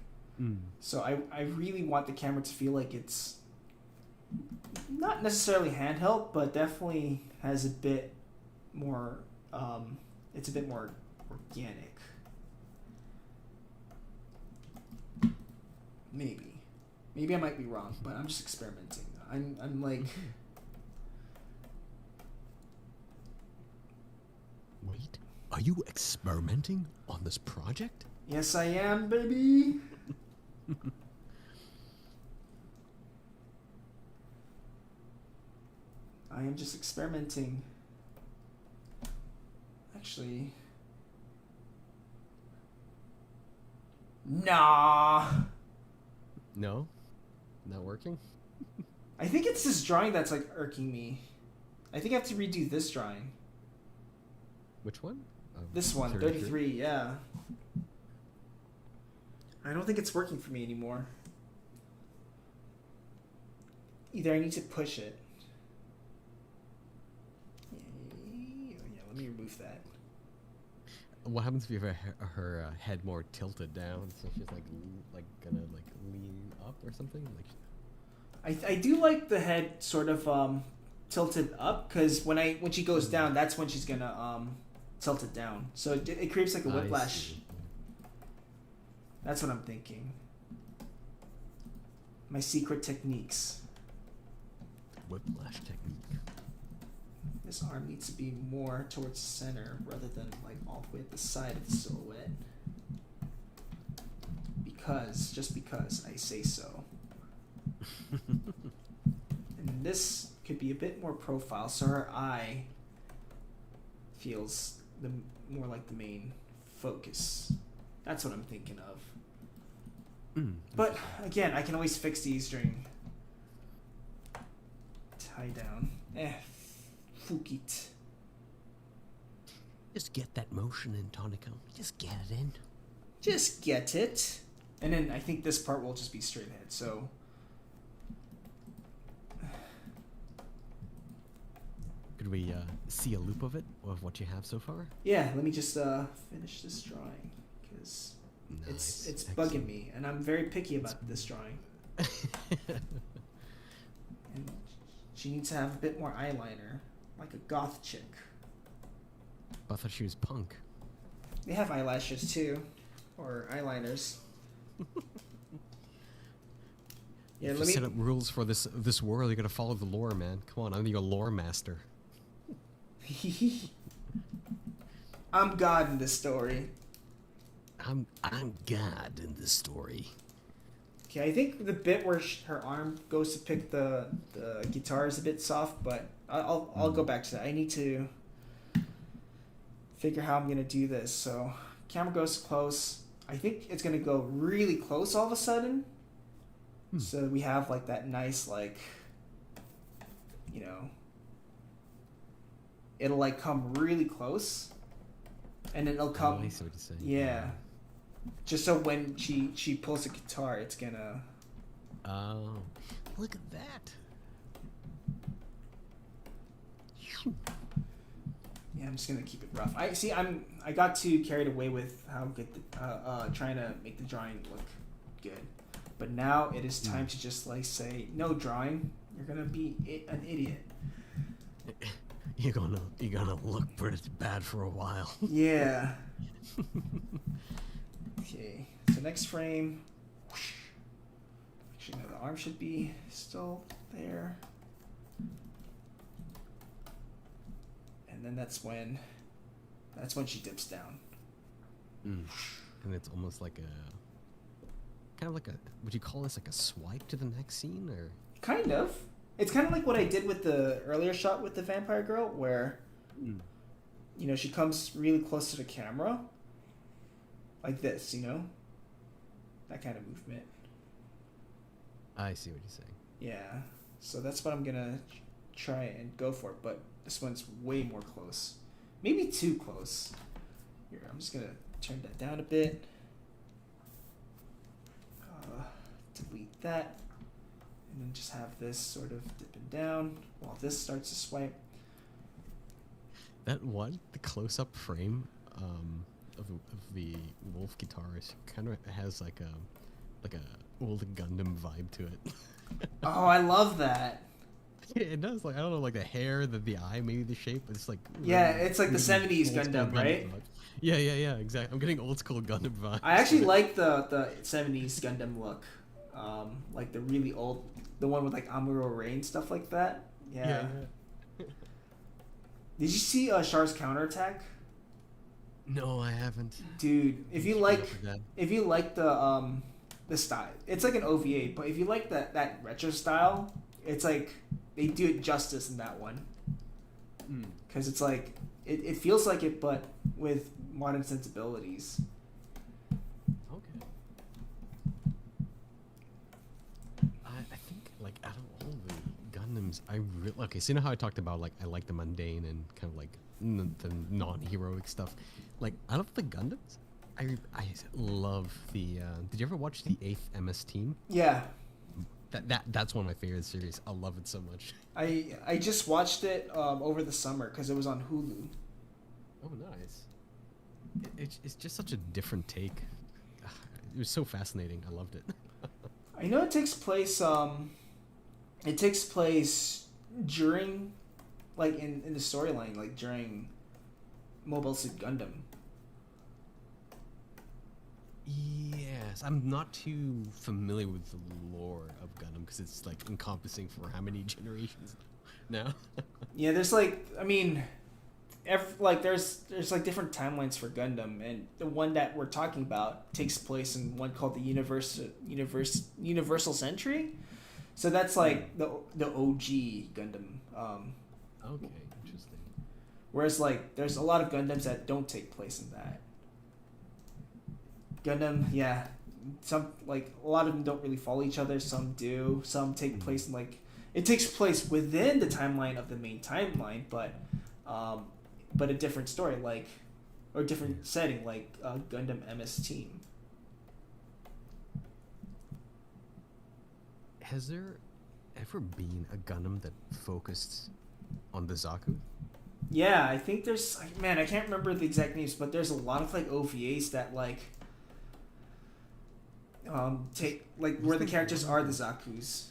so I really want the camera to feel like it's not necessarily handheld, but definitely has a bit more, it's a bit more organic. Maybe I might be wrong, but I'm just experimenting. I'm like... Wait, are you experimenting on this project? Yes, I am, baby! I am just experimenting. Actually, Nah. No, not working. I think it's this drawing that's like irking me. I think I have to redo this drawing. Which one? This one, 33, yeah. I don't think it's working for me anymore. Either I need to push it. Yeah, let me remove that. What happens if you have her head more tilted down, so she's like gonna like lean up or something? Like, I do like the head sort of tilted up, because when she goes down, that's when she's gonna tilt it down. So it creates like a whiplash. That's what I'm thinking. My secret techniques. Whiplash technique. This arm needs to be more towards the center rather than like all the way at the side of the silhouette. Just because I say so. And this could be a bit more profile, so her eye feels more like the main focus. That's what I'm thinking of. But again, I can always fix these during tie down. Fuck it. Just get that motion in, Tonico. Just get it in. Just get it. And then I think this part will just be straight ahead, so... Could we see a loop of it, of what you have so far? Yeah, let me just finish this drawing, because it's bugging me, and I'm very picky about this drawing. And she needs to have a bit more eyeliner, like a goth chick. I thought she was punk. They have eyelashes too, or eyeliners. Yeah, if you set up rules for this world, you gotta follow the lore, man. Come on, I'm your lore master. I'm God in this story. I'm God in this story. Okay, I think the bit where her arm goes to pick the guitar is a bit soft, but I'll go back to that. I need to figure how I'm gonna do this. So camera goes close. I think it's gonna go really close all of a sudden. So we have like that nice, like, you know, it'll like come really close, and then it'll come. I see what you're saying. Yeah. Just so when she pulls the guitar, it's gonna. Oh, look at that. Yeah, I'm just gonna keep it rough. I got too carried away with how good trying to make the drawing look good, but now it is time to just like say no drawing. You're gonna be an idiot. You're gonna look pretty bad for a while. Yeah. Okay. So next frame. Actually, no, the arm should be still there. And then that's when she dips down. And it's almost like a kind of like a, would you call this like a swipe to the next scene, or? Kind of. It's kind of like what I did with the earlier shot with the vampire girl, where you know, she comes really close to the camera, like this, you know, that kind of movement. I see what you're saying. Yeah. So that's what I'm gonna try and go for, but this one's way more close. Maybe too close. Here, I'm just gonna turn that down a bit. Delete that. And then just have this sort of dipping down while this starts to swipe. That one, the close-up frame of the wolf guitarist kind of has like a old Gundam vibe to it. Oh, I love that. Yeah, it does. Like, I don't know, like the hair, the eye, maybe the shape. But it's like yeah, it's like the 70s Gundam, right? Yeah, exactly. I'm getting old school Gundam vibes. I actually like the 70s Gundam look, like the really old, the one with like Amuro Ray and stuff like that. Yeah. Did you see Char's counterattack? No, I haven't. Dude, if you like the style, it's like an OVA, but if you like that retro style, it's like they do it justice in that one. Because it's like it feels like it, but with modern sensibilities. Okay. Gundams, okay. So you know how I talked about like I like the mundane and kind of like the non-heroic stuff. Like I love the Gundams. I love the. Did you ever watch the 8th MS Team? Yeah. That's one of my favorite series. I love it so much. I just watched it over the summer because it was on Hulu. Oh, nice. It's just such a different take. It was so fascinating. I loved it. I know it takes place. It takes place during, like in the storyline, like during Mobile Suit Gundam. Yes, I'm not too familiar with the lore of Gundam because it's like encompassing for how many generations now. Yeah, there's like, I mean, there's like different timelines for Gundam, and the one that we're talking about takes place in one called the Universal Century. So that's like the OG Gundam. Okay, interesting. Whereas like there's a lot of Gundams that don't take place in that. Gundam, yeah, some like a lot of them don't really follow each other. Some do. Some take place in like it takes place within the timeline of the main timeline, but a different story, like or different setting, like Gundam MS Team. Has there ever been a Gundam that focused on the Zaku? Yeah, I think there's man, I can't remember the exact names, but there's a lot of like OVAs that like take like where the characters are the Zakus.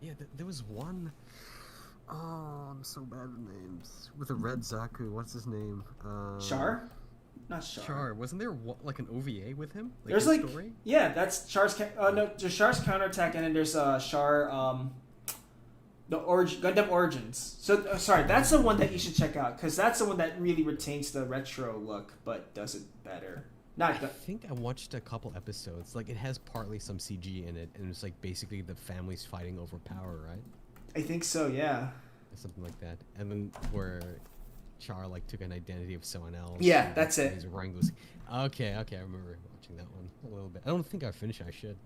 Yeah, there was one. Oh, I'm so bad with names. With a red Zaku, what's his name? Char? Not Char. Char. Wasn't there like an OVA with him? Like there's like story? Yeah, that's Char's. No, there's Char's counterattack, and then there's Char. Gundam Origins. So sorry, that's the one that you should check out because that's the one that really retains the retro look but does it better. I think I watched a couple episodes. Like it has partly some CG in it, and it's like basically the families fighting over power, right? I think so, yeah. Something like that, and then where Char like took an identity of someone else. Yeah, that's it. He's wearing those. Okay, I remember watching that one a little bit. I don't think I finished it. I should.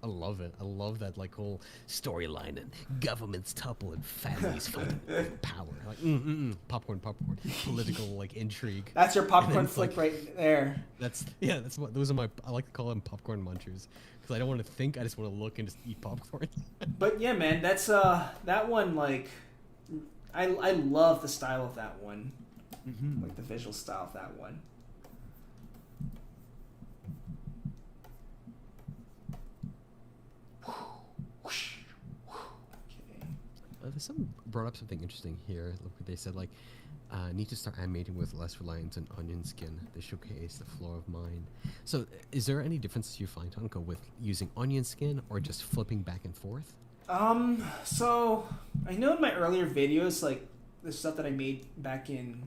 I love it. I love that like whole storyline and governments topple and families fighting for power. Like popcorn, political like intrigue. That's your popcorn flick right there. That's what those are my. I like to call them popcorn munchers because I don't want to think. I just want to look and just eat popcorn. But yeah, man, that's that one like, I love the style of that one, like the visual style of that one. Some brought up something interesting here. Look, they said like, need to start animating with less reliance on onion skin to showcase the flow of mind. So, is there any differences you find, Tonko, with using onion skin or just flipping back and forth? So I know in my earlier videos, like the stuff that I made back in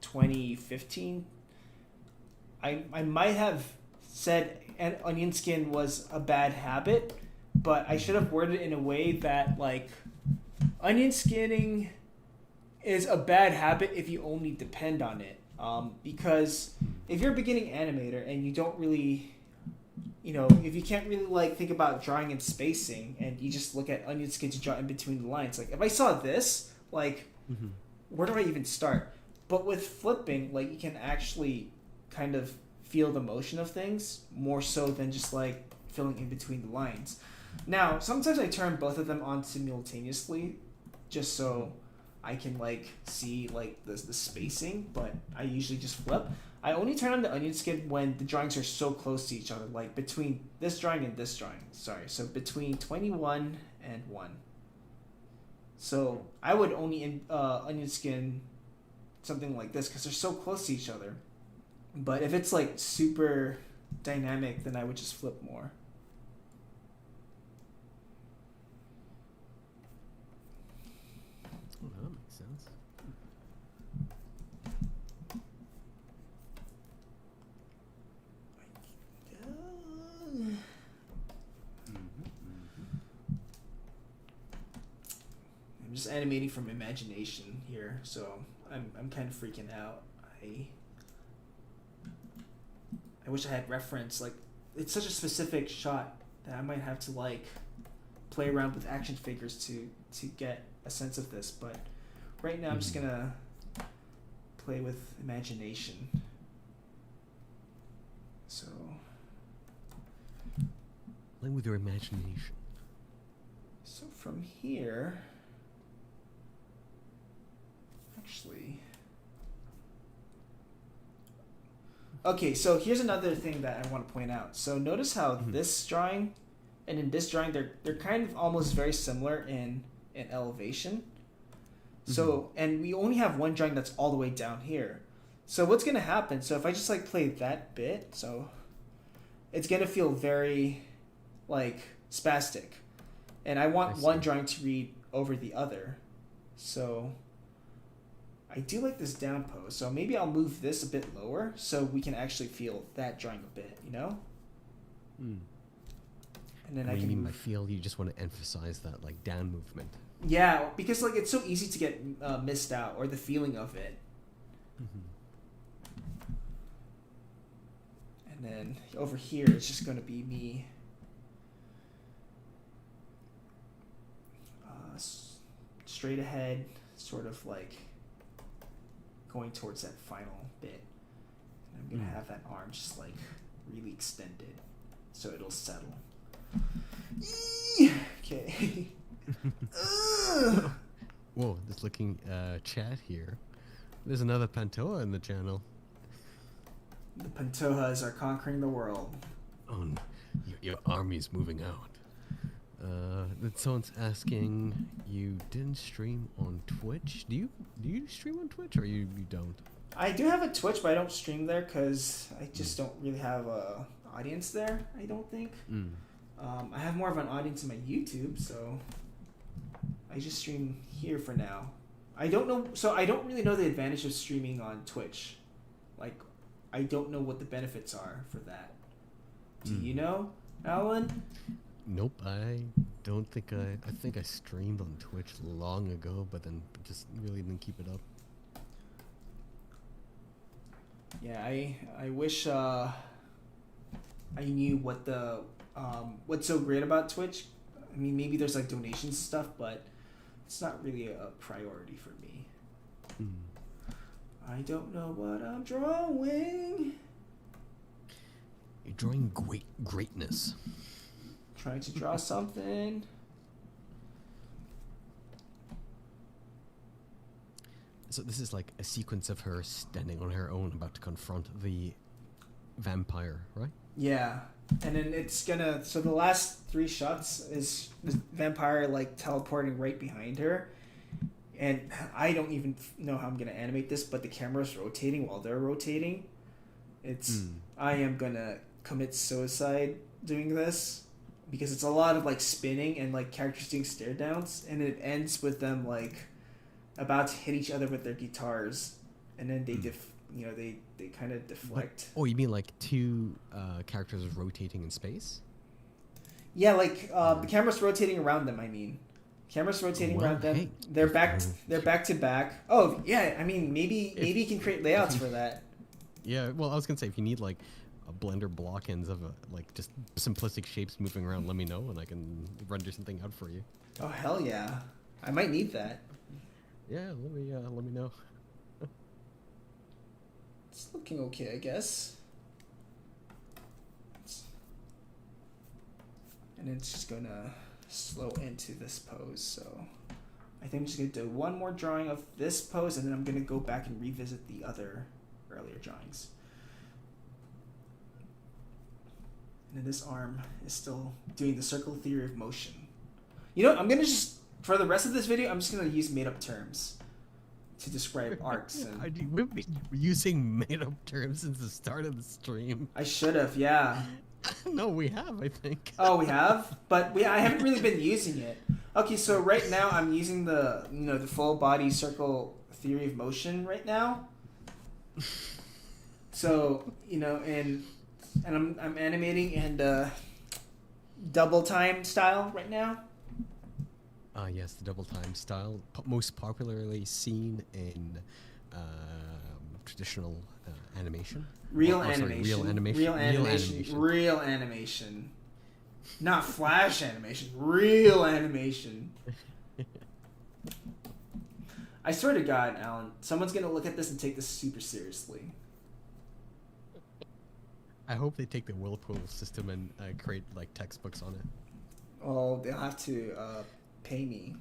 2015, I might have said an onion skin was a bad habit, but I should have worded it in a way that like. Onion skinning is a bad habit if you only depend on it. Because if you're a beginning animator and you don't really, if you can't really like think about drawing and spacing and you just look at onion skin to draw in between the lines, like if I saw this, like where do I even start? But with flipping, like you can actually kind of feel the motion of things more so than just like filling in between the lines. Now, sometimes I turn both of them on simultaneously just so I can like see like the spacing, but I usually just flip. I only turn on the onion skin when the drawings are so close to each other, like between this drawing and this drawing. Sorry, so between 21 and 1. So I would only onion skin something like this because they're so close to each other. But if it's like super dynamic, then I would just flip more. Oh, that makes sense. I'm just animating from imagination here, so I'm kind of freaking out. I wish I had reference. Like, it's such a specific shot that I might have to like play around with action figures to get a sense of this, but right now I'm just gonna play with imagination. So Play with your imagination. So from here, actually, okay, so here's another thing that I want to point out. So notice how this drawing and in this drawing, they're kind of almost very similar in elevation. So, and we only have one drawing that's all the way down here. So what's going to happen, so if I just like play that bit, so it's going to feel very like spastic. And I want one drawing to read over the other. So I do like this down pose. So maybe I'll move this a bit lower so we can actually feel that drawing a bit, you know? Mm. And then what I can you mean by feel? You just want to emphasize that like down movement. Yeah, because like it's so easy to get missed out, or the feeling of it. And then over here, it's just going to be me straight ahead, sort of like going towards that final bit. And I'm going to have that arm just like really extended so it'll settle. Okay. Whoa, just looking chat here. There's another Pantoja in the channel. The Pantojas are conquering the world. Oh, your army's moving out. Someone's asking, you didn't stream on Twitch? Do you stream on Twitch or you don't? I do have a Twitch, but I don't stream there because I just don't really have a audience there, I don't think. I have more of an audience in my YouTube, so I just stream here for now. I don't know, so I don't really know the advantage of streaming on Twitch. Like, I don't know what the benefits are for that. Do you know, Alan? Nope, I don't think I think I streamed on Twitch long ago, but then just really didn't keep it up. Yeah, I wish I knew what the what's so great about Twitch. I mean, maybe there's like donations stuff, but it's not really a priority for me. I don't know what I'm drawing. You're drawing greatness. Trying to draw something. So this is like a sequence of her standing on her own, about to confront the vampire, right? Yeah, and then it's gonna. So the last 3 shots is the vampire like teleporting right behind her, and I don't even know how I'm gonna animate this, but the camera's rotating while they're rotating. It's I am gonna commit suicide doing this because it's a lot of like spinning and like characters doing stare downs, and it ends with them like about to hit each other with their guitars, and then they they kind of deflect. What? Oh, you mean like 2 characters rotating in space? Yeah, like the camera's rotating around them. I mean, camera's rotating around them. Hey. They're back. They're back to back. Oh yeah, I mean maybe you can create layouts for that. Yeah, well, I was gonna say if you need like a Blender block-ins of like just simplistic shapes moving around, let me know and I can render something out for you. Oh hell yeah, I might need that. Yeah, let me know. It's looking okay, I guess. And it's just gonna slow into this pose, so I think I'm just gonna do one more drawing of this pose, and then I'm gonna go back and revisit the other earlier drawings. And then this arm is still doing the circle theory of motion. You know, I'm gonna just, for the rest of this video, I'm just gonna use made-up terms to describe arcs. And We've been using made-up terms since the start of the stream. I should have, yeah. No, we have, I think. Oh, we have? But I haven't really been using it. Okay, so right now I'm using the full body circle theory of motion right now. So, and I'm animating in double time style right now. Yes, the double time style, most popularly seen in traditional animation. Real animation. Not Flash animation. Real animation. I swear to God, Alan, someone's gonna look at this and take this super seriously. I hope they take the whirlpool system and create like textbooks on it. Oh, they'll have to pay me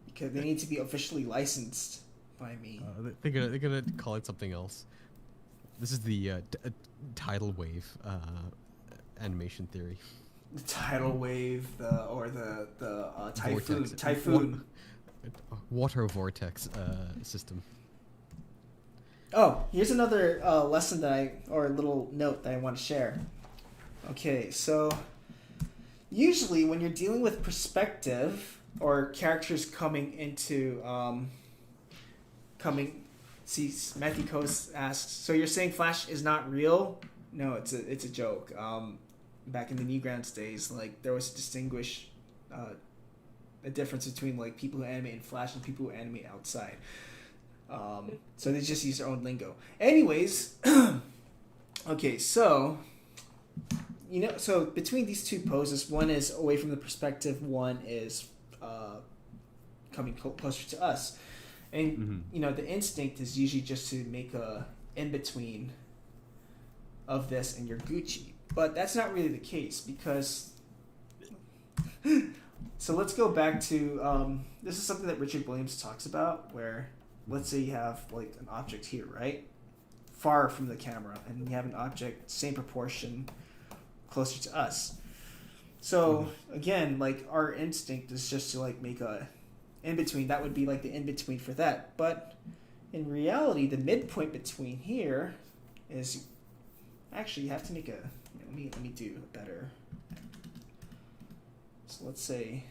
because they need to be officially licensed by me. They're gonna call it something else. This is the tidal wave animation theory. The tidal wave, the typhoon, Vortex. typhoon. Water vortex system. Oh, here's another lesson or little note that I want to share. Okay, so usually when you're dealing with perspective or characters coming into see, Matthew Coase asks, so you're saying Flash is not real? No, it's a joke. Back in the Newgrounds days, like there was a difference between like people who animate in Flash and people who animate outside. So they just use their own lingo. Anyways, okay, so so between these two poses, one is away from the perspective, one is coming closer to us, and the instinct is usually just to make a in between of this and your Gucci, but that's not really the case because. So let's go back to this is something that Richard Williams talks about, where let's say you have like an object here, right, far from the camera, and you have an object same proportion closer to us. So again, like our instinct is just to like make a in between. That would be like the in between for that. But in reality, the midpoint between here is actually you have to make a. Let me do a better. So let's say,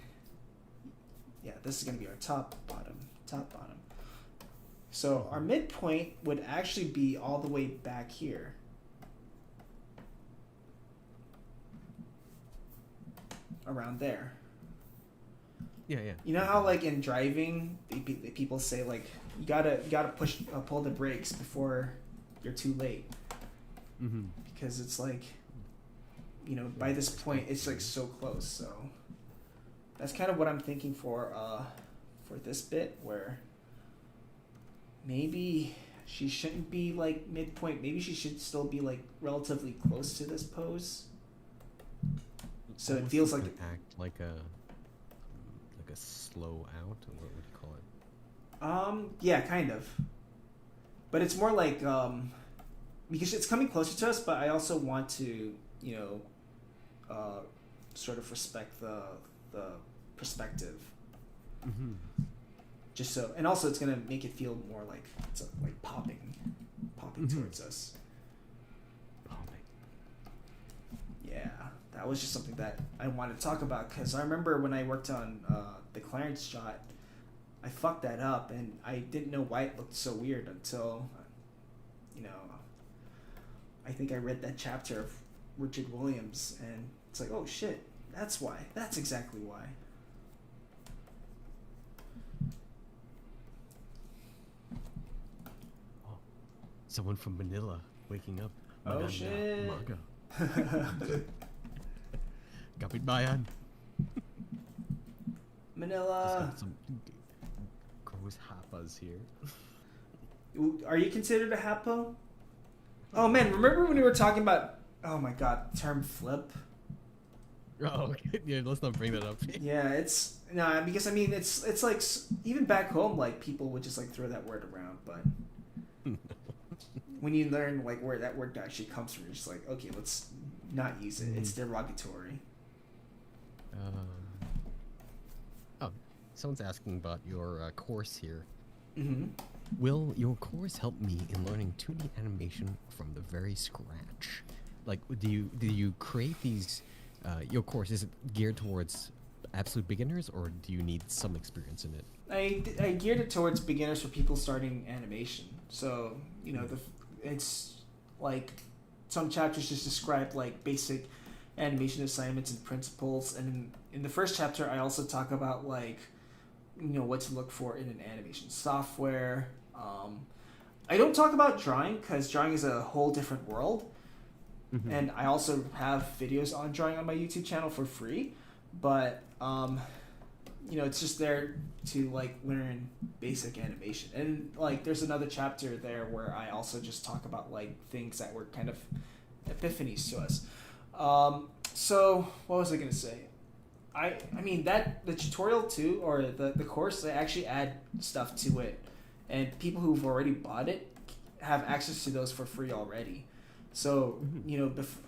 yeah, this is going to be our top, bottom. So our midpoint would actually be all the way back here. Around there. Yeah. You know how like in driving, people say like, you gotta pull the brakes before you're too late. Mm-hmm. Because it's like, by this point, it's like so close, so... That's kind of what I'm thinking for this bit, where maybe she shouldn't be like midpoint. Maybe she should still be like relatively close to this pose. So it feels like act like a slow out, or what would you call it? Yeah, kind of. But it's more like because it's coming closer to us, but I also want to sort of respect the perspective. Mm-hmm. Just so, and also it's gonna make it feel more like it's like popping towards us. Popping. Yeah, that was just something that I wanted to talk about because I remember when I worked on the Clarence shot, I fucked that up and I didn't know why it looked so weird until, I think I read that chapter of Richard Williams and it's like, oh shit, that's why. That's exactly why. Someone from Manila waking up. Oh shit. Maga. Kapit bayan. Manila. Got some gross hapas here. Are you considered a hapo? Oh man, remember when we were talking about, oh my god, term flip? Oh, yeah, let's not bring that up. Yeah, it's because I mean it's like even back home like people would just like throw that word around, but when you learn like where that word actually comes from, you're just like, okay, let's not use it. It's derogatory. Oh, someone's asking about your course here. Mm-hmm. Will your course help me in learning 2D animation from the very scratch? Like, do you create these? Your course, is it geared towards absolute beginners, or do you need some experience in it? I geared it towards beginners for people starting animation. So it's like some chapters just describe like basic animation assignments and principles, and in the first chapter I also talk about like what to look for in an animation software. I don't talk about drawing because drawing is a whole different world. Mm-hmm. And I also have videos on drawing on my YouTube channel for free, but it's just there to like learn basic animation. And like there's another chapter there where I also just talk about like things that were kind of epiphanies to us. So what was I gonna say? I mean that the tutorial too, or the course, they actually add stuff to it, and people who've already bought it have access to those for free already. So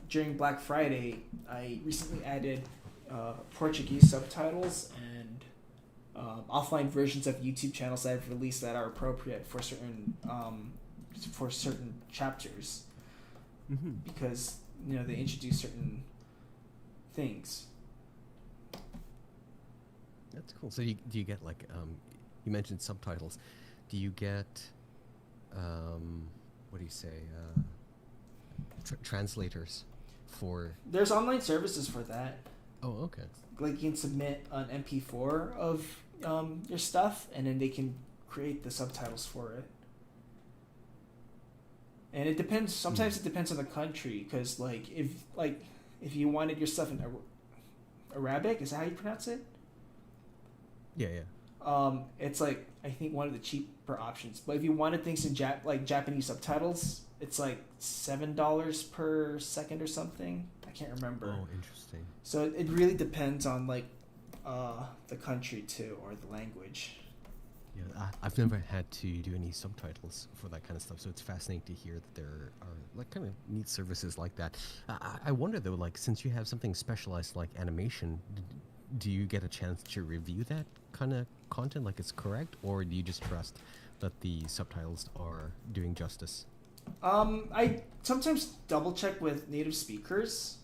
during Black Friday, I recently added Portuguese subtitles and offline versions of YouTube channels that I've released that are appropriate for certain chapters, because they introduce certain things. That's cool. So do you get like you mentioned subtitles? Do you get what do you say? Translators for? There's online services for that. Oh, okay. Like you can submit an MP4 of your stuff, and then they can create the subtitles for it. And it depends. Sometimes it depends on the country, because like if you wanted your stuff in Arabic, is that how you pronounce it? Yeah. It's like I think one of the cheaper options. But if you wanted things in Japanese subtitles, it's like $7 per second or something. I can't remember. Oh, interesting. So it really depends on like the country too, or the language. Yeah, I've never had to do any subtitles for that kind of stuff, so it's fascinating to hear that there are like kind of neat services like that. I wonder though, like since you have something specialized like animation, do you get a chance to review that kind of content, like it's correct, or do you just trust that the subtitles are doing justice? I sometimes double check with native speakers,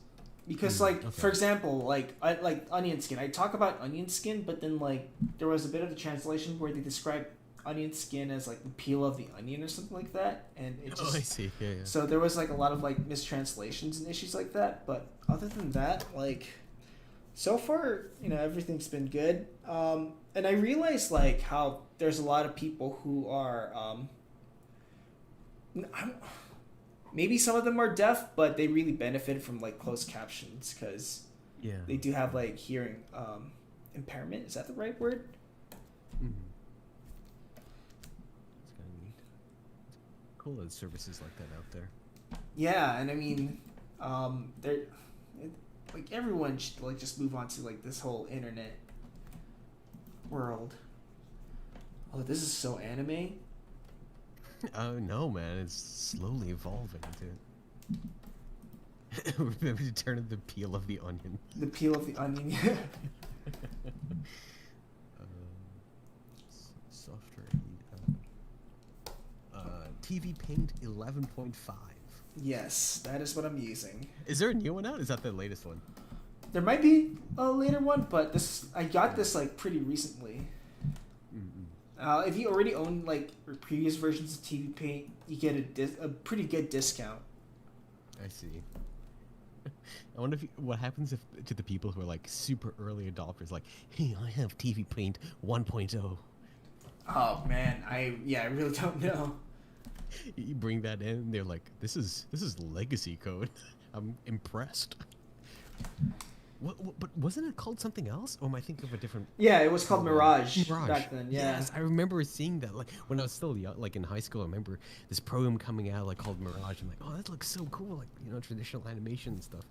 because okay. for example, like onion skin. I talk about onion skin, but then like there was a bit of the translation where they described onion skin as like the peel of the onion or something like that, and it just, I see. Yeah. So there was like a lot of like mistranslations and issues like that. But other than that, like so far, everything's been good. And I realized like how there's a lot of people who are maybe some of them are deaf, but they really benefit from like closed captions, because they do have like hearing impairment. Is that the right word? Mm-hmm. It's kind of neat. Cool that services like that out there. Yeah, and I mean, like everyone should like just move on to like this whole internet world. Oh, this is so anime. Oh no, man! It's slowly evolving into. Remember to turn the peel of the onion. The peel of the onion. Software. TV Paint 11.5. Yes, that is what I'm using. Is there a new one out? Is that the latest one? There might be a later one, but I got this like pretty recently. If you already own like previous versions of TV Paint, you get a pretty good discount. I see. I wonder what happens to the people who are like super early adopters, like, hey, I have TV Paint 1.0. Oh man, I really don't know. You bring that in, they're like, this is legacy code. I'm impressed. But wasn't it called something else? Or am I thinking of a different? Yeah, it was called Mirage back then. Yeah. Yes, I remember seeing that. Like when I was still young, like in high school, I remember this program coming out like called Mirage. I'm like, oh, that looks so cool, like traditional animation and stuff.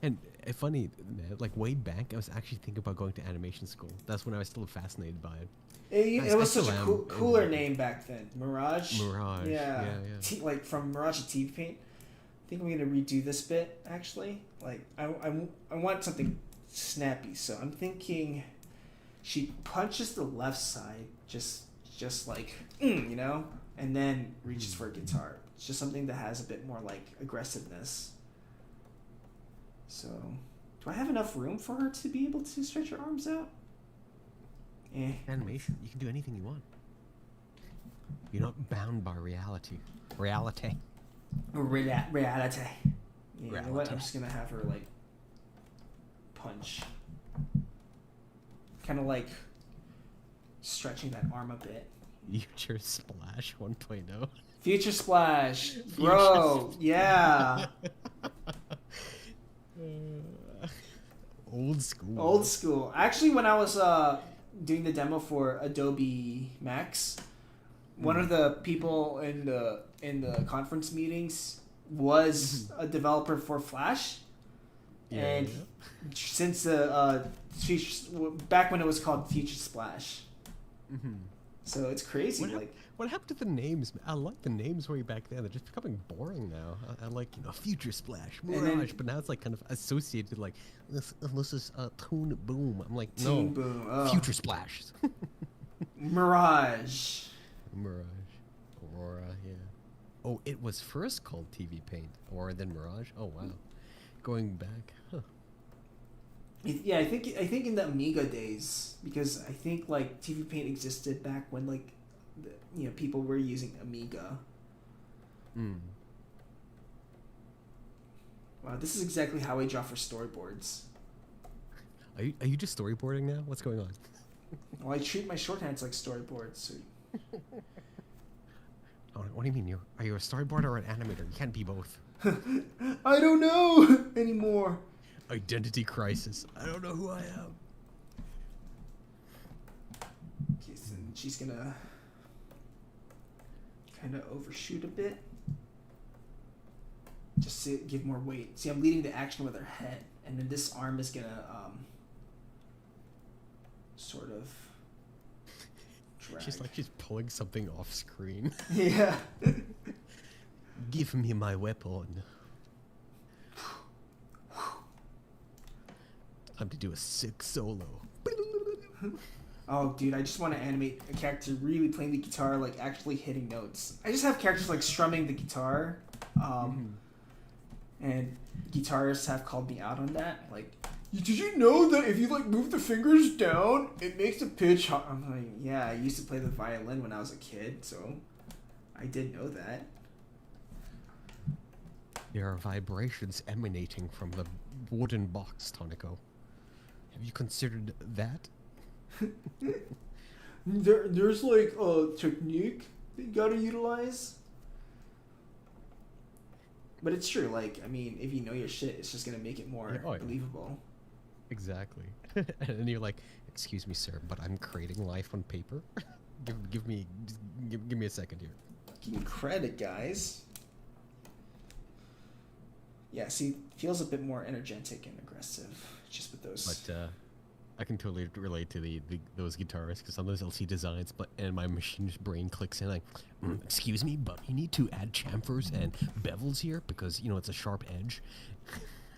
And funny, man, like way back, I was actually thinking about going to animation school. That's when I was still fascinated by it. It was such a cooler name back then, Mirage. Mirage. Yeah. Like from Mirage to TV Paint. I think I'm gonna redo this bit actually. Like I want something snappy, so I'm thinking she punches the left side just like and then reaches for a guitar. It's just something that has a bit more like aggressiveness. So, do I have enough room for her to be able to stretch her arms out? Animation, you can do anything you want. You're not bound by reality. Reality. Reality. Yeah, you know what? I'm just gonna have her like punch. Kind of like stretching that arm a bit. Future Splash 1.0. Future Splash, bro. Yeah. Old school. Old school. Actually, when I was doing the demo for Adobe Max, one of the people in the conference meetings was a developer for Flash, and since back when it was called Future Splash, so it's crazy. What happened to the names? I like the names way back then. They're just becoming boring now. I like, Future Splash, Mirage, but now it's like kind of associated like this is Toon Boom. I'm like, no, Boom. Future Splash. Mirage, Aurora, yeah. Oh, it was first called TV Paint, or then Mirage. Oh wow, going back. Huh. Yeah, I think in the Amiga days, because I think like TV Paint existed back when like people were using Amiga. Wow, this is exactly how I draw for storyboards. Are you just storyboarding now? What's going on? Well, I treat my shorthands like storyboards. So. Oh, what do you mean? Are you a storyboarder or an animator? You can't be both. I don't know anymore. Identity crisis. I don't know who I am. Okay, so she's gonna kind of overshoot a bit, just to give more weight. See, I'm leading the action with her head, and then this arm is gonna sort of drag. She's pulling something off screen. Yeah. Give me my weapon. Time to do a sick solo. Oh, dude, I just want to animate a character really playing the guitar, like actually hitting notes. I just have characters like strumming the guitar, and guitarists have called me out on that. Like, did you know that if you like move the fingers down, it makes the pitch hot? I'm like, yeah, I used to play the violin when I was a kid, so I did know that. There are vibrations emanating from the wooden box, Tonico. Have you considered that? There's like a technique that you gotta utilize. But it's true, like, I mean, if you know your shit, it's just gonna make it more believable. Exactly. And then you're like, excuse me, sir, but I'm creating life on paper. give me a second here. Give me credit, guys. Yeah, see, feels a bit more energetic and aggressive, just with those. But I can totally relate to those guitarists, because sometimes I'll see designs, and my machine's brain clicks in like, excuse me, but you need to add chamfers and bevels here because it's a sharp edge.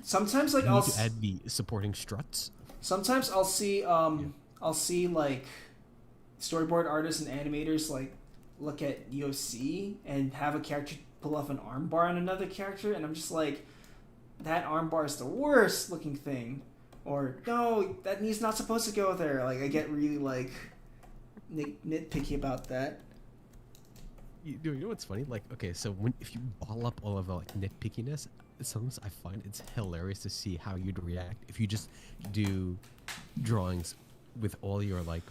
Sometimes like you need to add the supporting struts. Sometimes I'll see I'll see like storyboard artists and animators like look at UOC and have a character pull off an armbar on another character, and I'm just like, that armbar is the worst looking thing. Or, no, that knee's not supposed to go there. Like, I get really, like, nitpicky about that. You know what's funny? Like, okay, so if you bottle up all of the, like, nitpickiness, sometimes I find it's hilarious to see how you'd react if you just do drawings with all your, like,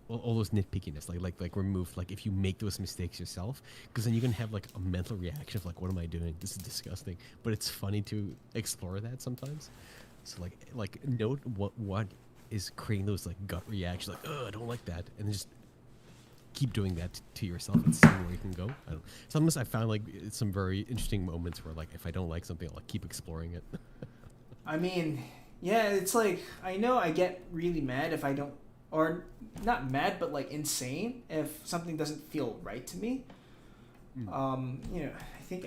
all those nitpickiness, like remove, like, if you make those mistakes yourself, because then you can have, like, a mental reaction of, like, what am I doing? This is disgusting. But it's funny to explore that sometimes. So like note what is creating those like gut reactions, like, oh, I don't like that, and then just keep doing that to yourself and see where you can go. Sometimes I found like some very interesting moments where like if I don't like something, I'll like, keep exploring it. I mean, yeah, it's like I know I get really mad if I don't, or not mad, but like insane if something doesn't feel right to me. I think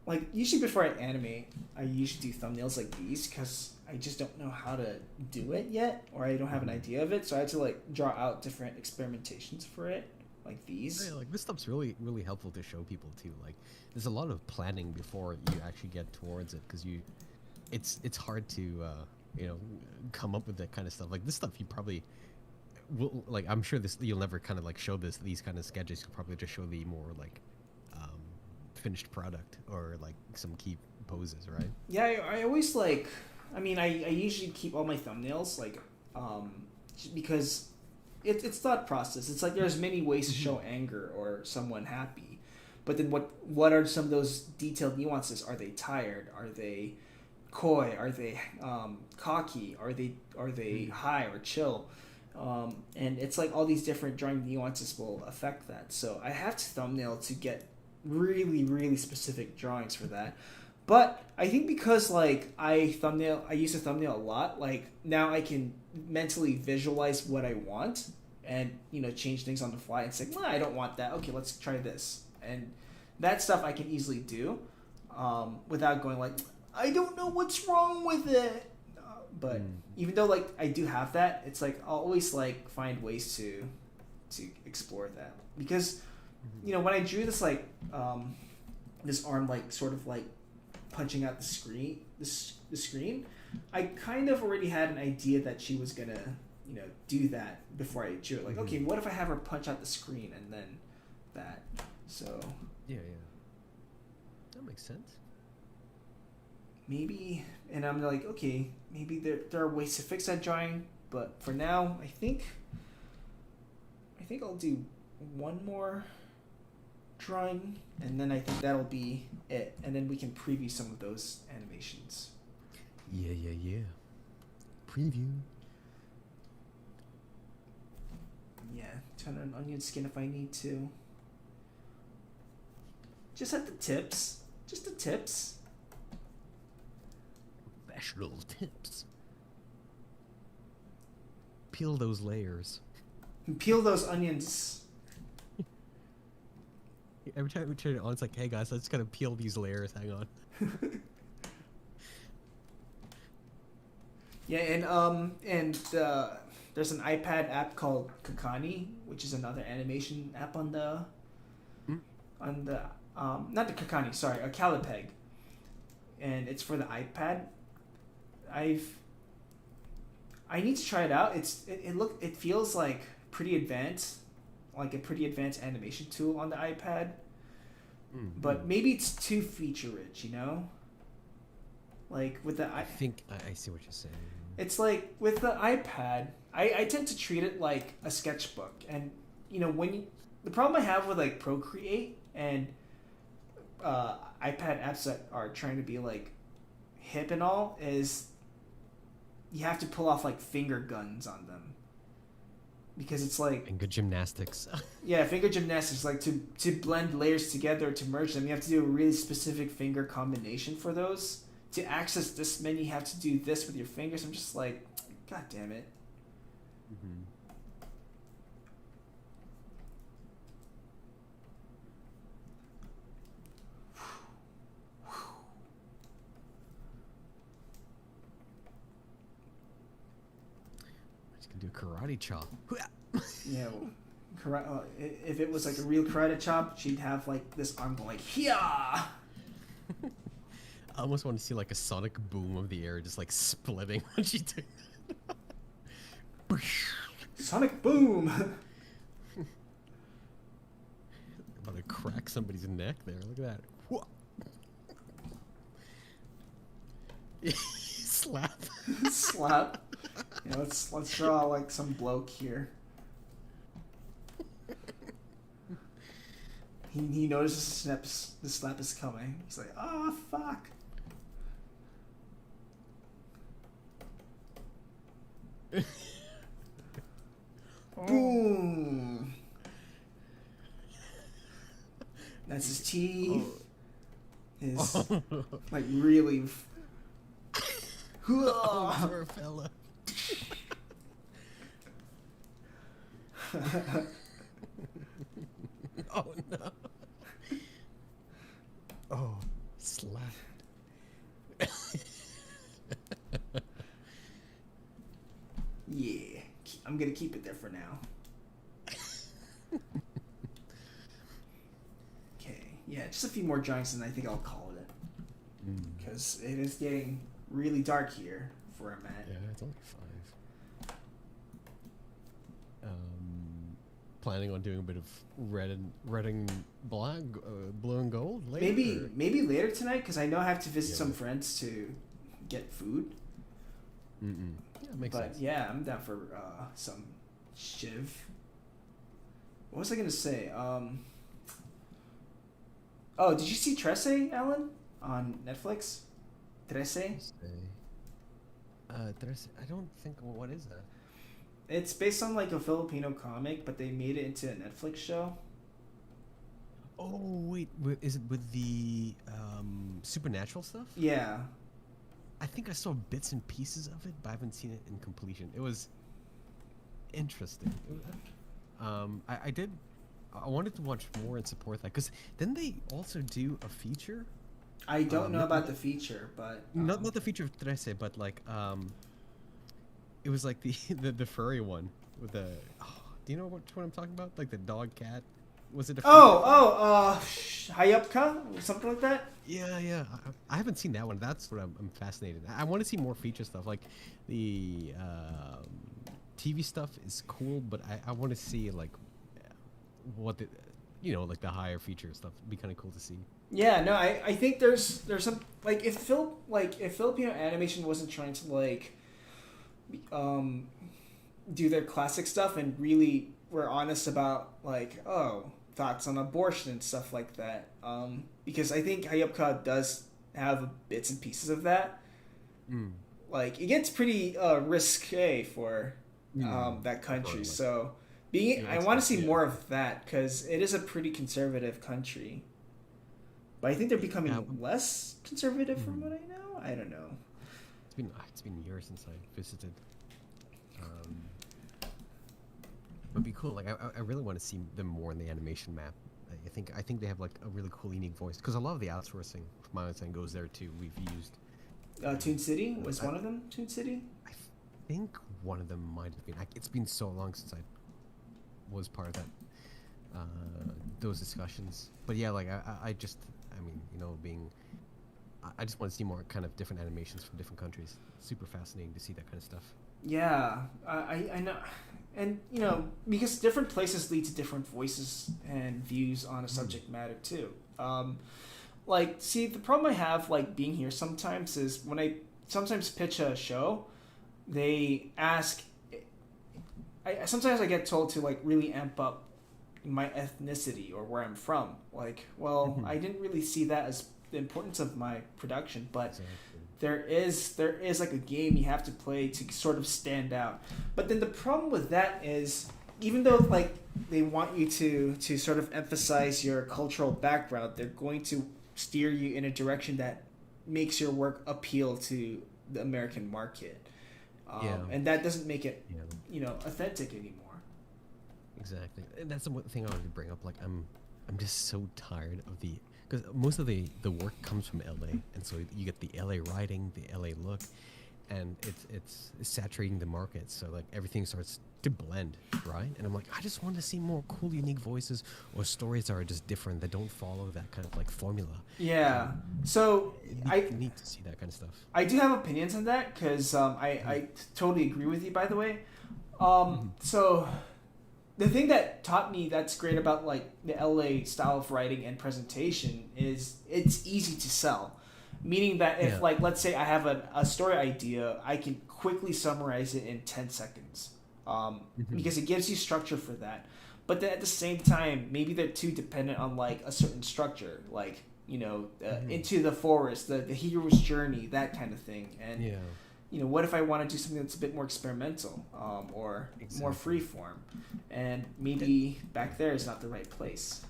like, usually before I animate, I usually do thumbnails like these because I just don't know how to do it yet, or I don't have an idea of it, so I had to, like, draw out different experimentations for it, like these. Yeah, like, this stuff's really, really helpful to show people, too. Like, there's a lot of planning before you actually get towards it, because it's hard to, come up with that kind of stuff. Like, this stuff you probably will, like, I'm sure you'll never kind of, like, show these kind of sketches. You'll probably just show the more, like, finished product or like some key poses, right? Yeah, I always like, I mean, I usually keep all my thumbnails like because it's thought process. It's like there's many ways to show anger or someone happy, but then what are some of those detailed nuances? Are they tired? Are they coy? Are they cocky? Are they high or chill? And it's like all these different drawing nuances will affect that. So I have to thumbnail to get really really specific drawings for that. But I think because like I use a thumbnail a lot. Like now I can mentally visualize what I want and change things on the fly and say, I don't want that. Okay, let's try this. And that stuff I can easily do without going like, I don't know what's wrong with it. But even though like I do have that, it's like I'll always like find ways to explore that because when I drew this like this arm like sort of like punching out the screen, I kind of already had an idea that she was gonna do that before I drew it. Like, okay, what if I have her punch out the screen and then that? So yeah, that makes sense. Maybe, and I'm like, okay, maybe there are ways to fix that drawing, but for now, I think I'll do one more drawing, and then I think that'll be it, and then we can preview some of those animations. Yeah. Preview. Yeah, turn on onion skin if I need to. Just at the tips. Just the tips. Professional tips. Peel those layers. Peel those onions. Every time we turn it on, it's like, hey guys, let's gotta peel these layers. Hang on. Yeah, and there's an iPad app called Kakani, which is another animation app on the not the Kakani, sorry, a Calipeg, and it's for the iPad. I need to try it out. It feels like pretty advanced, like a pretty advanced animation tool on the iPad, but maybe it's too feature rich, Like with the I think I see what you're saying. It's like with the iPad, I tend to treat it like a sketchbook, and the problem I have with like Procreate and iPad apps that are trying to be like hip and all is you have to pull off like finger guns on them because it's like finger gymnastics. Yeah, finger gymnastics, like to blend layers together, to merge them, you have to do a really specific finger combination for those. To access this menu, you have to do this with your fingers. I'm just like, God damn it. I just gonna do a karate chop. Yeah, if it was like a real karate chop, she'd have like this arm going like, Hiya! I almost want to see like a sonic boom of the air just like splitting when she did that. Sonic boom! About to crack somebody's neck there. Look at that. Slap. Slap. Yeah, let's draw like some bloke here. He notices the slap is coming. He's like, oh fuck. Boom. That's his teeth. His like really. Oh, poor fella. Oh no. Oh, slap. Yeah, I'm gonna keep it there for now. Okay, yeah, just a few more drawings and I think I'll call it. Because it is getting really dark here for a minute. Yeah, it's only 5. Planning on doing a bit of red and black, blue and gold later? Maybe later tonight, because I know I have to visit some friends to get food. Yeah, makes sense. But yeah, I'm down for some shiv. What was I gonna say? Oh, did you see Tresse, Alan, on Netflix? Trece. I don't think. Well, what is that? It's based on like a Filipino comic, but they made it into a Netflix show. Oh wait, is it with the supernatural stuff? Yeah. I think I saw bits and pieces of it, but I haven't seen it in completion. It was interesting. I did. I wanted to watch more and support that because then they also do a feature. I don't know about the feature, but Not the feature of Trece, but like it was like the the furry one with the. Oh, do you know what I'm talking about? Like the dog cat. Was it a? Hayapka, something like that. Yeah, yeah. I haven't seen that one. That's what I'm fascinated. I want to see more feature stuff. Like the TV stuff is cool, but I want to see like what the, like the higher feature stuff. It'd be kind of cool to see. Yeah, no, I think there's some like if Filipino animation wasn't trying to like do their classic stuff and really were honest about like thoughts on abortion and stuff like that, because I think Hayapka does have bits and pieces of that. Like it gets pretty risque for that country, so I want to see more of that because it is a pretty conservative country. But I think they're becoming less conservative from what I know. I don't know. It's been years since I visited. It'd be cool. Like I really want to see them more in the animation map. I think they have like a really cool, unique voice because a lot of the outsourcing, from my understanding, goes there too. We've used. Toon City was one of them. Toon City. I think one of them might have been. It's been so long since I was part of that. Those discussions. But yeah, like I just. I mean, I just want to see more kind of different animations from different countries. Super fascinating to see that kind of stuff. Yeah, I know, and because different places lead to different voices and views on a subject matter too. Like, see, the problem I have like being here sometimes is when I sometimes pitch a show, they ask. Sometimes I get told to like really amp up my ethnicity or where I'm from. Like, well, I didn't really see that as the importance of my production, but there is like a game you have to play to sort of stand out. But then the problem with that is even though like they want you to sort of emphasize your cultural background, they're going to steer you in a direction that makes your work appeal to the American market. And that doesn't make it authentic anymore. Exactly, and that's the one thing I wanted to bring up. Like, I'm just so tired of because most of the work comes from LA, and so you get the LA writing, the LA look, and it's saturating the market. So like everything starts to blend, right? And I'm like, I just want to see more cool, unique voices or stories that are just different that don't follow that kind of like formula. Yeah. So I need to see that kind of stuff. I do have opinions on that because I totally agree with you. By the way, so. The thing that taught me that's great about like the LA style of writing and presentation is it's easy to sell. Meaning that if like let's say I have a story idea, I can quickly summarize it in 10 seconds. Because it gives you structure for that. But then at the same time, maybe they're too dependent on like a certain structure, like into the forest, the hero's journey, that kind of thing. And what if I want to do something that's a bit more experimental or more free form? And maybe back there is not the right place.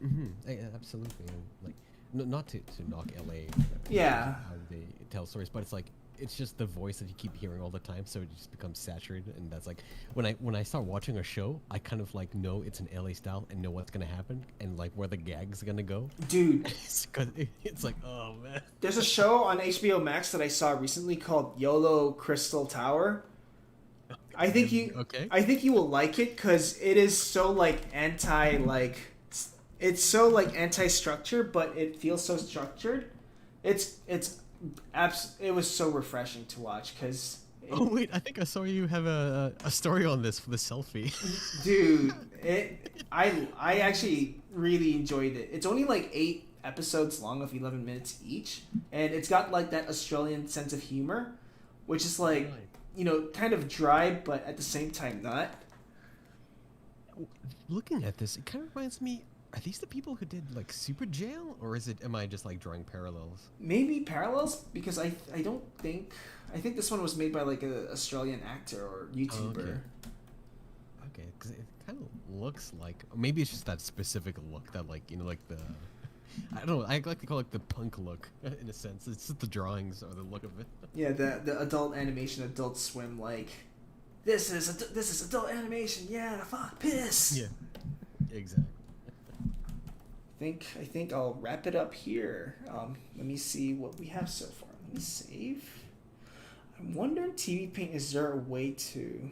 Absolutely. And like, not to knock LA. Yeah. How they tell stories, but it's like it's just the voice that you keep hearing all the time, so it just becomes saturated. And that's like when I start watching a show, I kind of like know it's an LA style and know what's gonna happen and like where the gag's gonna go. Dude, it's like, oh man. There's a show on HBO Max that I saw recently called YOLO Crystal Tower. I think you will like it because it is so like it's so like anti-structure, but it feels so structured. It was so refreshing to watch because. Oh wait, I think I saw you have a story on this for the selfie. Dude, I actually really enjoyed it. It's only like 8 episodes long of 11 minutes each, and it's got like that Australian sense of humor, which is like kind of dry, but at the same time not. Looking at this, it kind of reminds me Are these the people who did like Super Jail, or is it? Am I just like drawing parallels? Maybe parallels because I don't think I think this one was made by like a Australian actor or YouTuber. Okay. Okay, because it kind of looks like maybe it's just that specific look that like like the I don't know. I like to call it the punk look in a sense. It's just the drawings or the look of it. Yeah, the adult animation, Adult Swim, like this is adult animation. Yeah, fuck, piss. Yeah, exactly. I think I'll wrap it up here. Let me see what we have so far. Let me save. I'm wondering, TV Paint, is there a way to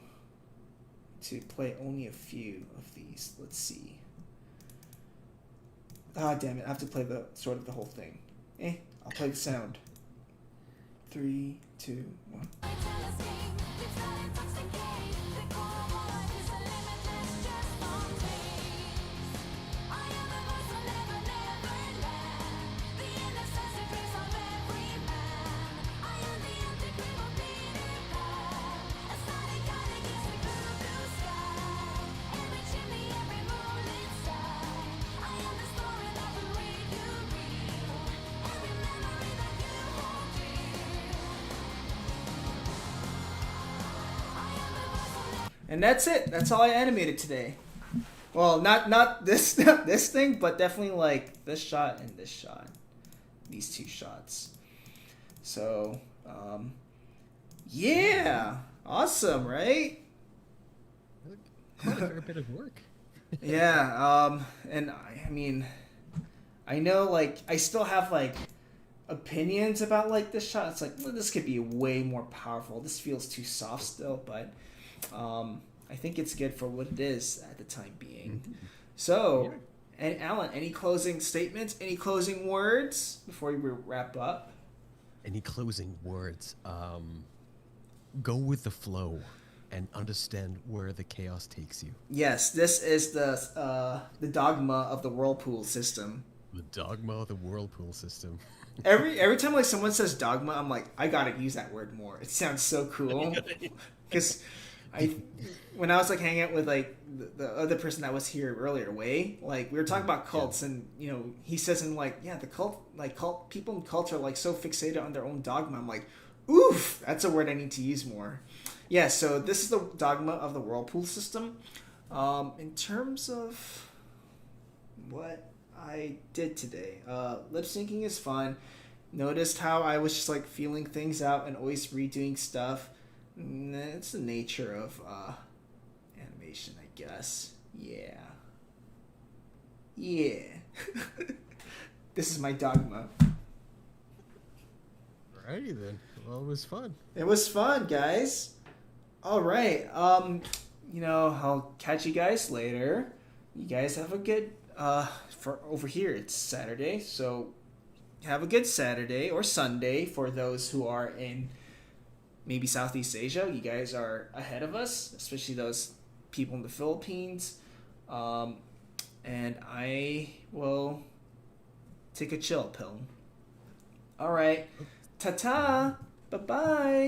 play only a few of these? Let's see. Ah, damn it! I have to play the whole thing. I'll play the sound. 3, 2, 1. And that's it. That's all I animated today. Well, not this this thing, but definitely like this shot and this shot. These two shots. So, yeah. Awesome, right? Quite a fair bit of work. Yeah, and I mean, I know like I still have like opinions about like this shot. It's like, well, this could be way more powerful. This feels too soft still, but I think it's good for what it is at the time being. So, and Alan, any closing statements? Any closing words before we wrap up? Any closing words? Go with the flow and understand where the chaos takes you. Yes, this is the dogma of the whirlpool system. The dogma of the whirlpool system. Every time like someone says dogma, I'm like, I gotta use that word more. It sounds so cool. Because when I was like hanging out with like the other person that was here earlier, Wei, like we were talking about cults, and he says in like, yeah, the cult people in cults are like so fixated on their own dogma. I'm like, oof, that's a word I need to use more. Yeah, so this is the dogma of the whirlpool system. In terms of what I did today, lip syncing is fun. Noticed how I was just like feeling things out and always redoing stuff. It's the nature of animation, I guess. Yeah. This is my dogma. Alrighty then. Well, it was fun. It was fun, guys. All right. I'll catch you guys later. You guys have a good for over here it's Saturday, so have a good Saturday or Sunday for those who are in maybe Southeast Asia. You guys are ahead of us, especially those people in the Philippines. And I will take a chill pill. All right. Ta-ta. Bye-bye.